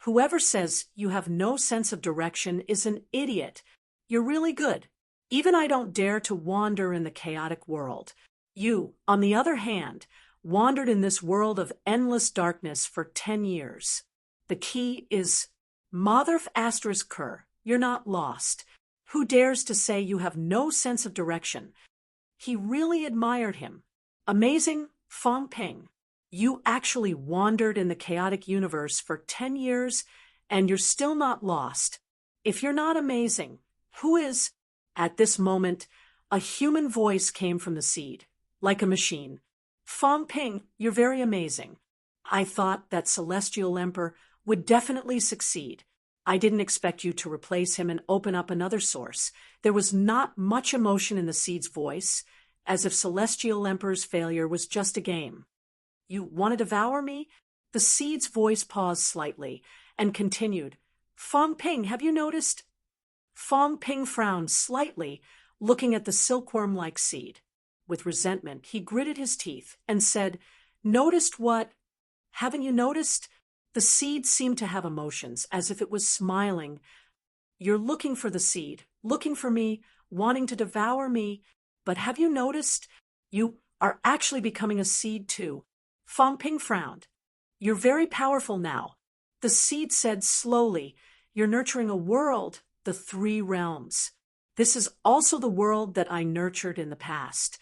Whoever says you have no sense of direction is an idiot. You're really good. Even I don't dare to wander in the chaotic world. You, on the other hand, wandered in this world of endless darkness for 10 years. The key is Motherf asterisk Kerr. You're not lost. Who dares to say you have no sense of direction? He really admired him. Amazing, Fong Ping. You actually wandered in the chaotic universe for 10 years, and you're still not lost. If you're not amazing, who is? At this moment, a human voice came from the seed, like a machine. Fong Ping, you're very amazing. I thought that Celestial Emperor would definitely succeed. I didn't expect you to replace him and open up another source. There was not much emotion in the seed's voice, as if Celestial Emperor's failure was just a game. You want to devour me? The seed's voice paused slightly and continued. Fong Ping, have you noticed? Fong Ping frowned slightly, looking at the silkworm-like seed. With resentment, he gritted his teeth and said, Noticed what? Haven't you noticed? The seed seemed to have emotions, as if it was smiling. You're looking for the seed, looking for me, wanting to devour me. But have you noticed? You are actually becoming a seed too. Fong Ping frowned. You're very powerful now. The seed said slowly, You're nurturing a world, the 3 realms. This is also the world that I nurtured in the past.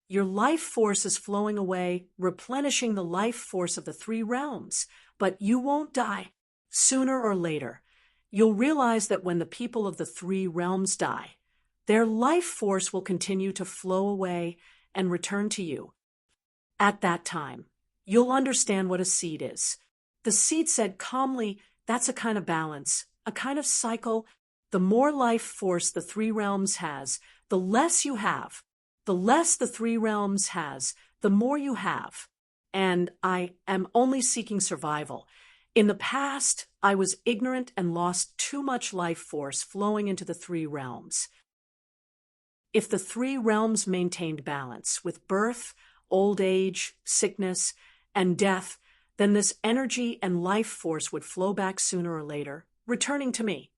Your life force is flowing away, replenishing the life force of the 3 realms. But you won't die. Sooner or later, you'll realize that when the people of the 3 realms die, their life force will continue to flow away and return to you. At that time, you'll understand what a seed is. The seed said calmly, that's a kind of balance, a kind of cycle. The more life force the 3 realms has, the less you have. The less the 3 realms has, the more you have. And I am only seeking survival. In the past, I was ignorant and lost too much life force flowing into the 3 realms. If the 3 realms maintained balance with birth, old age, sickness, and death, then this energy and life force would flow back sooner or later, returning to me.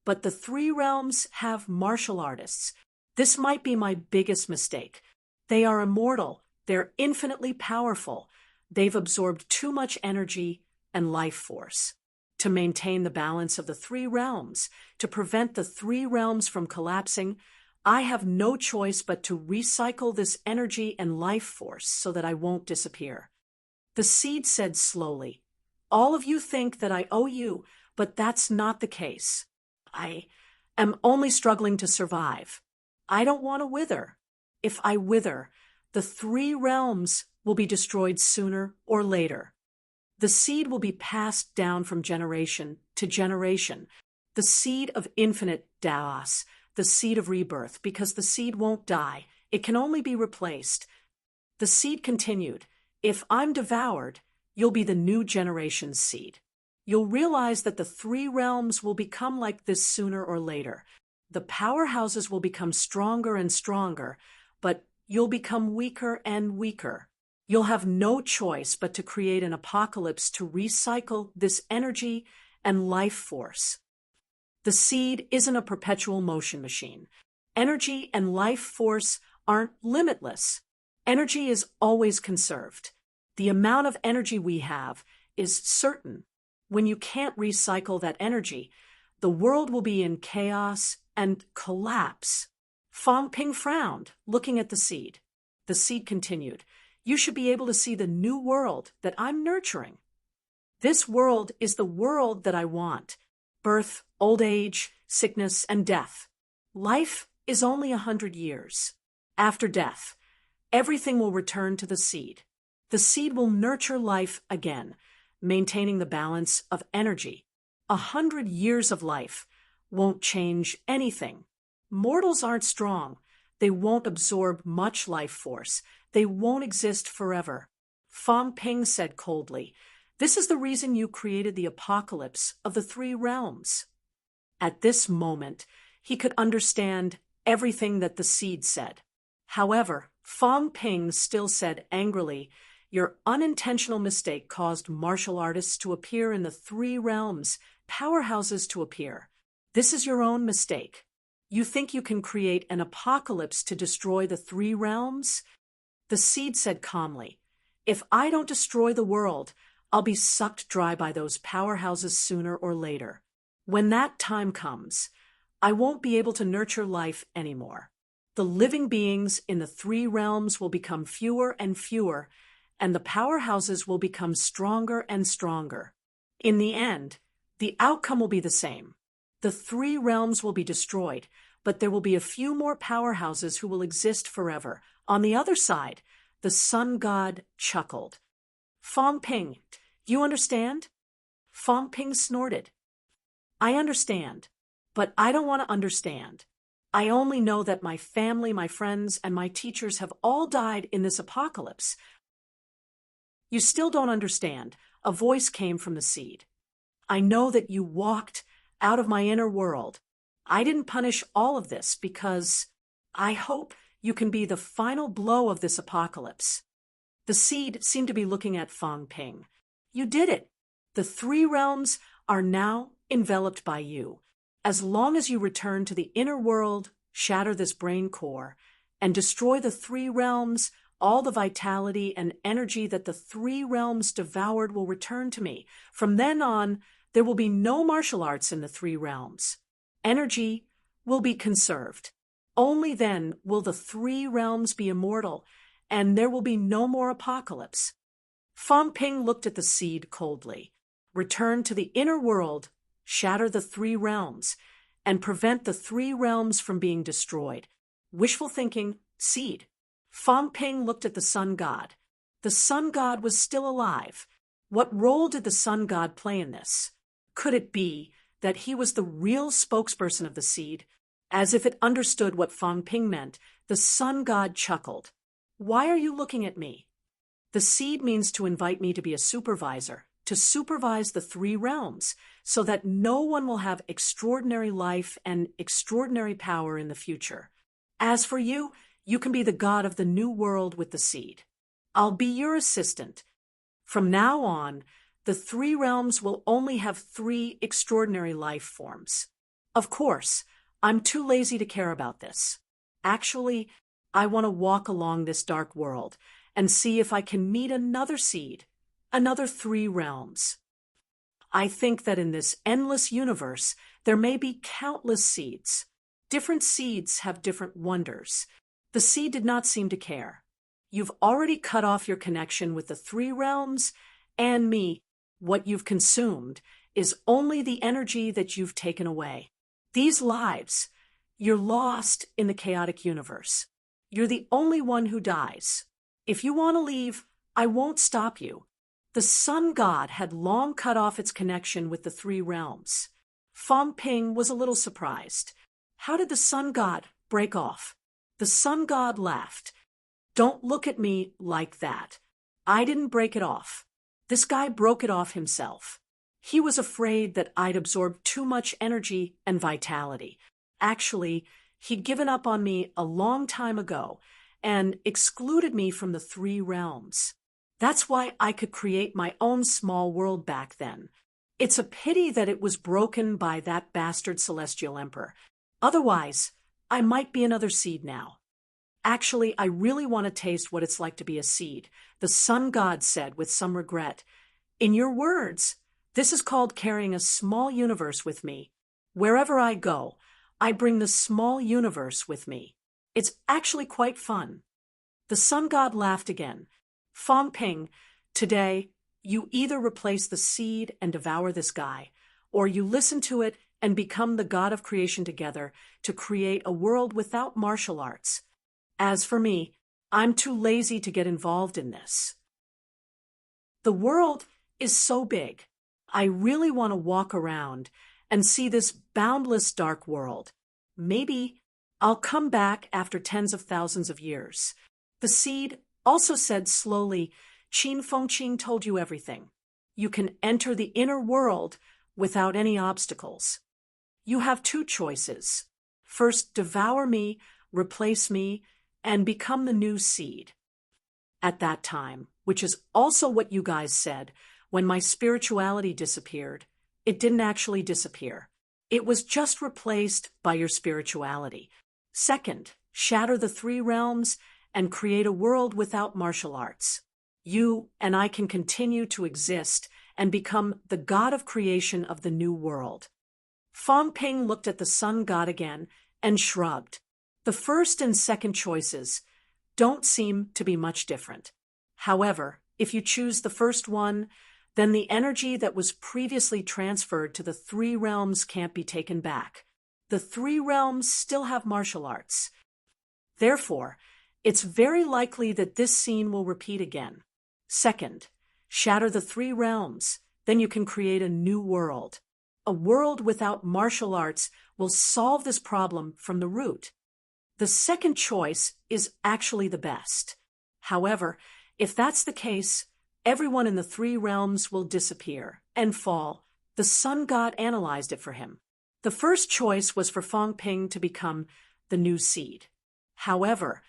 But the 3 realms have martial artists. This might be my biggest mistake. They are immortal. They're infinitely powerful. They've absorbed too much energy and life force. To maintain the balance of the 3 realms, to prevent the 3 realms from collapsing, I have no choice but to recycle this energy and life force so that I won't disappear. The seed said slowly, All of you think that I owe you, but that's not the case. I am only struggling to survive. I don't want to wither. If I wither, the 3 realms will be destroyed sooner or later. The seed will be passed down from generation to generation. The seed of infinite Daos, the seed of rebirth, because the seed won't die. It can only be replaced. The seed continued, If I'm devoured, you'll be the new generation's seed. You'll realize that the 3 realms will become like this sooner or later. The powerhouses will become stronger and stronger, but you'll become weaker and weaker. You'll have no choice but to create an apocalypse to recycle this energy and life force. The seed isn't a perpetual motion machine. Energy and life force aren't limitless. Energy is always conserved. The amount of energy we have is certain. When you can't recycle that energy, the world will be in chaos and collapse. Fong Ping frowned, looking at the seed. The seed continued, You should be able to see the new world that I'm nurturing. This world is the world that I want. Birth, old age, sickness, and death. Life is only 100 years. After death, everything will return to the seed. The seed will nurture life again, maintaining the balance of energy. 100 years of life won't change anything. Mortals aren't strong. They won't absorb much life force. They won't exist forever. Fong Ping said coldly, This is the reason you created the apocalypse of the three realms. At this moment, he could understand everything that the seed said. However, Fong Ping still said angrily, "Your unintentional mistake caused martial artists to appear in the three realms, powerhouses to appear. This is your own mistake. You think you can create an apocalypse to destroy the three realms?" The seed said calmly, "If I don't destroy the world, I'll be sucked dry by those powerhouses sooner or later. When that time comes, I won't be able to nurture life anymore. The living beings in the three realms will become fewer and fewer, and the powerhouses will become stronger and stronger. In the end, the outcome will be the same. The three realms will be destroyed, but there will be a few more powerhouses who will exist forever. On the other side," the sun god chuckled. "Fong Ping, you understand?" Fong Ping snorted. "I understand, but I don't want to understand. I only know that my family, my friends, and my teachers have all died in this apocalypse." "You still don't understand," a voice came from the seed. "I know that you walked out of my inner world. I didn't punish all of this because I hope you can be the final blow of this apocalypse." The seed seemed to be looking at Fong Ping. "You did it. The three realms are now enveloped by you. As long as you return to the inner world, shatter this brain core, and destroy the three realms, all the vitality and energy that the three realms devoured will return to me. From then on, there will be no martial arts in the three realms. Energy will be conserved. Only then will the three realms be immortal, and there will be no more apocalypse." Fong Ping looked at the seed coldly. "Return to the inner world, shatter the three realms, and prevent the three realms from being destroyed." Wishful thinking, seed. Fong Ping looked at the sun god. The sun god was still alive. What role did the sun god play in this? Could it be that he was the real spokesperson of the seed? As if it understood what Fong Ping meant, the sun god chuckled. "Why are you looking at me?" "The seed means to invite me to be a supervisor, to supervise the three realms, so that no one will have extraordinary life and extraordinary power in the future. As for you, you can be the god of the new world with the seed. I'll be your assistant. From now on, the three realms will only have three extraordinary life forms. Of course, I'm too lazy to care about this. Actually, I want to walk along this dark world and see if I can meet another seed, another three realms. I think that in this endless universe, there may be countless seeds. Different seeds have different wonders." The seed did not seem to care. "You've already cut off your connection with the three realms and me. What you've consumed is only the energy that you've taken away. These lives, you're lost in the chaotic universe. You're the only one who dies. If you want to leave, I won't stop you." The sun god had long cut off its connection with the three realms. Fong Ping was a little surprised. How did the sun god break off? The sun god laughed. "Don't look at me like that. I didn't break it off. This guy broke it off himself. He was afraid that I'd absorbed too much energy and vitality. Actually, he'd given up on me a long time ago and excluded me from the three realms. That's why I could create my own small world back then. It's a pity that it was broken by that bastard Celestial Emperor. Otherwise, I might be another seed now." "Actually, I really want to taste what it's like to be a seed," the sun god said with some regret. "In your words, this is called carrying a small universe with me. Wherever I go, I bring the small universe with me. It's actually quite fun." The sun god laughed again. "Fong Ping, today, you either replace the seed and devour this guy, or you listen to it and become the god of creation together to create a world without martial arts. As for me, I'm too lazy to get involved in this. The world is so big. I really want to walk around and see this boundless dark world. Maybe I'll come back after tens of thousands of years." The seed also said slowly, "Qin Fengqing told you everything. you can enter the inner world without any obstacles. You have two choices. First, devour me, replace me, and become the new seed. At that time, which is also what you guys said, when my spirituality disappeared, it didn't actually disappear. It was just replaced by your spirituality. Second, shatter the three realms and create a world without martial arts. You and I can continue to exist and become the god of creation of the new world. Fong Ping looked at the sun god again and shrugged. The first and second choices don't seem to be much different. However, if you choose the first one, then the energy that was previously transferred to the three realms can't be taken back. The three realms still have martial arts. Therefore, it's very likely that this scene will repeat again. Second, shatter the three realms, then you can create a new world. A world without martial arts will solve this problem from the root. The second choice is actually the best. However, if that's the case, everyone in the three realms will disappear and fall. The sun god analyzed it for him. The first choice was for Fong Ping to become the new seed. However,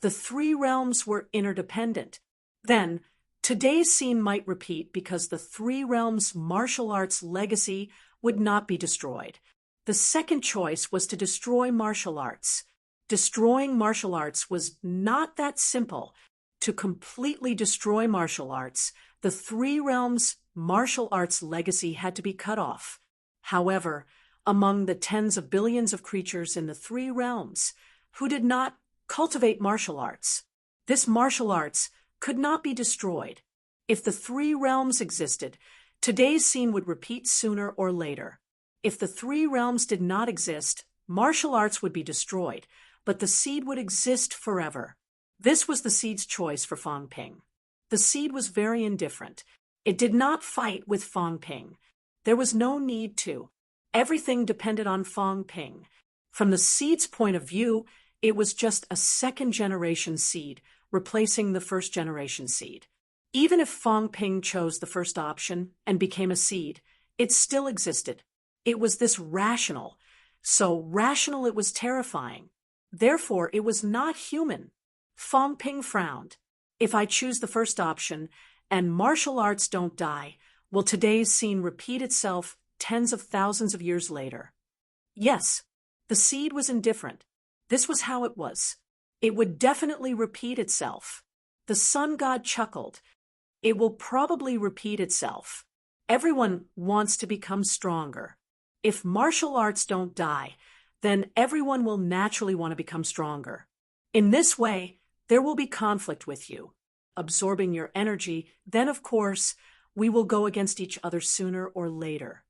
the three realms were interdependent. Then, today's scene might repeat because the three realms' martial arts legacy would not be destroyed. The second choice was to destroy martial arts. Destroying martial arts was not that simple. To completely destroy martial arts, the three realms' martial arts legacy had to be cut off. However, among the tens of billions of creatures in the three realms who did not cultivate martial arts, this martial arts could not be destroyed. If the three realms existed, today's scene would repeat sooner or later. If the three realms did not exist, martial arts would be destroyed, but the seed would exist forever. This was the seed's choice for Fong Ping. The seed was very indifferent. It did not fight with Fong Ping. There was no need to. Everything depended on Fong Ping. From the seed's point of view, it was just a second-generation seed, replacing the first-generation seed. Even if Fong Ping chose the first option and became a seed, it still existed. It was this rational. So rational it was terrifying. Therefore, it was not human. Fong Ping frowned. If I choose the first option and martial arts don't die, will today's scene repeat itself tens of thousands of years later? Yes, the seed was indifferent. This was how it was. It would definitely repeat itself. The sun god chuckled. It will probably repeat itself. Everyone wants to become stronger. If martial arts don't die, then everyone will naturally want to become stronger. In this way, there will be conflict with you, absorbing your energy. Then, of course, we will go against each other sooner or later.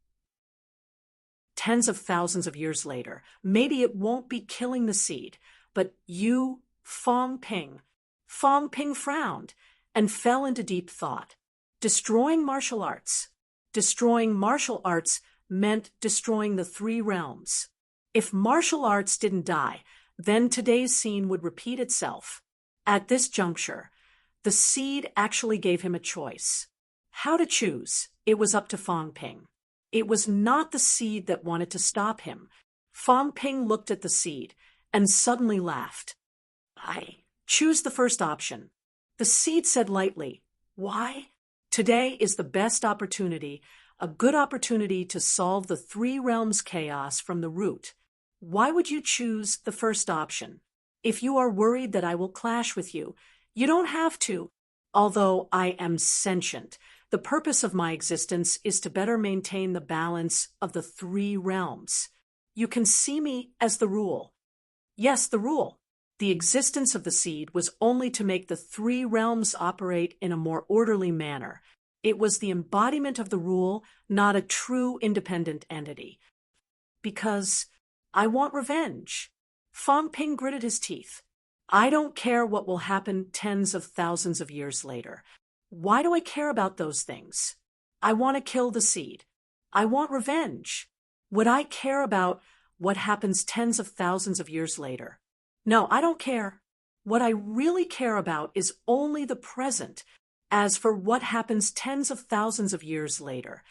Tens of thousands of years later, maybe it won't be killing the seed, but you, Fong Ping. Fong Ping frowned and fell into deep thought. Destroying martial arts. Destroying martial arts meant destroying the three realms. If martial arts didn't die, then today's scene would repeat itself. At this juncture, the seed actually gave him a choice. How to choose? It was up to Fong Ping. It was not the seed that wanted to stop him. Fong Ping looked at the seed and suddenly laughed. I choose the first option. The seed said lightly, why? Today is the best opportunity, a good opportunity to solve the three realms chaos from the root. Why would you choose the first option? If you are worried that I will clash with you, you don't have to. Although I am sentient, the purpose of my existence is to better maintain the balance of the three realms. You can see me as the rule. Yes, the rule. The existence of the seed was only to make the three realms operate in a more orderly manner. It was the embodiment of the rule, not a true independent entity. Because I want revenge. Fong Ping gritted his teeth. I don't care what will happen tens of thousands of years later. Why do I care about those things? I want to kill the seed. I want revenge. Would I care about what happens tens of thousands of years later? No, I don't care. What I really care about is only the present. As for what happens tens of thousands of years later,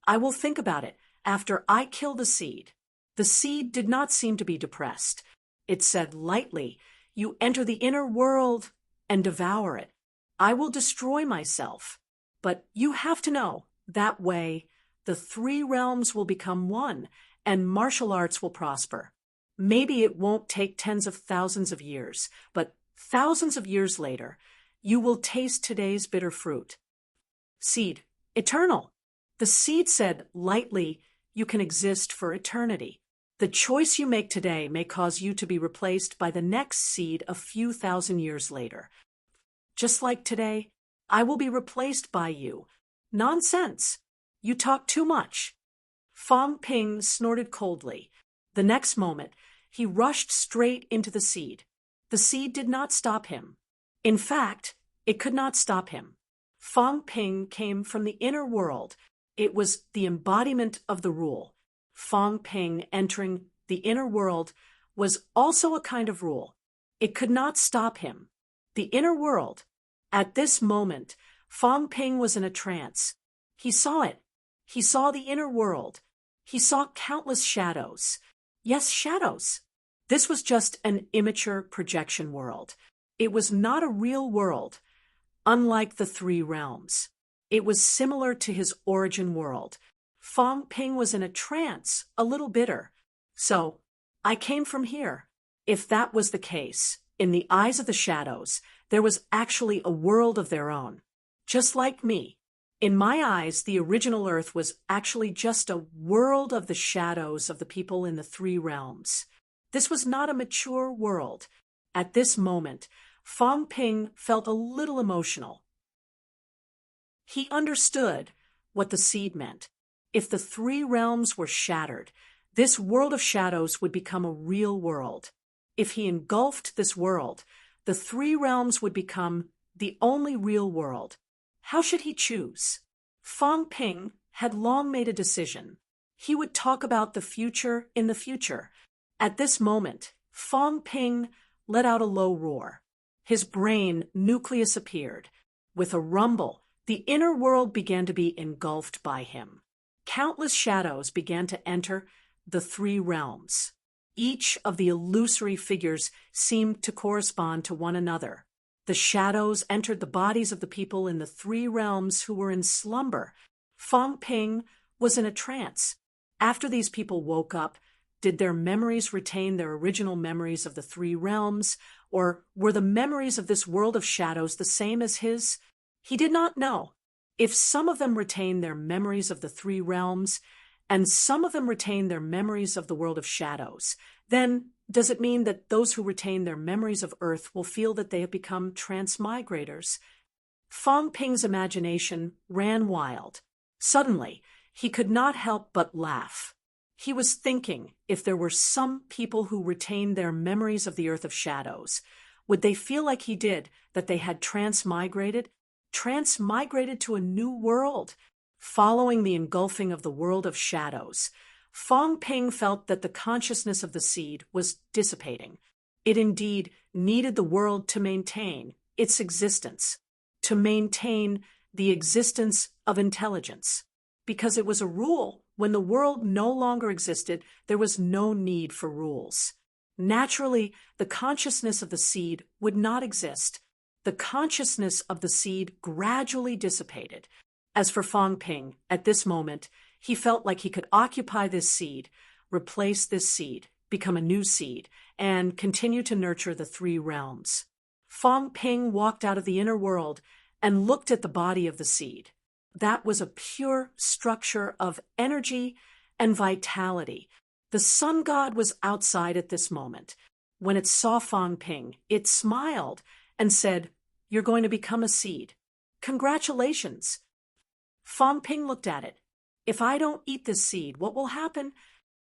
I will think about it after I kill the seed. The seed did not seem to be depressed. It said lightly, "You enter the inner world and devour it. I will destroy myself. But you have to know, that way, the three realms will become one, and martial arts will prosper. Maybe it won't take tens of thousands of years, but thousands of years later, you will taste today's bitter fruit." Seed, eternal. The seed said lightly, "You can exist for eternity. The choice you make today may cause you to be replaced by the next seed a few thousand years later. Just like today, I will be replaced by you. Nonsense. You talk too much." Fong Ping snorted coldly. The next moment, he rushed straight into the seed. The seed did not stop him. In fact, it could not stop him. Fong Ping came from the inner world. It was the embodiment of the rule. Fong Ping entering the inner world was also a kind of rule. It could not stop him. The inner world. At this moment, Fong Ping was in a trance. He saw it. He saw the inner world. He saw countless shadows. Yes, shadows. This was just an immature projection world. It was not a real world, unlike the three realms. It was similar to his origin world. Fong Ping was in a trance, a little bitter. "So, I came from here." If that was the case, in the eyes of the shadows, there was actually a world of their own. Just like me. In my eyes, the original Earth was actually just a world of the shadows of the people in the three realms. This was not a mature world. At this moment, Fong Ping felt a little emotional. He understood what the seed meant. If the three realms were shattered, this world of shadows would become a real world. If he engulfed this world, the three realms would become the only real world. How should he choose? Fong Ping had long made a decision. He would talk about the future in the future. At this moment, Fong Ping let out a low roar. His brain nucleus appeared. With a rumble, the inner world began to be engulfed by him. Countless shadows began to enter the three realms. Each of the illusory figures seemed to correspond to one another. The shadows entered the bodies of the people in the three realms who were in slumber. Fong Ping was in a trance. After these people woke up, did their memories retain their original memories of the three realms, or were the memories of this world of shadows the same as his? He did not know. If some of them retained their memories of the three realms, and some of them retained their memories of the world of shadows, then does it mean that those who retain their memories of Earth will feel that they have become transmigrators? Fong Ping's imagination ran wild. Suddenly, he could not help but laugh. He was thinking, if there were some people who retained their memories of the Earth of shadows, would they feel like he did, that they had transmigrated to a new world? Following the engulfing of the world of shadows, Fong Ping felt that the consciousness of the seed was dissipating. It indeed needed the world to maintain its existence, to maintain the existence of intelligence. Because it was a rule, when the world no longer existed, there was no need for rules. Naturally, the consciousness of the seed would not exist. The consciousness of the seed gradually dissipated. As for Fong Ping, at this moment, he felt like he could occupy this seed, replace this seed, become a new seed, and continue to nurture the three realms. Fong Ping walked out of the inner world and looked at the body of the seed. That was a pure structure of energy and vitality. The sun god was outside at this moment. When it saw Fong Ping, it smiled and said, "You're going to become a seed. Congratulations." Fong Ping looked at it. "If I don't eat this seed, what will happen?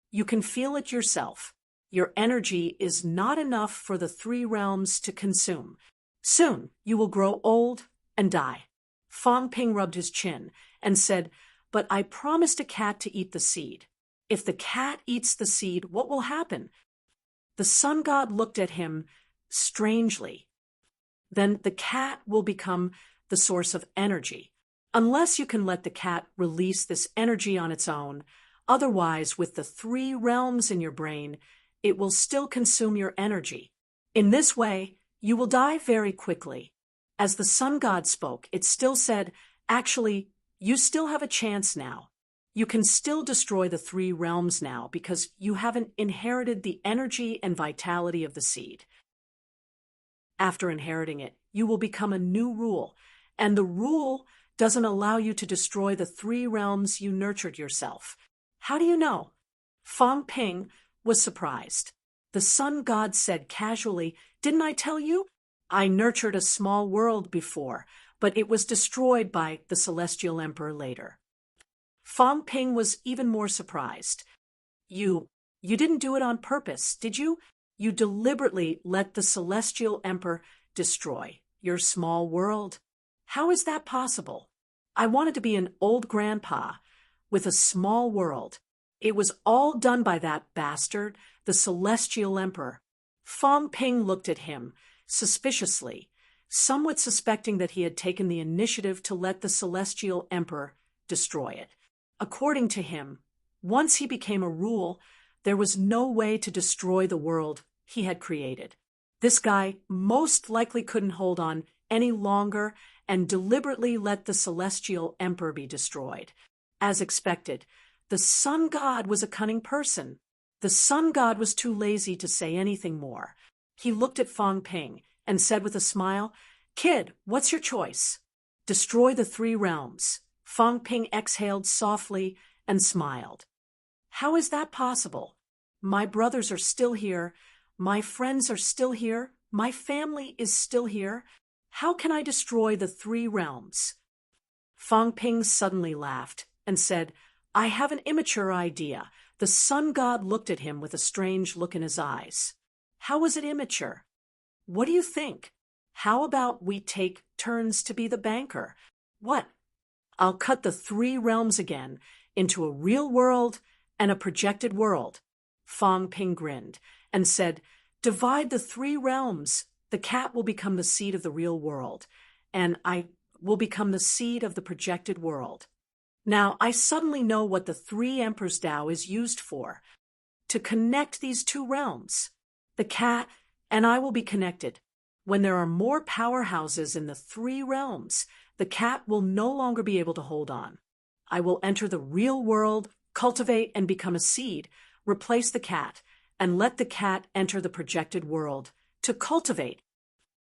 You can feel it yourself. Your energy is not enough for the three realms to consume. Soon you will grow old and die." Fong Ping rubbed his chin and said, "But I promised a cat to eat the seed. If the cat eats the seed, what will happen?" The sun god looked at him strangely. "Then the cat will become the source of energy. Unless you can let the cat release this energy on its own, otherwise, with the 3 realms in your brain, it will still consume your energy. In this way, you will die very quickly. As the sun god spoke, it still said, actually, you still have a chance now. You can still destroy the 3 realms now because you haven't inherited the energy and vitality of the seed. After inheriting it, you will become a new rule, and the rule doesn't allow you to destroy the 3 realms you nurtured yourself. How do you know? Fang Ping was surprised. The sun god said casually, "Didn't I tell you? I nurtured a small world before, but it was destroyed by the celestial emperor later." Fang Ping was even more surprised. You didn't do it on purpose, did you? You deliberately let the celestial emperor destroy your small world. How is that possible? I wanted to be an old grandpa with a small world. It was all done by that bastard, the celestial emperor. Fang Ping looked at him suspiciously, somewhat suspecting that he had taken the initiative to let the celestial emperor destroy it. According to him, once he became a rule, there was no way to destroy the world he had created. This guy most likely couldn't hold on any longer and deliberately let the celestial emperor be destroyed. As expected, the sun god was a cunning person. The sun god was too lazy to say anything more. He looked at Fang Ping and said with a smile, "Kid, what's your choice?" "Destroy the 3 realms." Fang Ping exhaled softly and smiled. "How is that possible? My brothers are still here. My friends are still here. My family is still here. How can I destroy the 3 realms? Fang Ping suddenly laughed and said, "I have an immature idea." The sun god looked at him with a strange look in his eyes. "How was it immature? What do you think? How about we take turns to be the banker? What? I'll cut the 3 realms again into a real world and a projected world." Fang Ping grinned and said, "Divide the 3 realms. The cat will become the seed of the real world, and I will become the seed of the projected world. Now, I suddenly know what the 3 Emperors Tao is used for, to connect these 2 realms. The cat and I will be connected. When there are more powerhouses in the 3 realms, the cat will no longer be able to hold on. I will enter the real world, cultivate and become a seed, replace the cat, and let the cat enter the projected world to cultivate.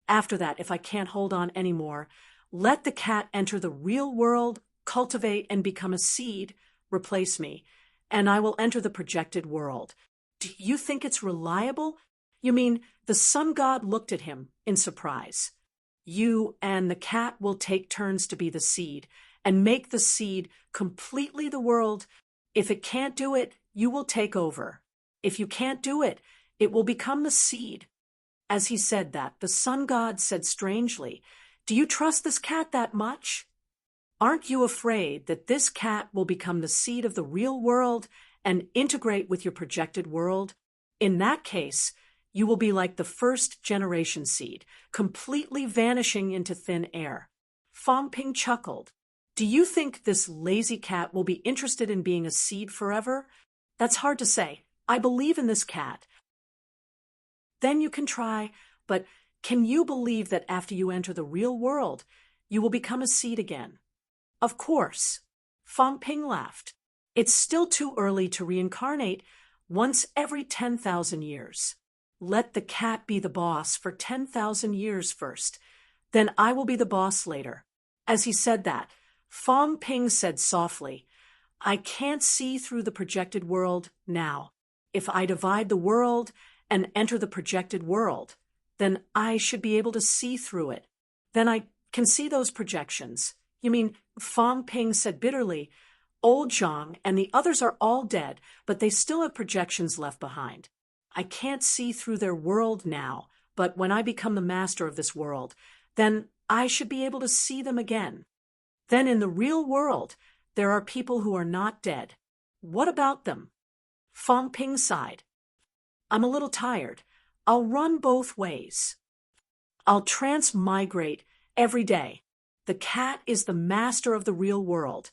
After that, if I can't hold on anymore, let the cat enter the real world, cultivate and become a seed, replace me, and I will enter the projected world. Do you think it's reliable?" "You mean," the sun god looked at him in surprise, "you and the cat will take turns to be the seed and make the seed completely the world. If it can't do it, you will take over. If you can't do it, it will become the seed." As he said that, the sun god said strangely, "Do you trust this cat that much? Aren't you afraid that this cat will become the seed of the real world and integrate with your projected world? In that case, you will be like the first generation seed, completely vanishing into thin air." Fang Ping chuckled. "Do you think this lazy cat will be interested in being a seed forever? That's hard to say. I believe in this cat. Then you can try, but can you believe that after you enter the real world, you will become a seed again?" "Of course." Fang Ping laughed. "It's still too early to reincarnate once every 10,000 years. Let the cat be the boss for 10,000 years first. Then I will be the boss later." As he said that, Fang Ping said softly, "I can't see through the projected world now. If I divide the world and enter the projected world, then I should be able to see through it. Then I can see those projections." "You mean," Fang Ping said bitterly, "Old Zhang and the others are all dead, but they still have projections left behind. I can't see through their world now, but when I become the master of this world, then I should be able to see them again. Then in the real world, there are people who are not dead. What about them?" Fang Ping sighed. "I'm a little tired. I'll run both ways. I'll transmigrate every day. The cat is the master of the real world,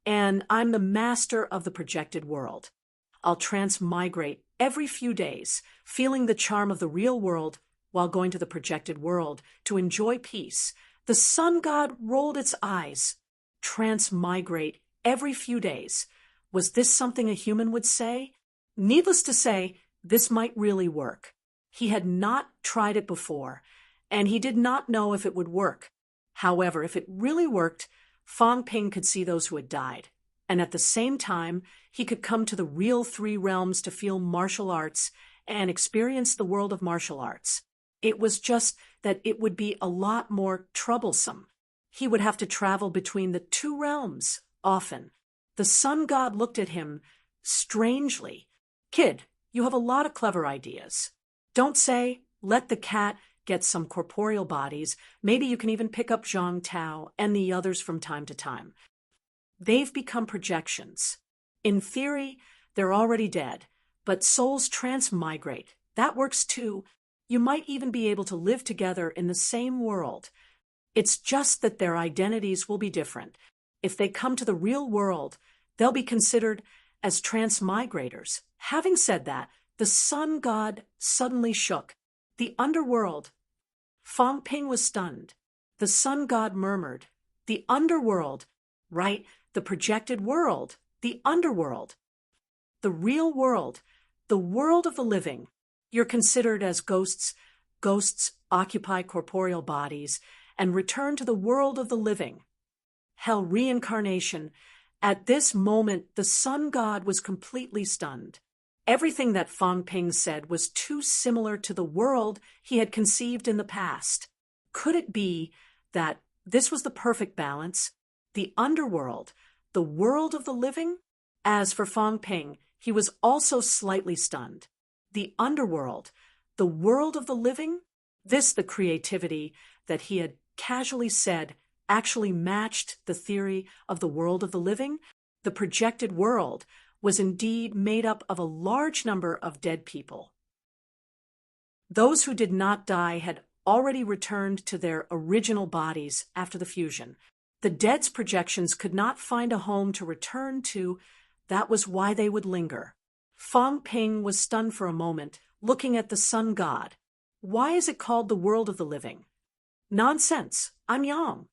and I'm the master of the projected world. I'll transmigrate every few days, feeling the charm of the real world while going to the projected world to enjoy peace. The sun god rolled its eyes. Transmigrate every few days. Was this something a human would say? Needless to say, this might really work. He had not tried it before, and he did not know if it would work. However, if it really worked, Fong Ping could see those who had died, and at the same time, he could come to the real three realms to feel martial arts and experience the world of martial arts. It was just that it would be a lot more troublesome. He would have to travel between the two realms often. The sun god looked at him strangely. Kid, you have a lot of clever ideas. Don't say, let the cat get some corporeal bodies. Maybe you can even pick up Zhang Tao and the others from time to time. They've become projections. In theory, they're already dead, but souls transmigrate. That works too. You might even be able to live together in the same world. It's just that their identities will be different. If they come to the real world, they'll be considered as transmigrators. Having said that, the sun god suddenly shook. The underworld. Fong Ping was stunned. The sun god murmured. The underworld. Right, the projected world. The underworld. The real world. The world of the living. You're considered as ghosts. Ghosts occupy corporeal bodies and return to the world of the living. Hell, reincarnation. At this moment, the sun god was completely stunned. Everything that Fong Ping said was too similar to the world he had conceived in the past. Could it be that this was the perfect balance? The underworld, the world of the living? As for Fong Ping, he was also slightly stunned. The underworld, the world of the living? This, the creativity that he had casually said, actually matched the theory of the world of the living. The projected world was indeed made up of a large number of dead people. Those who did not die had already returned to their original bodies after the fusion. The dead's projections could not find a home to return to. That was why they would linger. Fong Ping was stunned for a moment, looking at the sun god. Why is it called the world of the living? Nonsense. I'm young.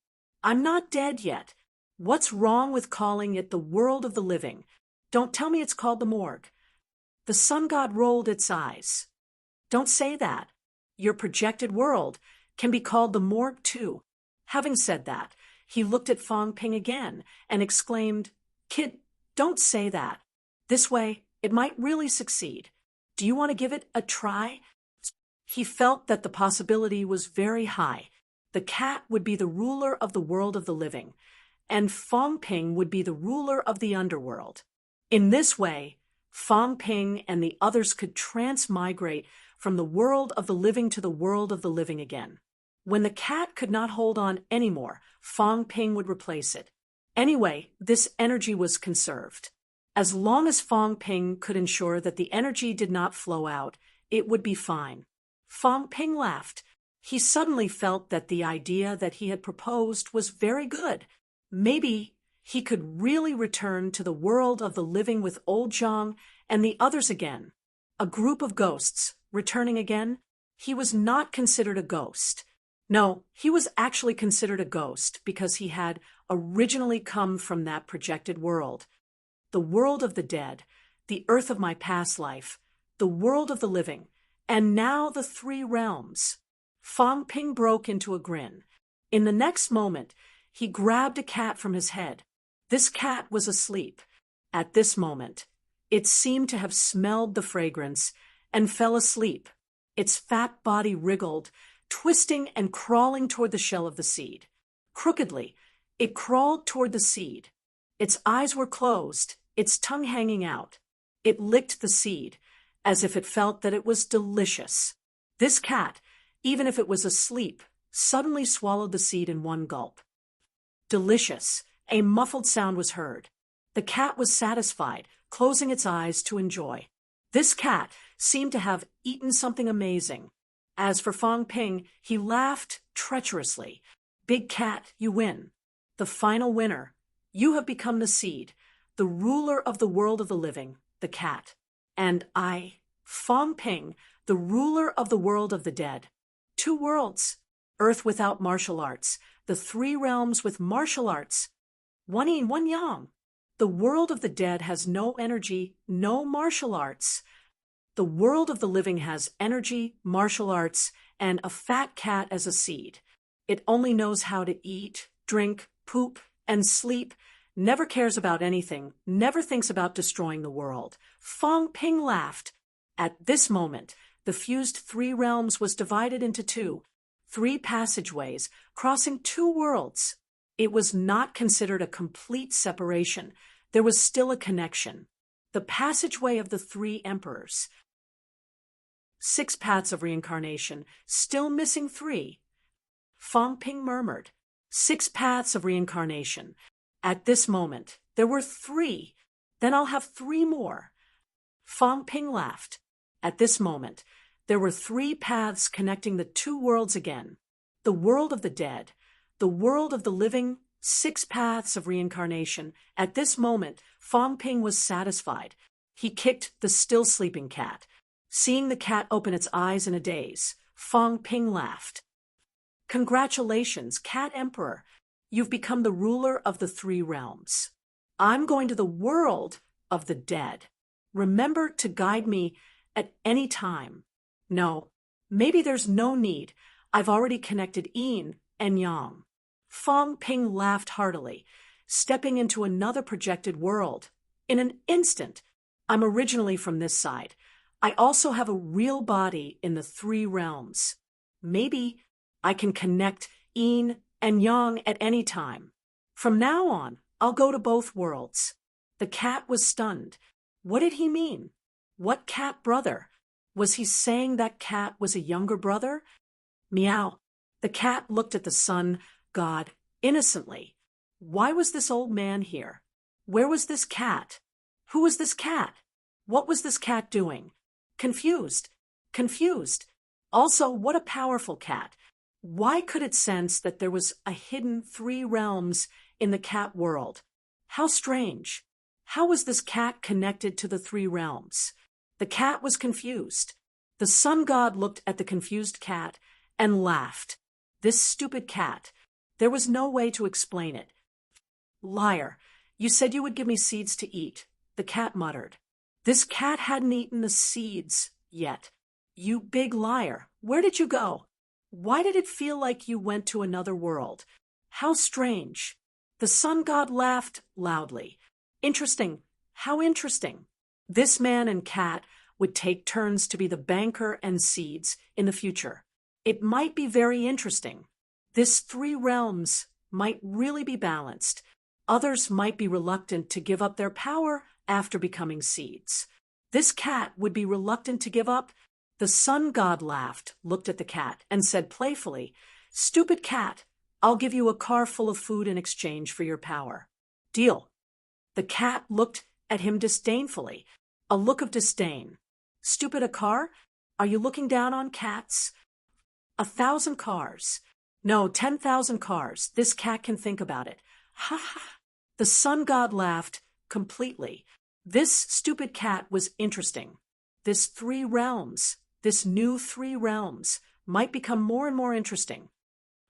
I'm not dead yet. What's wrong with calling it the world of the living? Don't tell me it's called the morgue. The sun god rolled its eyes. Don't say that. Your projected world can be called the morgue too. Having said that, he looked at Fong Ping again and exclaimed, Kid, don't say that. This way, it might really succeed. Do you want to give it a try? He felt that the possibility was very high. The cat would be the ruler of the world of the living, and Fong Ping would be the ruler of the underworld. In this way, Fong Ping and the others could transmigrate from the world of the living to the world of the living again. When the cat could not hold on anymore, Fong Ping would replace it. Anyway, this energy was conserved. As long as Fong Ping could ensure that the energy did not flow out, it would be fine. Fong Ping laughed. He suddenly felt that the idea that he had proposed was very good. Maybe he could really return to the world of the living with old Zhang and the others again. A group of ghosts, returning again? He was not considered a ghost. No, he was actually considered a ghost because he had originally come from that projected world. The world of the dead, the earth of my past life, the world of the living, and now the three realms. Fong Ping broke into a grin. In the next moment, he grabbed a cat from his head. This cat was asleep. At this moment, it seemed to have smelled the fragrance and fell asleep. Its fat body wriggled, twisting and crawling toward the shell of the seed. Crookedly, it crawled toward the seed. Its eyes were closed, its tongue hanging out. It licked the seed, as if it felt that it was delicious. This cat, even if it was asleep, suddenly swallowed the seed in one gulp. Delicious. A muffled sound was heard. The cat was satisfied, closing its eyes to enjoy. This cat seemed to have eaten something amazing. As for Fong Ping, he laughed treacherously. Big cat, you win. The final winner. You have become the seed, the ruler of the world of the living, the cat. And I, Fong Ping, the ruler of the world of the dead. Two worlds. Earth without martial arts, the three realms with martial arts. One yin, one yang. The world of the dead has no energy, no martial arts. The world of the living has energy, martial arts, and a fat cat as a seed. It only knows how to eat, drink, poop, and sleep, never cares about anything, never thinks about destroying the world. Fong Ping laughed. At this moment, the fused three realms was divided into two, three passageways, crossing two worlds. It was not considered a complete separation. There was still a connection. The passageway of the three emperors. 6 paths of reincarnation, still missing 3. Fong Ping murmured. 6 paths of reincarnation. At this moment, there were 3. Then I'll have 3 more. Fong Ping laughed. At this moment, there were 3 paths connecting the two worlds again. The world of the dead, the world of the living, 6 paths of reincarnation. At this moment, Fong Ping was satisfied. He kicked the still sleeping cat. Seeing the cat open its eyes in a daze, Fong Ping laughed. Congratulations, Cat Emperor. You've become the ruler of the 3 realms. I'm going to the world of the dead. Remember to guide me at any time. No, maybe there's no need. I've already connected yin and yang. Fong Ping laughed heartily, stepping into another projected world. In an instant, I'm originally from this side. I also have a real body in the 3 realms. Maybe I can connect yin and yang at any time. From now on, I'll go to both worlds. The cat was stunned. What did he mean? What cat brother? Was he saying that cat was a younger brother? Meow. The cat looked at the sun god innocently. Why was this old man here? Where was this cat? Who was this cat? What was this cat doing? Confused. Also, what a powerful cat. Why could it sense that there was a hidden 3 realms in the cat world? How strange. How was this cat connected to the 3 realms? The cat was confused. The sun god looked at the confused cat and laughed. This stupid cat. There was no way to explain it. Liar. You said you would give me seeds to eat, the cat muttered. This cat hadn't eaten the seeds yet. You big liar. Where did you go? Why did it feel like you went to another world? How strange. The sun god laughed loudly. Interesting. How interesting. This man and cat would take turns to be the banker and seeds in the future. It might be very interesting. This 3 realms might really be balanced. Others might be reluctant to give up their power after becoming seeds. This cat would be reluctant to give up. The sun god laughed, looked at the cat, and said playfully, Stupid cat, I'll give you a car full of food in exchange for your power. Deal. The cat looked at him disdainfully, a look of disdain. Stupid a car? Are you looking down on cats? 1,000 cars. No, 10,000 cars. This cat can think about it. Ha ha. The sun god laughed completely. This stupid cat was interesting. This 3 realms, this new 3 realms, might become more and more interesting.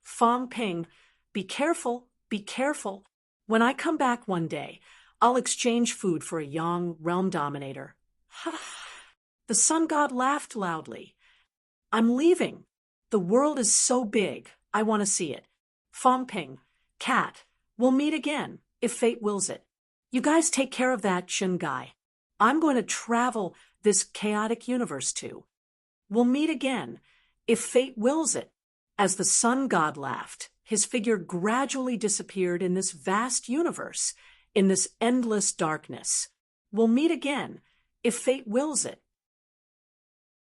Fong Ping, be careful, be careful. When I come back one day, I'll exchange food for a young realm dominator. Ha ha. The sun god laughed loudly. I'm leaving. The world is so big, I want to see it. Fong Ping, cat, we'll meet again, if fate wills it. You guys take care of that Shin guy. I'm going to travel this chaotic universe too. We'll meet again, if fate wills it. As the sun god laughed, his figure gradually disappeared in this vast universe, in this endless darkness. We'll meet again, if fate wills it.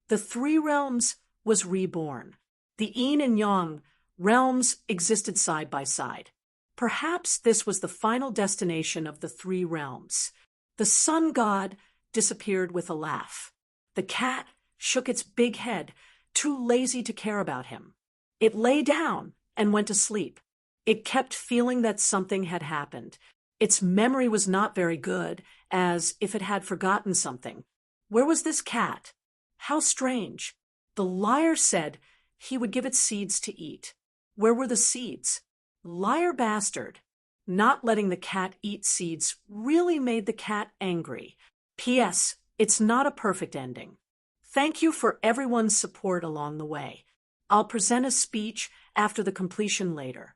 The 3 realms was reborn. The yin and yang realms existed side by side. Perhaps this was the final destination of the 3 realms. The sun god disappeared with a laugh. The cat shook its big head, too lazy to care about him. It lay down and went to sleep. It kept feeling that something had happened. Its memory was not very good, as if it had forgotten something. Where was this cat? How strange. The liar said he would give it seeds to eat. Where were the seeds? Liar bastard. Not letting the cat eat seeds really made the cat angry. P.S. It's not a perfect ending. Thank you for everyone's support along the way. I'll present a speech after the completion later.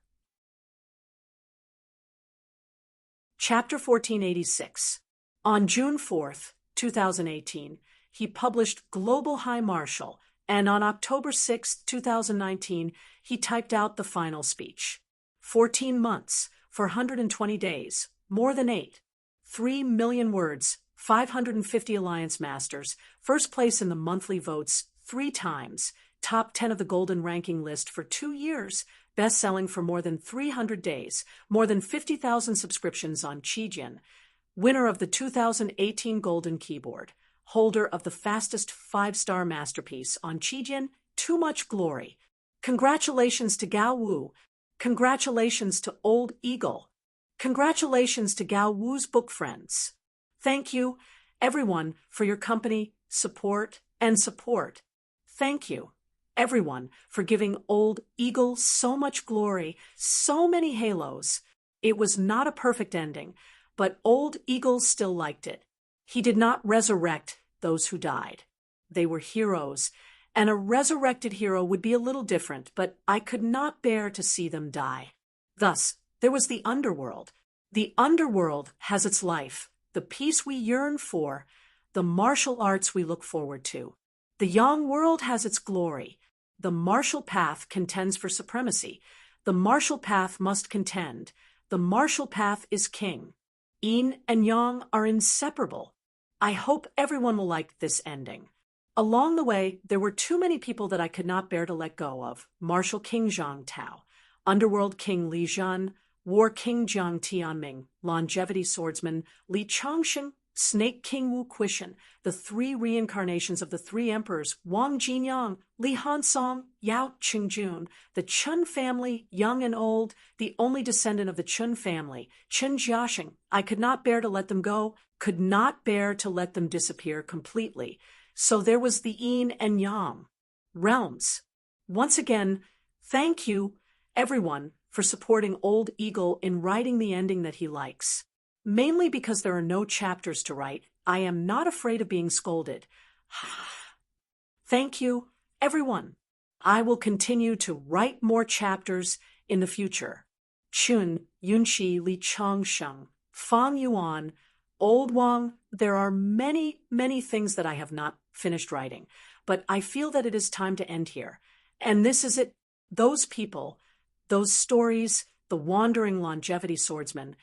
Chapter 1486. On June 4th, 2018, he published Global High Marshal, and on October 6, 2019, he typed out the final speech. 14 months, 420 days, more than 8. 3 million words, 550 Alliance Masters, first place in the monthly votes 3 times, top 10 of the Golden Ranking list for 2 years, best-selling for more than 300 days, more than 50,000 subscriptions on Qijin, winner of the 2018 Golden Keyboard, holder of the fastest 5-star masterpiece on Qijin, Too Much Glory. Congratulations to Gao Wu. Congratulations to Old Eagle. Congratulations to Gao Wu's book friends. Thank you, everyone, for your company, support, and support. Thank you, everyone, for giving Old Eagle so much glory, so many halos. It was not a perfect ending, but Old Eagle still liked it. He did not resurrect those who died. They were heroes, and a resurrected hero would be a little different, but I could not bear to see them die. Thus, there was the underworld. The underworld has its life, the peace we yearn for, the martial arts we look forward to. The Yang world has its glory. The martial path contends for supremacy. The martial path must contend. The martial path is king. Yin and Yang are inseparable. I hope everyone will like this ending. Along the way, there were too many people that I could not bear to let go of. Martial King Zhang Tao, Underworld King Li Zhan, War King Jiang Tianming, Longevity Swordsman Li Changsheng, Snake King Wu Quishan, the 3 reincarnations of the 3 emperors, Wang Jinyang, Li Hansong, Yao Qingjun, the Chun family, young and old, the only descendant of the Chun family, Chen Jiaxing. I could not bear to let them go, could not bear to let them disappear completely. So there was the Yin and Yang realms. Once again, thank you, everyone, for supporting Old Eagle in writing the ending that he likes. Mainly because there are no chapters to write, I am not afraid of being scolded. Thank you, everyone. I will continue to write more chapters in the future. Chun, Yunqi, Li Changsheng, Fang Yuan, Old Wang, there are many, many things that I have not finished writing, but I feel that it is time to end here. And this is it. Those people, those stories, the wandering longevity swordsman,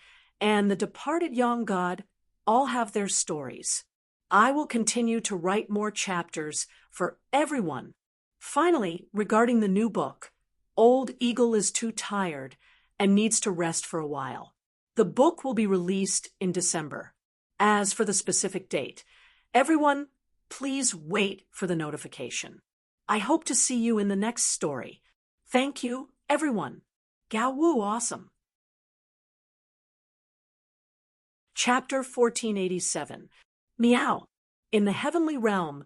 and the departed young god all have their stories. I will continue to write more chapters for everyone. Finally, regarding the new book, Old Eagle is too tired and needs to rest for a while. The book will be released in December. As for the specific date, everyone, please wait for the notification. I hope to see you in the next story. Thank you, everyone. Gao Wu awesome. Chapter 1487. Meow. In the heavenly realm,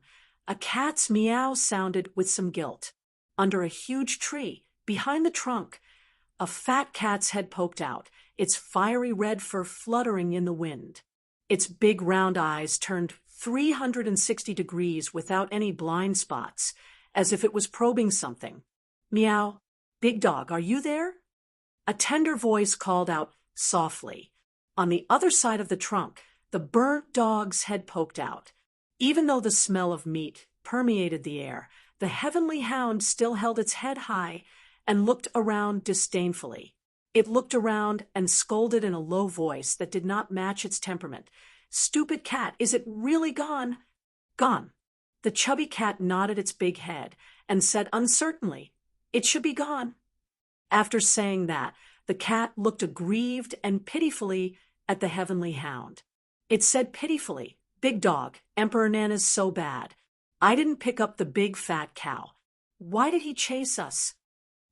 a cat's meow sounded with some guilt. Under a huge tree, behind the trunk, a fat cat's head poked out, its fiery red fur fluttering in the wind. Its big round eyes turned 360 degrees without any blind spots, as if it was probing something. Meow. Big dog, are you there? A tender voice called out softly. On the other side of the trunk, the burnt dog's head poked out. Even though the smell of meat permeated the air, the heavenly hound still held its head high and looked around disdainfully. It looked around and scolded in a low voice that did not match its temperament. Stupid cat, is it really gone? Gone. The chubby cat nodded its big head and said uncertainly, it should be gone. After saying that, the cat looked aggrieved and pitifully at the heavenly hound. It said pitifully, Big dog, Emperor Nan is so bad. I didn't pick up the big fat cow. Why did he chase us?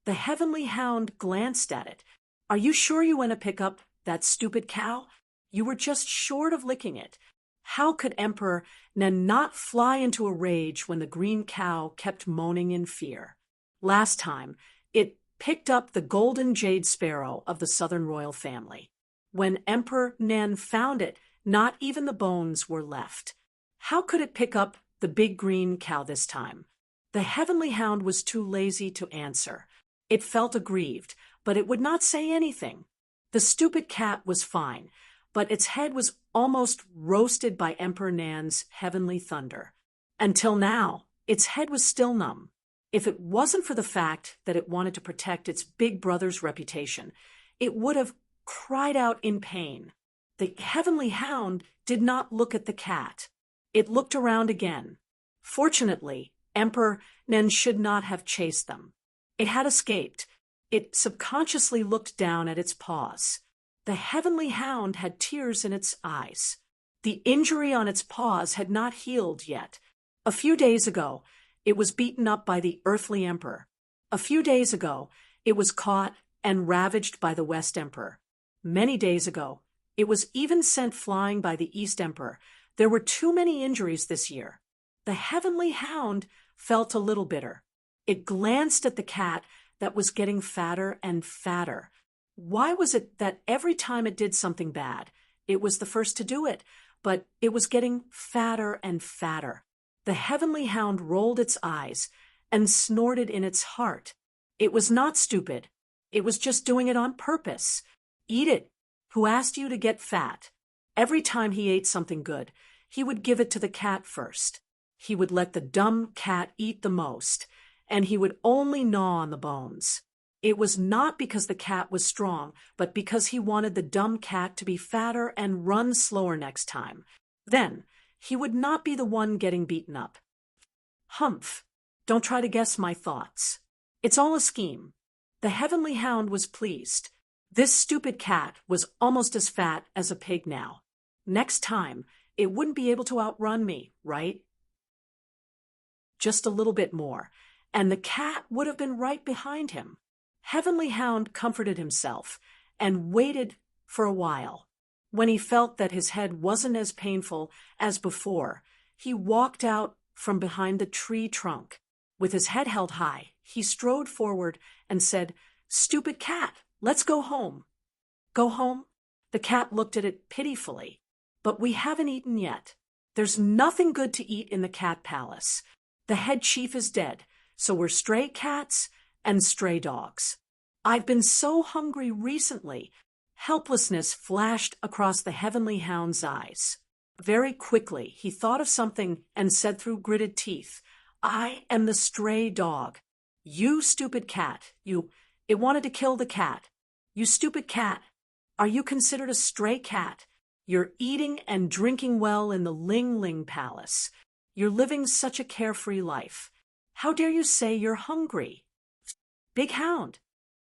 The heavenly hound glanced at it. Are you sure you want to pick up that stupid cow? You were just short of licking it. How could Emperor Nen not fly into a rage when the green cow kept moaning in fear? Last time, it picked up the golden jade sparrow of the southern royal family. When Emperor Nen found it, not even the bones were left. How could it pick up the big green cow this time? The heavenly hound was too lazy to answer. It felt aggrieved, but it would not say anything. The stupid cat was fine, but its head was almost roasted by Emperor Nan's heavenly thunder. Until now, its head was still numb. If it wasn't for the fact that it wanted to protect its big brother's reputation, it would have cried out in pain. The heavenly hound did not look at the cat. It looked around again. Fortunately, Emperor Nen should not have chased them. It had escaped. It subconsciously looked down at its paws. The heavenly hound had tears in its eyes. The injury on its paws had not healed yet. A few days ago, it was beaten up by the earthly emperor. A few days ago, it was caught and ravaged by the West Emperor. Many days ago, it was even sent flying by the East Emperor. There were too many injuries this year. The heavenly hound felt a little bitter. It glanced at the cat that was getting fatter and fatter. Why was it that every time it did something bad, it was the first to do it, but it was getting fatter and fatter? The heavenly hound rolled its eyes and snorted in its heart. It was not stupid. It was just doing it on purpose. Eat it. Who asked you to get fat? Every time he ate something good, he would give it to the cat first. He would let the dumb cat eat the most, and he would only gnaw on the bones. It was not because the cat was strong, but because he wanted the dumb cat to be fatter and run slower next time. Then, he would not be the one getting beaten up. Humph! Don't try to guess my thoughts. It's all a scheme. The heavenly hound was pleased. This stupid cat was almost as fat as a pig now. Next time, it wouldn't be able to outrun me, right? Just a little bit more, and the cat would have been right behind him. Heavenly Hound comforted himself and waited for a while. When he felt that his head wasn't as painful as before, he walked out from behind the tree trunk. With his head held high, he strode forward and said, "Stupid cat, let's go home." Go home? The cat looked at it pitifully. But we haven't eaten yet. There's nothing good to eat in the cat palace. The head chief is dead, so we're stray cats and stray dogs. I've been so hungry recently. Helplessness flashed across the heavenly hound's eyes. Very quickly, he thought of something and said through gritted teeth, "I am the stray dog. You stupid cat, it wanted to kill the cat. You stupid cat, are you considered a stray cat? You're eating and drinking well in the Ling Ling Palace. You're living such a carefree life. How dare you say you're hungry? Big hound."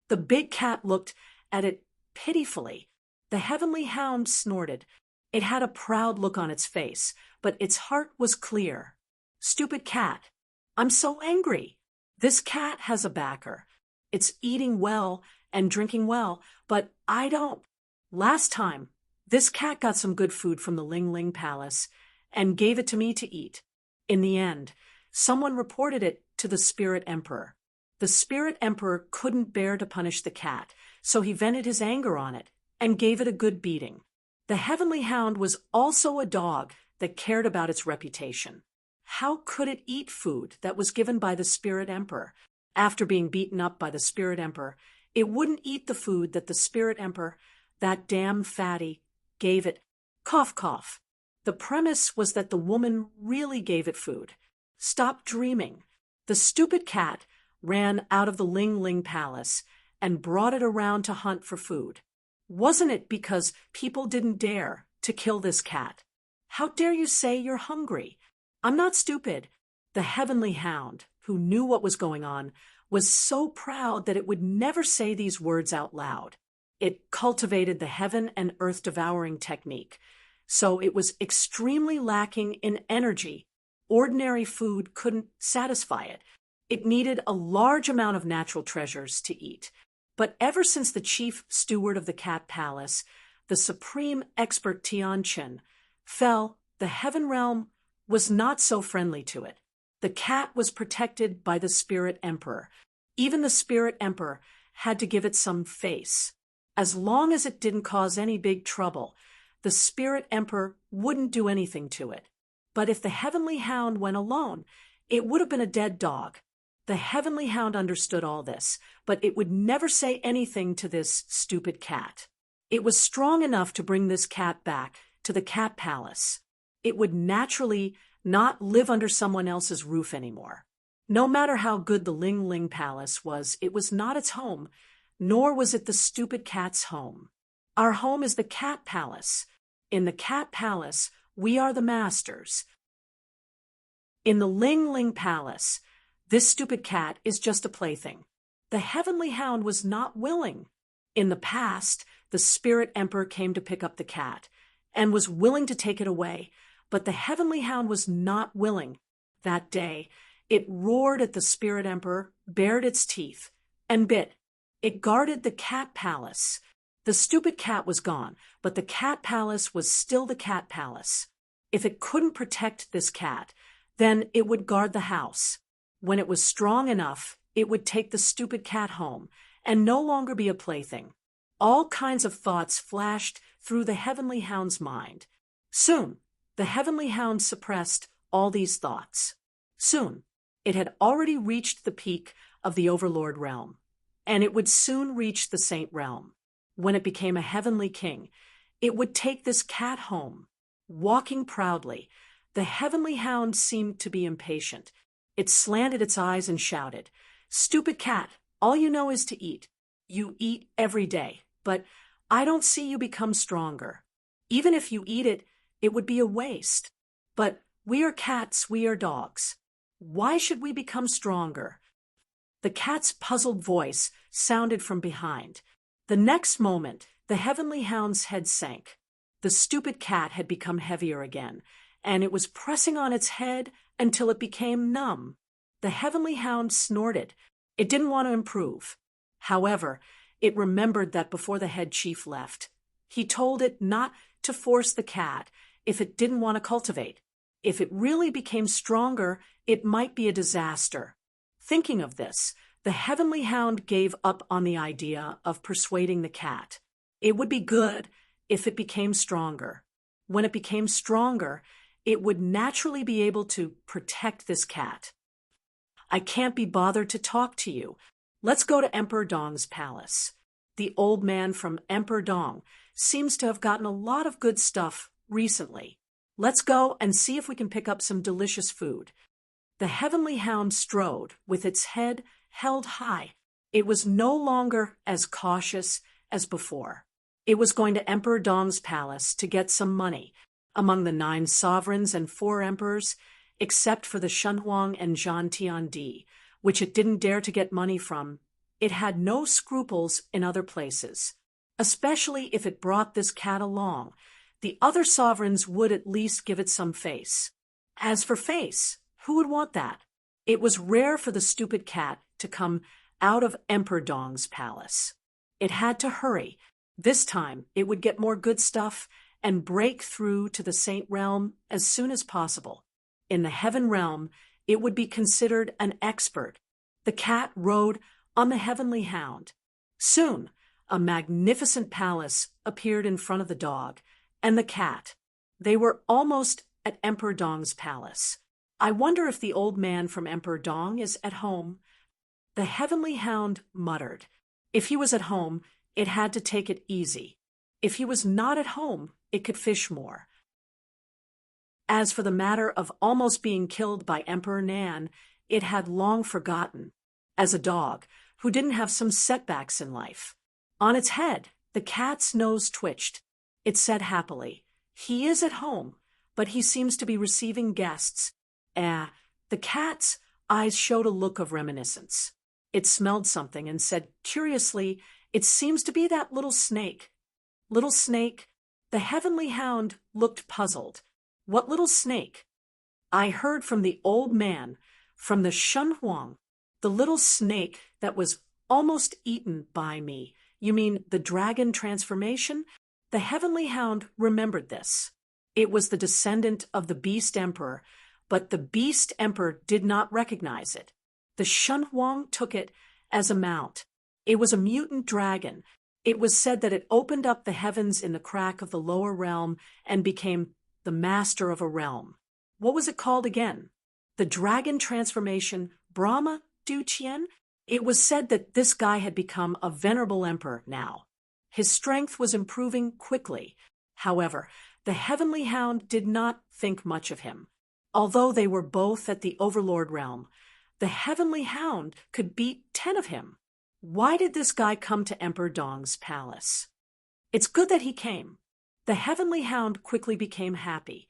The big cat looked at it pitifully. The heavenly hound snorted. It had a proud look on its face, but its heart was clear. "Stupid cat, I'm so angry. This cat has a backer. It's eating well and drinking well, but I don't. Last time, this cat got some good food from the Ling Ling Palace and gave it to me to eat. In the end, someone reported it to the Spirit Emperor. The Spirit Emperor couldn't bear to punish the cat, so he vented his anger on it and gave it a good beating. The heavenly hound was also a dog that cared about its reputation. How could it eat food that was given by the Spirit Emperor? After being beaten up by the Spirit Emperor, it wouldn't eat the food that the Spirit Emperor, that damn fatty, gave it. Cough, cough. The premise was that the woman really gave it food. Stop dreaming. The stupid cat ran out of the Ling Ling Palace and brought it around to hunt for food. Wasn't it because people didn't dare to kill this cat? How dare you say you're hungry? I'm not stupid. The heavenly hound, who knew what was going on, was so proud that it would never say these words out loud. It cultivated the heaven and earth devouring technique, so it was extremely lacking in energy. Ordinary food couldn't satisfy it. It needed a large amount of natural treasures to eat. But ever since the chief steward of the cat palace, the supreme expert Tianqin, fell, the heaven realm was not so friendly to it. The cat was protected by the spirit emperor. Even the spirit emperor had to give it some face. As long as it didn't cause any big trouble, the spirit emperor wouldn't do anything to it. But if the heavenly hound went alone, it would have been a dead dog. The heavenly hound understood all this, but it would never say anything to this stupid cat. It was strong enough to bring this cat back to the cat palace. It would naturally not live under someone else's roof anymore. No matter how good the Ling Ling Palace was, it was not its home, nor was it the stupid cat's home. Our home is the cat palace. In the cat palace, we are the masters. In the Ling Ling Palace, this stupid cat is just a plaything. The heavenly hound was not willing. In the past, the spirit emperor came to pick up the cat and was willing to take it away, but the heavenly hound was not willing. That day, it roared at the spirit emperor, bared its teeth, and bit. It guarded the cat palace. The stupid cat was gone, but the cat palace was still the cat palace. If it couldn't protect this cat, then it would guard the house. When it was strong enough, it would take the stupid cat home and no longer be a plaything. All kinds of thoughts flashed through the heavenly hound's mind. Soon, the heavenly hound suppressed all these thoughts. Soon, it had already reached the peak of the overlord realm, and it would soon reach the saint realm. When it became a heavenly king, it would take this cat home. Walking proudly, the heavenly hound seemed to be impatient. It slanted its eyes and shouted, "Stupid cat, all you know is to eat. You eat every day, but I don't see you become stronger. Even if you eat it, it would be a waste. But we are cats, we are dogs. Why should we become stronger?" The cat's puzzled voice sounded from behind. The next moment, the heavenly hound's head sank. The stupid cat had become heavier again, and it was pressing on its head until it became numb. The heavenly hound snorted. It didn't want to improve. However, it remembered that before the head chief left, he told it not to force the cat if it didn't want to cultivate. If it really became stronger, it might be a disaster. Thinking of this, the heavenly hound gave up on the idea of persuading the cat. It would be good if it became stronger. When it became stronger, it would naturally be able to protect this cat. "I can't be bothered to talk to you. Let's go to Emperor Dong's palace." The old man from Emperor Dong seems to have gotten a lot of good stuff recently. Let's go and see if we can pick up some delicious food. The heavenly hound strode with its head held high. It was no longer as cautious as before. It was going to Emperor Dong's palace to get some money. Among the 9 sovereigns and 4 emperors, except for the Shenhuang and Zhan Tiandi, which it didn't dare to get money from, it had no scruples in other places. Especially if it brought this cat along, the other sovereigns would at least give it some face. As for face, who would want that? It was rare for the stupid cat to come out of Emperor Dong's palace. It had to hurry. This time, it would get more good stuff and break through to the saint realm as soon as possible. In the heaven realm, it would be considered an expert. The cat rode on the heavenly hound. Soon, a magnificent palace appeared in front of the dog and the cat. They were almost at Emperor Dong's palace. "I wonder if the old man from Emperor Dong is at home." The heavenly hound muttered. If he was at home, it had to take it easy. If he was not at home, it could fish more. As for the matter of almost being killed by Emperor Nan, it had long forgotten. As a dog who didn't have some setbacks in life. On its head, the cat's nose twitched. It said happily, "He is at home, but he seems to be receiving guests." The cat's eyes showed a look of reminiscence. It smelled something and said curiously, "It seems to be that little snake." Little snake? The heavenly hound looked puzzled. What little snake? "I heard from the old man, from the Shenhuang, the little snake that was almost eaten by me. You mean the dragon transformation? The heavenly hound remembered this. It was the descendant of the beast emperor, but the beast emperor did not recognize it. The Shunhuang took it as a mount. It was a mutant dragon. It was said that it opened up the heavens in the crack of the lower realm and became the master of a realm. What was it called again? The dragon transformation, Brahma Duqian? It was said that this guy had become a venerable emperor now. His strength was improving quickly. However, the heavenly hound did not think much of him. Although they were both at the overlord realm, the heavenly hound could beat 10 of him. Why did this guy come to Emperor Dong's palace? It's good that he came. The heavenly hound quickly became happy.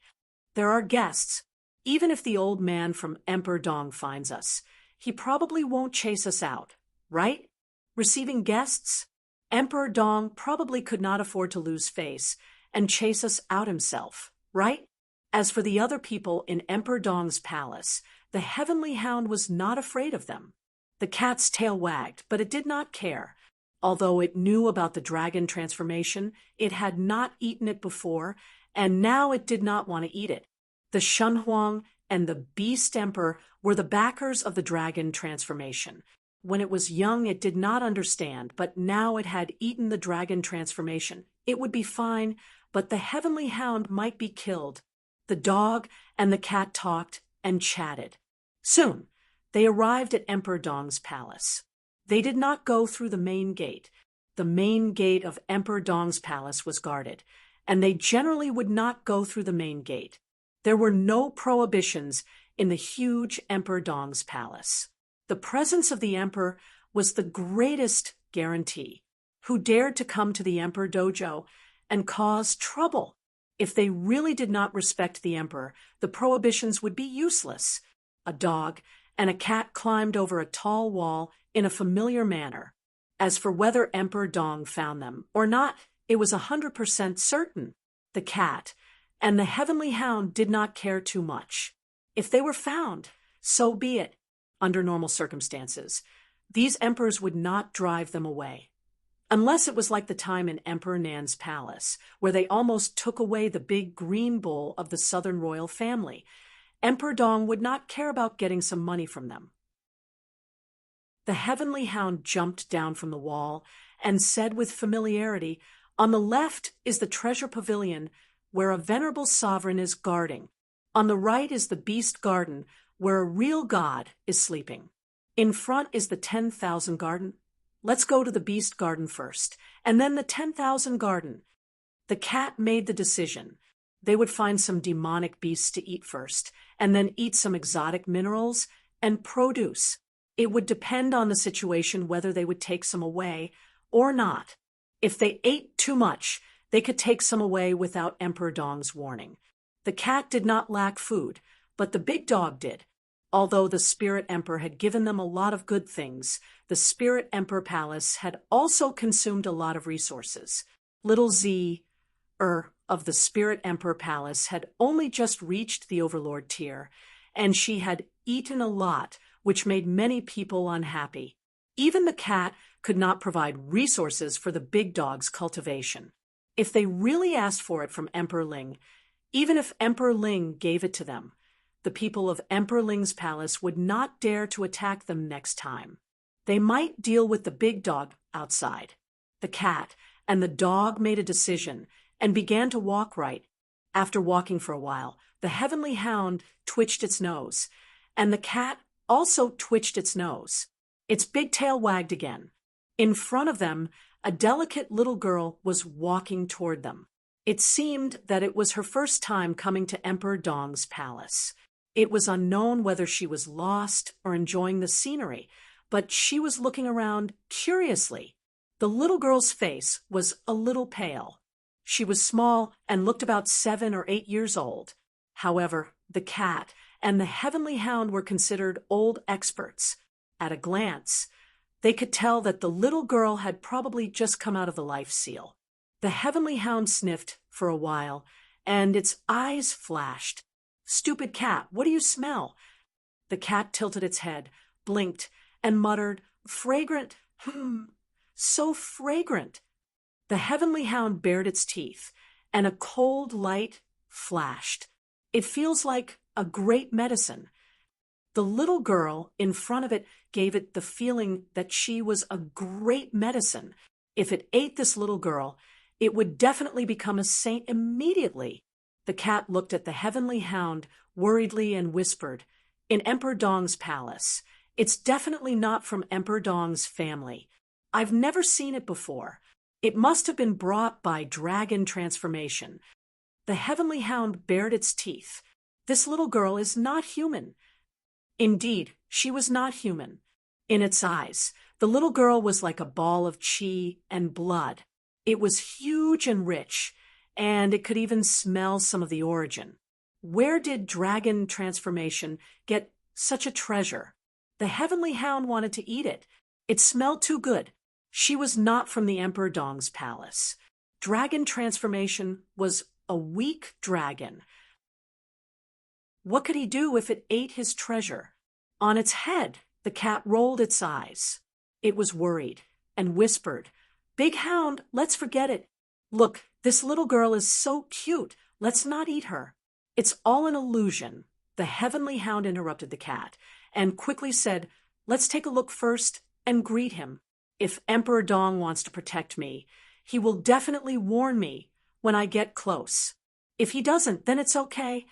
There are guests. Even if the old man from Emperor Dong finds us, he probably won't chase us out, right? Receiving guests? Emperor Dong probably could not afford to lose face and chase us out himself, right? As for the other people in Emperor Dong's palace, the heavenly hound was not afraid of them. The cat's tail wagged, but it did not care. Although it knew about the dragon transformation, it had not eaten it before, and now it did not want to eat it. The Shunhuang and the Beast Emperor were the backers of the dragon transformation. When it was young, it did not understand, but now it had eaten the dragon transformation. It would be fine, but the heavenly hound might be killed. The dog and the cat talked and chatted. Soon, they arrived at Emperor Dong's palace. They did not go through the main gate. The main gate of Emperor Dong's palace was guarded, and they generally would not go through the main gate. There were no prohibitions in the huge Emperor Dong's palace. The presence of the emperor was the greatest guarantee. Who dared to come to the emperor dojo and cause trouble? If they really did not respect the emperor, the prohibitions would be useless. A dog and a cat climbed over a tall wall in a familiar manner. As for whether Emperor Dong found them or not, it was 100% certain. The cat and the heavenly hound did not care too much. If they were found, so be it. Under normal circumstances, these emperors would not drive them away. Unless it was like the time in Emperor Nan's palace, where they almost took away the big green bull of the southern royal family. Emperor Dong would not care about getting some money from them. The heavenly hound jumped down from the wall and said with familiarity, "On the left is the treasure pavilion, where a venerable sovereign is guarding. On the right is the beast garden, where a real god is sleeping. In front is the 10,000 garden. Let's go to the beast garden first, and then the 10,000 garden." The cat made the decision. They would find some demonic beasts to eat first, and then eat some exotic minerals and produce. It would depend on the situation whether they would take some away or not. If they ate too much, they could take some away without Emperor Dong's warning. The cat did not lack food, but the big dog did. Although the Spirit Emperor had given them a lot of good things, the Spirit Emperor Palace had also consumed a lot of resources. Little Z, of the Spirit Emperor Palace had only just reached the Overlord tier, and she had eaten a lot, which made many people unhappy. Even the cat could not provide resources for the big dog's cultivation. If they really asked for it from Emperor Ling, even if Emperor Ling gave it to them, the people of Emperor Ling's palace would not dare to attack them next time. They might deal with the big dog outside. The cat and the dog made a decision and began to walk right. After walking for a while, the heavenly hound twitched its nose, and the cat also twitched its nose. Its big tail wagged again. In front of them, a delicate little girl was walking toward them. It seemed that it was her first time coming to Emperor Dong's palace. It was unknown whether she was lost or enjoying the scenery, but she was looking around curiously. The little girl's face was a little pale. She was small and looked about 7 or 8 years old. However, the cat and the heavenly hound were considered old experts. At a glance, they could tell that the little girl had probably just come out of the life seal. The heavenly hound sniffed for a while, and its eyes flashed. "Stupid cat, what do you smell?" The cat tilted its head, blinked, and muttered, "Fragrant So fragrant. The heavenly hound bared its teeth, and a cold light flashed. It feels like a great medicine. The little girl in front of it gave it the feeling that she was a great medicine. If it ate this little girl, it would definitely become a saint immediately. The cat looked at the heavenly hound worriedly and whispered, "In Emperor Dong's palace. It's definitely not from Emperor Dong's family. I've never seen it before. It must have been brought by dragon transformation." The heavenly hound bared its teeth. This little girl is not human. Indeed, she was not human. In its eyes, the little girl was like a ball of chi and blood. It was huge and rich, and it could even smell some of the origin. Where did dragon transformation get such a treasure? The heavenly hound wanted to eat it. It smelled too good. She was not from the Emperor Dong's palace. Dragon transformation was a weak dragon. What could he do if it ate his treasure? On its head, the cat rolled its eyes. It was worried and whispered, "Big hound, let's forget it. Look, this little girl is so cute. Let's not eat her." "It's all an illusion." The heavenly hound interrupted the cat and quickly said, "Let's take a look first and greet him. If Emperor Dong wants to protect me, he will definitely warn me when I get close. If he doesn't, then it's okay."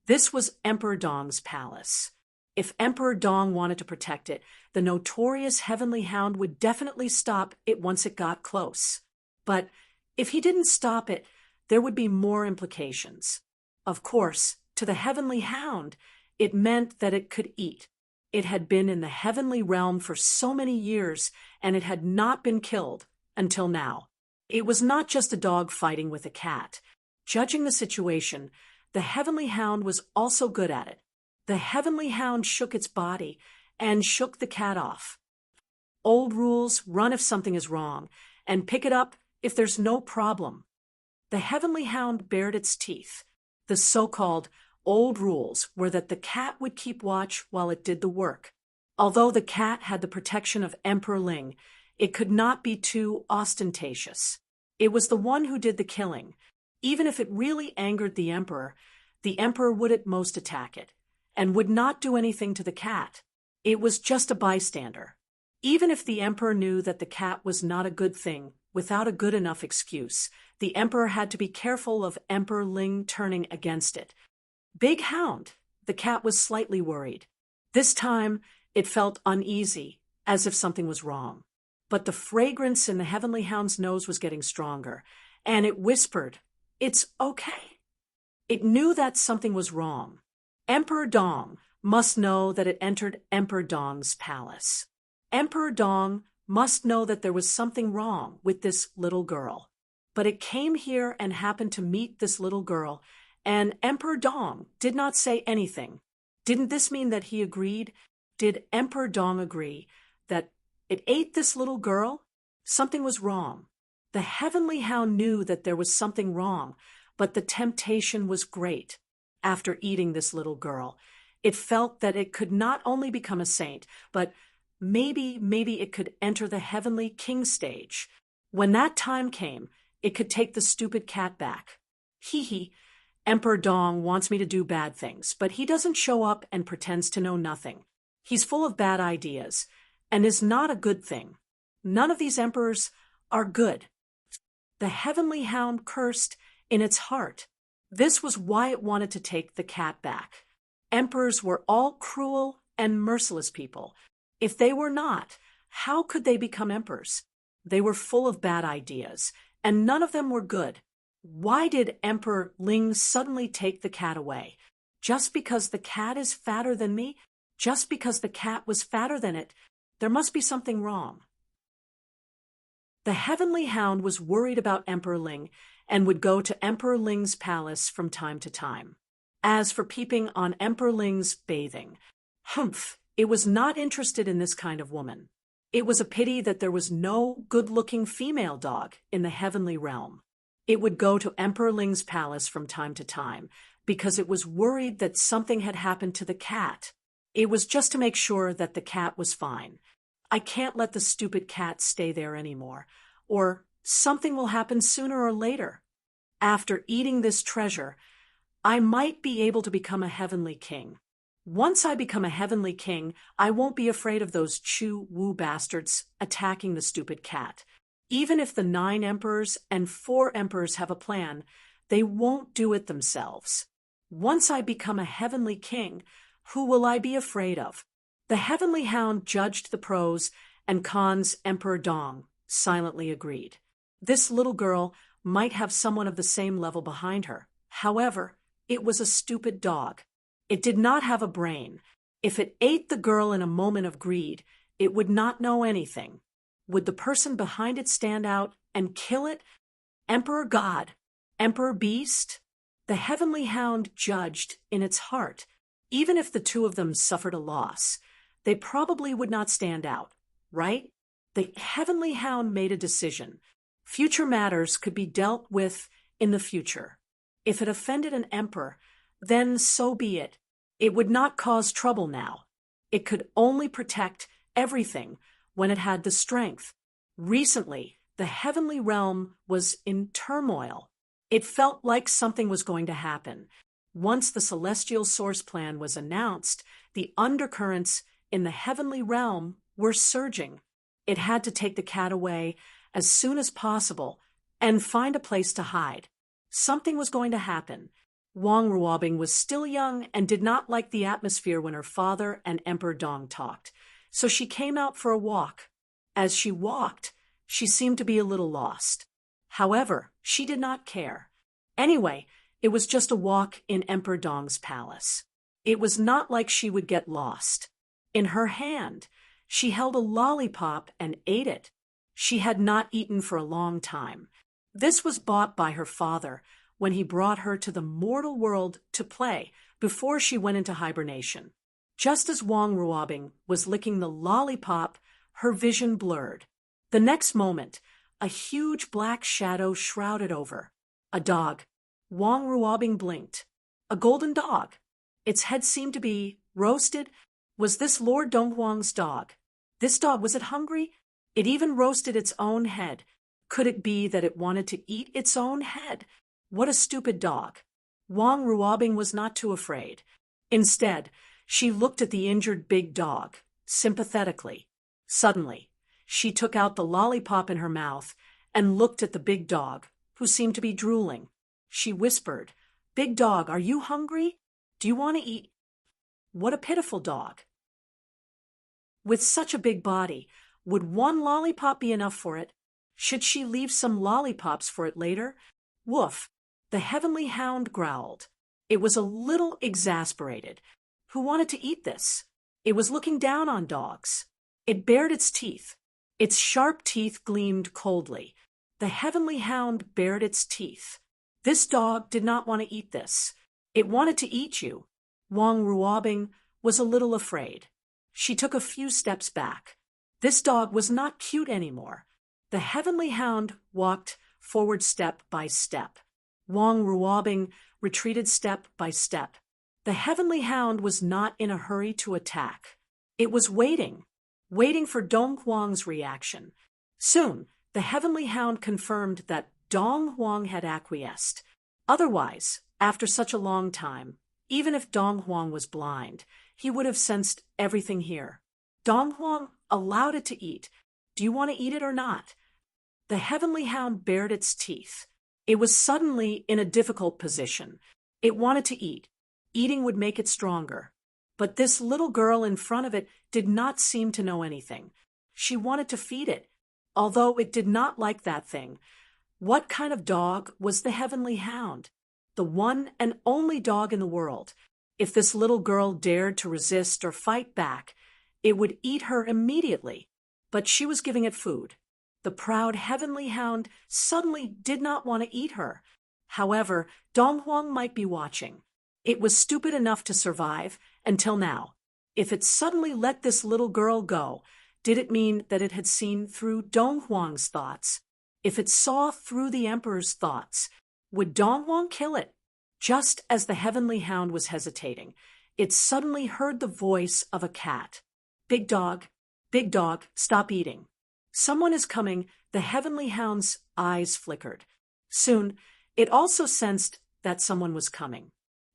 This was Emperor Dong's palace. If Emperor Dong wanted to protect it, the notorious heavenly hound would definitely stop it once it got close. But if he didn't stop it, there would be more implications. Of course, to the heavenly hound, it meant that it could eat. It had been in the heavenly realm for so many years, and it had not been killed until now. It was not just a dog fighting with a cat. Judging the situation, the heavenly hound was also good at it. The heavenly hound shook its body and shook the cat off. Old rules: run if something is wrong, and pick it up if there's no problem. The heavenly hound bared its teeth. The so-called old rules were that the cat would keep watch while it did the work. Although the cat had the protection of Emperor Ling, it could not be too ostentatious. It was the one who did the killing. Even if it really angered the emperor would at most attack it, and would not do anything to the cat. It was just a bystander. Even if the emperor knew that the cat was not a good thing, without a good enough excuse, the emperor had to be careful of Emperor Ling turning against it. "Big hound." The cat was slightly worried. This time, it felt uneasy, as if something was wrong. But the fragrance in the heavenly hound's nose was getting stronger, and it whispered, "It's okay." It knew that something was wrong. Emperor Dong must know that it entered Emperor Dong's palace. Emperor Dong must know that there was something wrong with this little girl. But it came here and happened to meet this little girl, and Emperor Dong did not say anything. Didn't this mean that he agreed? Did Emperor Dong agree that it ate this little girl? Something was wrong. The heavenly hound knew that there was something wrong, but the temptation was great. After eating this little girl, it felt that it could not only become a saint, but maybe it could enter the heavenly king stage. When that time came, it could take the stupid cat back. Hee. Emperor Dong wants me to do bad things, but he doesn't show up and pretends to know nothing. He's full of bad ideas, and is not a good thing. None of these emperors are good. The heavenly hound cursed in its heart. This was why it wanted to take the cat back. Emperors were all cruel and merciless people. If they were not, how could they become emperors? They were full of bad ideas, and none of them were good. Why did Emperor Ling suddenly take the cat away? Just because the cat is fatter than me? Just because the cat was fatter than it? There must be something wrong. The heavenly hound was worried about Emperor Ling and would go to Emperor Ling's palace from time to time. As for peeping on Emperor Ling's bathing, it was not interested in this kind of woman. It was a pity that there was no good-looking female dog in the heavenly realm. It would go to Emperor Ling's palace from time to time because it was worried that something had happened to the cat. It was just to make sure that the cat was fine. I can't let the stupid cat stay there anymore, or something will happen sooner or later. After eating this treasure, I might be able to become a heavenly king. Once I become a heavenly king, I won't be afraid of those Chu-Wu bastards attacking the stupid cat. Even if the 9 emperors and 4 emperors have a plan, they won't do it themselves. Once I become a heavenly king, who will I be afraid of? The heavenly hound judged the pros, and Khan's Emperor Dong silently agreed. This little girl might have someone of the same level behind her. However, it was a stupid dog. It did not have a brain. If it ate the girl in a moment of greed, it would not know anything. Would the person behind it stand out and kill it? Emperor God? Emperor Beast? The heavenly hound judged in its heart. Even if the 2 of them suffered a loss, they probably would not stand out, right? The heavenly hound made a decision. Future matters could be dealt with in the future. If it offended an emperor, then so be it. It would not cause trouble now. It could only protect everything when it had the strength. Recently, the heavenly realm was in turmoil. It felt like something was going to happen. Once the celestial source plan was announced, the undercurrents in the heavenly realm were surging. It had to take the cat away as soon as possible and find a place to hide. Something was going to happen. Wang Ruobing was still young and did not like the atmosphere when her father and Emperor Dong talked, so she came out for a walk. As she walked, she seemed to be a little lost. However, she did not care. Anyway, it was just a walk in Emperor Dong's palace. It was not like she would get lost. In her hand, she held a lollipop and ate it. She had not eaten for a long time. This was bought by her father when he brought her to the mortal world to play before she went into hibernation. Just as Wang Ruobing was licking the lollipop, her vision blurred. The next moment, a huge black shadow shrouded over. A dog. Wang Ruobing blinked. A golden dog. Its head seemed to be roasted. Was this Lord Donghuang's dog? This dog, was it hungry? It even roasted its own head. Could it be that it wanted to eat its own head? What a stupid dog. Wang Ruobing was not too afraid. Instead, she looked at the injured big dog, sympathetically. Suddenly, she took out the lollipop in her mouth and looked at the big dog, who seemed to be drooling. She whispered, "Big dog, are you hungry? Do you want to eat?" What a pitiful dog. With such a big body, would one lollipop be enough for it? Should she leave some lollipops for it later? Woof! The heavenly hound growled. It was a little exasperated. Who wanted to eat this? It was looking down on dogs. It bared its teeth. Its sharp teeth gleamed coldly. The heavenly hound bared its teeth. This dog did not want to eat this. It wanted to eat you. Wang Ruobing was a little afraid. She took a few steps back. This dog was not cute anymore. The heavenly hound walked forward step by step. Wang Ruobing retreated step by step. The heavenly hound was not in a hurry to attack. It was waiting for Donghuang's reaction. Soon, the heavenly hound confirmed that Donghuang had acquiesced. Otherwise, after such a long time, even if Donghuang was blind, he would have sensed everything here. Donghuang allowed it to eat. Do you want to eat it or not? The heavenly hound bared its teeth. It was suddenly in a difficult position. It wanted to eat. Eating would make it stronger. But this little girl in front of it did not seem to know anything. She wanted to feed it, although it did not like that thing. What kind of dog was the heavenly hound? The one and only dog in the world. If this little girl dared to resist or fight back, it would eat her immediately. But she was giving it food. The proud heavenly hound suddenly did not want to eat her. However, Donghuang might be watching. It was stupid enough to survive until now. If it suddenly let this little girl go, did it mean that it had seen through Donghuang's thoughts? If it saw through the emperor's thoughts, would Donghuang kill it? Just as the heavenly hound was hesitating, it suddenly heard the voice of a cat. "Big dog, Big dog, stop eating. Someone is coming. The heavenly hound's eyes flickered. Soon, it also sensed that someone was coming.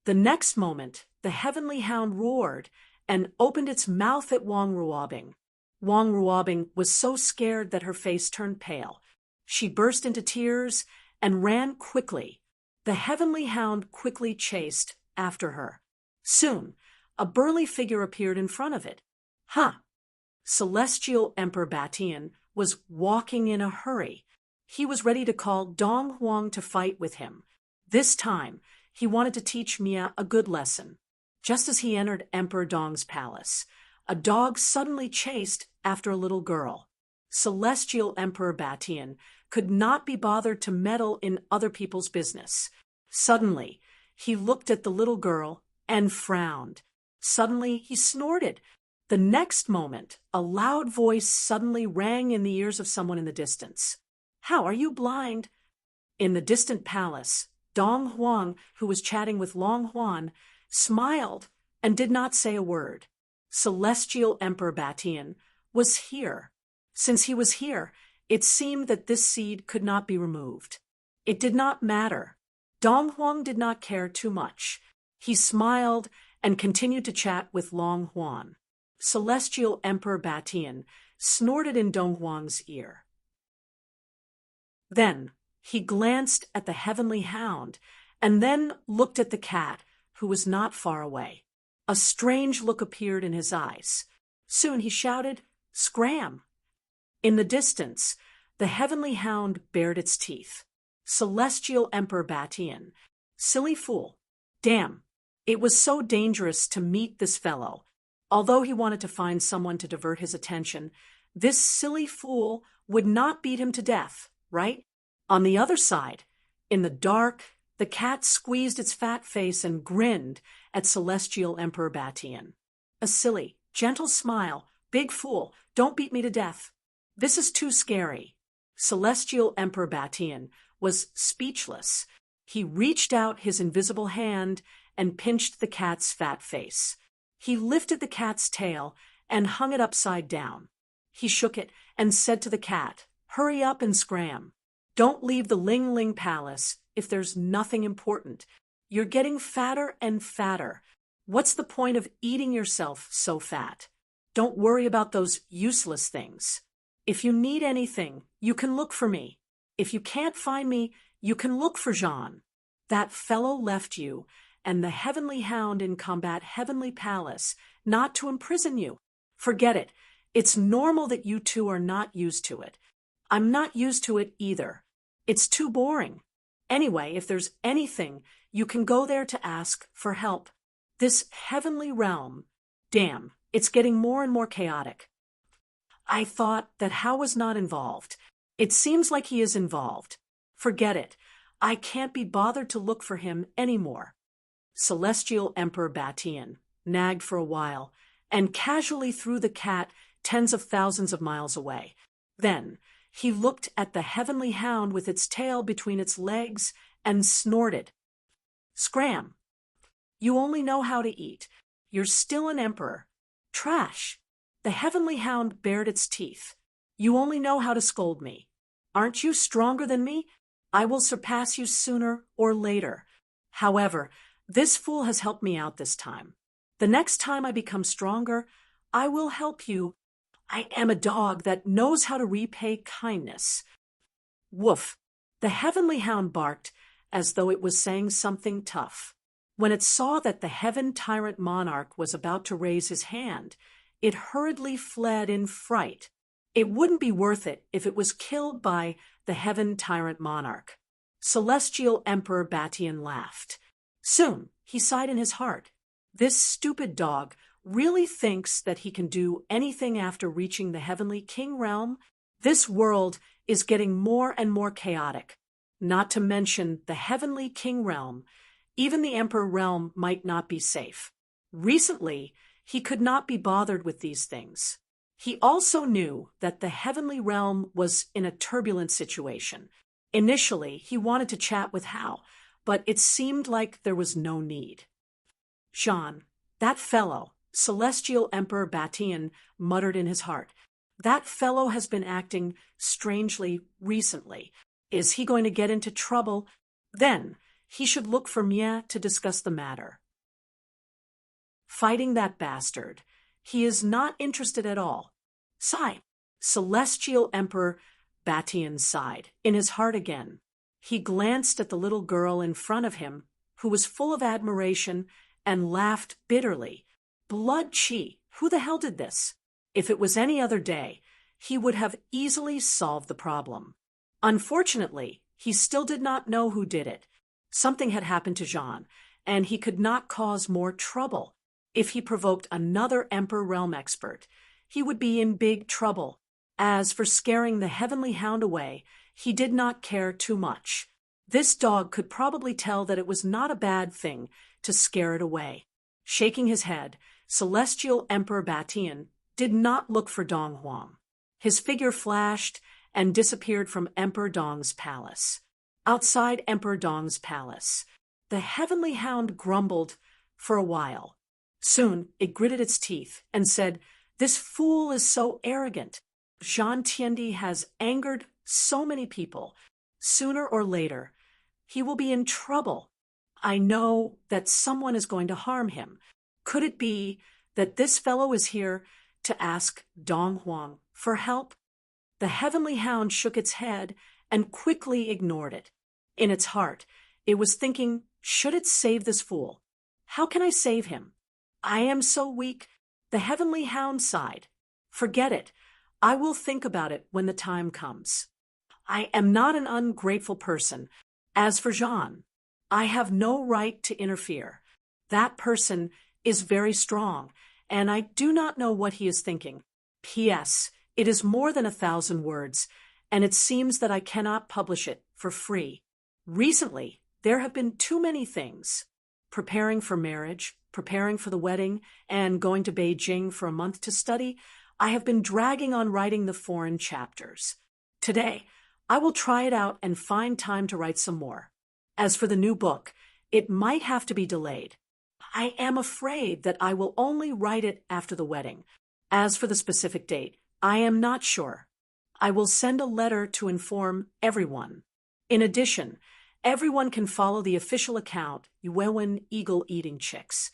The next moment, the heavenly hound roared and opened its mouth at Wang Ruobing. Wang Ruobing was so scared that her face turned pale. She burst into tears and ran quickly. The heavenly hound quickly chased after her. Soon, a burly figure appeared in front of it. Ha! Celestial Emperor Batian was walking in a hurry. He was ready to call Dong Huang to fight with him. This time, he wanted to teach Mia a good lesson. Just as he entered Emperor Dong's palace, a dog suddenly chased after a little girl. Celestial Emperor Batian could not be bothered to meddle in other people's business. Suddenly, he looked at the little girl and frowned. Suddenly, he snorted. The next moment, a loud voice suddenly rang in the ears of someone in the distance. "How are you blind?" In the distant palace, Dong Huang, who was chatting with Long Huan, smiled and did not say a word. Celestial Emperor Batian was here. Since he was here, it seemed that this seed could not be removed. It did not matter. Dong Huang did not care too much. He smiled and continued to chat with Long Huan. Celestial Emperor Batian snorted in Dong Huang's ear. Then he glanced at the heavenly hound and then looked at the cat, who was not far away. A strange look appeared in his eyes. Soon he shouted, "Scram!" In the distance, the heavenly hound bared its teeth. Celestial Emperor Batian. Silly fool. Damn. It was so dangerous to meet this fellow. Although he wanted to find someone to divert his attention, this silly fool would not beat him to death, right? On the other side, in the dark, the cat squeezed its fat face and grinned at Celestial Emperor Batian. A silly, gentle smile. Big fool, don't beat me to death. This is too scary. Celestial Emperor Batian was speechless. He reached out his invisible hand and pinched the cat's fat face. He lifted the cat's tail and hung it upside down. He shook it and said to the cat, "Hurry up and scram. Don't leave the Ling Ling Palace if there's nothing important. You're getting fatter and fatter. What's the point of eating yourself so fat? Don't worry about those useless things. If you need anything, you can look for me. If you can't find me, you can look for Jean. That fellow left you and the heavenly hound in Combat Heavenly Palace not to imprison you. Forget it. It's normal that you two are not used to it. I'm not used to it either. It's too boring. Anyway, if there's anything, you can go there to ask for help. This heavenly realm, damn, it's getting more and more chaotic." I thought that Hao was not involved. It seems like he is involved. Forget it. I can't be bothered to look for him anymore. Celestial Emperor Batian nagged for a while and casually threw the cat tens of thousands of miles away. Then he looked at the heavenly hound with its tail between its legs and snorted. "Scram! You only know how to eat. You're still an emperor. Trash!" The heavenly hound bared its teeth. "You only know how to scold me. Aren't you stronger than me? I will surpass you sooner or later. However, this fool has helped me out this time. The next time I become stronger, I will help you. I am a dog that knows how to repay kindness." Woof! The heavenly hound barked as though it was saying something tough. When it saw that the heaven tyrant monarch was about to raise his hand, it hurriedly fled in fright. It wouldn't be worth it if it was killed by the heaven tyrant monarch. Celestial Emperor Batian laughed. Soon, he sighed in his heart. This stupid dog really thinks that he can do anything after reaching the heavenly king realm? This world is getting more and more chaotic. Not to mention the heavenly king realm. Even the emperor realm might not be safe. Recently, he could not be bothered with these things. He also knew that the heavenly realm was in a turbulent situation. Initially, he wanted to chat with Hao, but it seemed like there was no need. "Jean, that fellow," Celestial Emperor Batian muttered in his heart. That fellow has been acting strangely recently. Is he going to get into trouble? Then he should look for Mia to discuss the matter. Fighting that bastard. He is not interested at all. Sigh. Celestial Emperor Batian sighed, in his heart again. He glanced at the little girl in front of him, who was full of admiration, and laughed bitterly. Blood Chi, who the hell did this? If it was any other day, he would have easily solved the problem. Unfortunately, he still did not know who did it. Something had happened to Jean, and he could not cause more trouble. If he provoked another Emperor Realm expert, he would be in big trouble. As for scaring the Heavenly Hound away, he did not care too much. This dog could probably tell that it was not a bad thing to scare it away. Shaking his head, Celestial Emperor Batian did not look for Dong Huang. His figure flashed and disappeared from Emperor Dong's palace. Outside Emperor Dong's palace, the Heavenly Hound grumbled for a while. Soon it gritted its teeth and said, "This fool is so arrogant. Jean Tiendi has angered so many people. Sooner or later, he will be in trouble. I know that someone is going to harm him. Could it be that this fellow is here to ask Dong Huang for help?" The Heavenly Hound shook its head and quickly ignored it. In its heart, it was thinking, should it save this fool? How can I save him? I am so weak. The Heavenly Hound sighed. Forget it. I will think about it when the time comes. I am not an ungrateful person. As for Jean, I have no right to interfere. That person is very strong, and I do not know what he is thinking. P.S. It is more than 1,000 words, and it seems that I cannot publish it for free. Recently, there have been too many things. Preparing for marriage, preparing for the wedding, and going to Beijing for a month to study, I have been dragging on writing the foreign chapters. Today, I will try it out and find time to write some more. As for the new book, it might have to be delayed. I am afraid that I will only write it after the wedding. As for the specific date, I am not sure. I will send a letter to inform everyone. In addition, everyone can follow the official account, Yuewen Eagle Eating Chicks.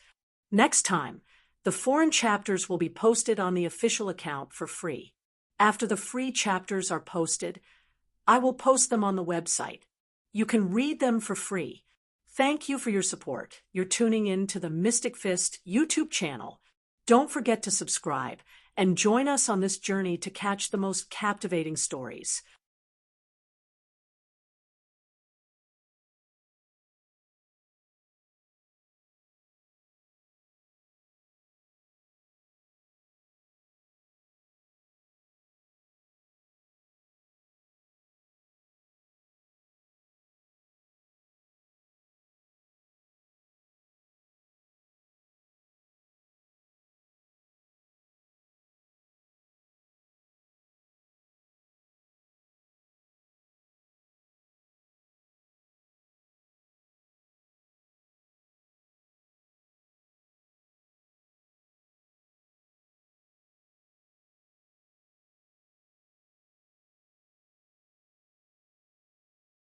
Next time, the foreign chapters will be posted on the official account for free. After the free chapters are posted, I will post them on the website. You can read them for free. Thank you for your support. You're tuning in to the Mystic Fist YouTube channel. Don't forget to subscribe and join us on this journey to catch the most captivating stories.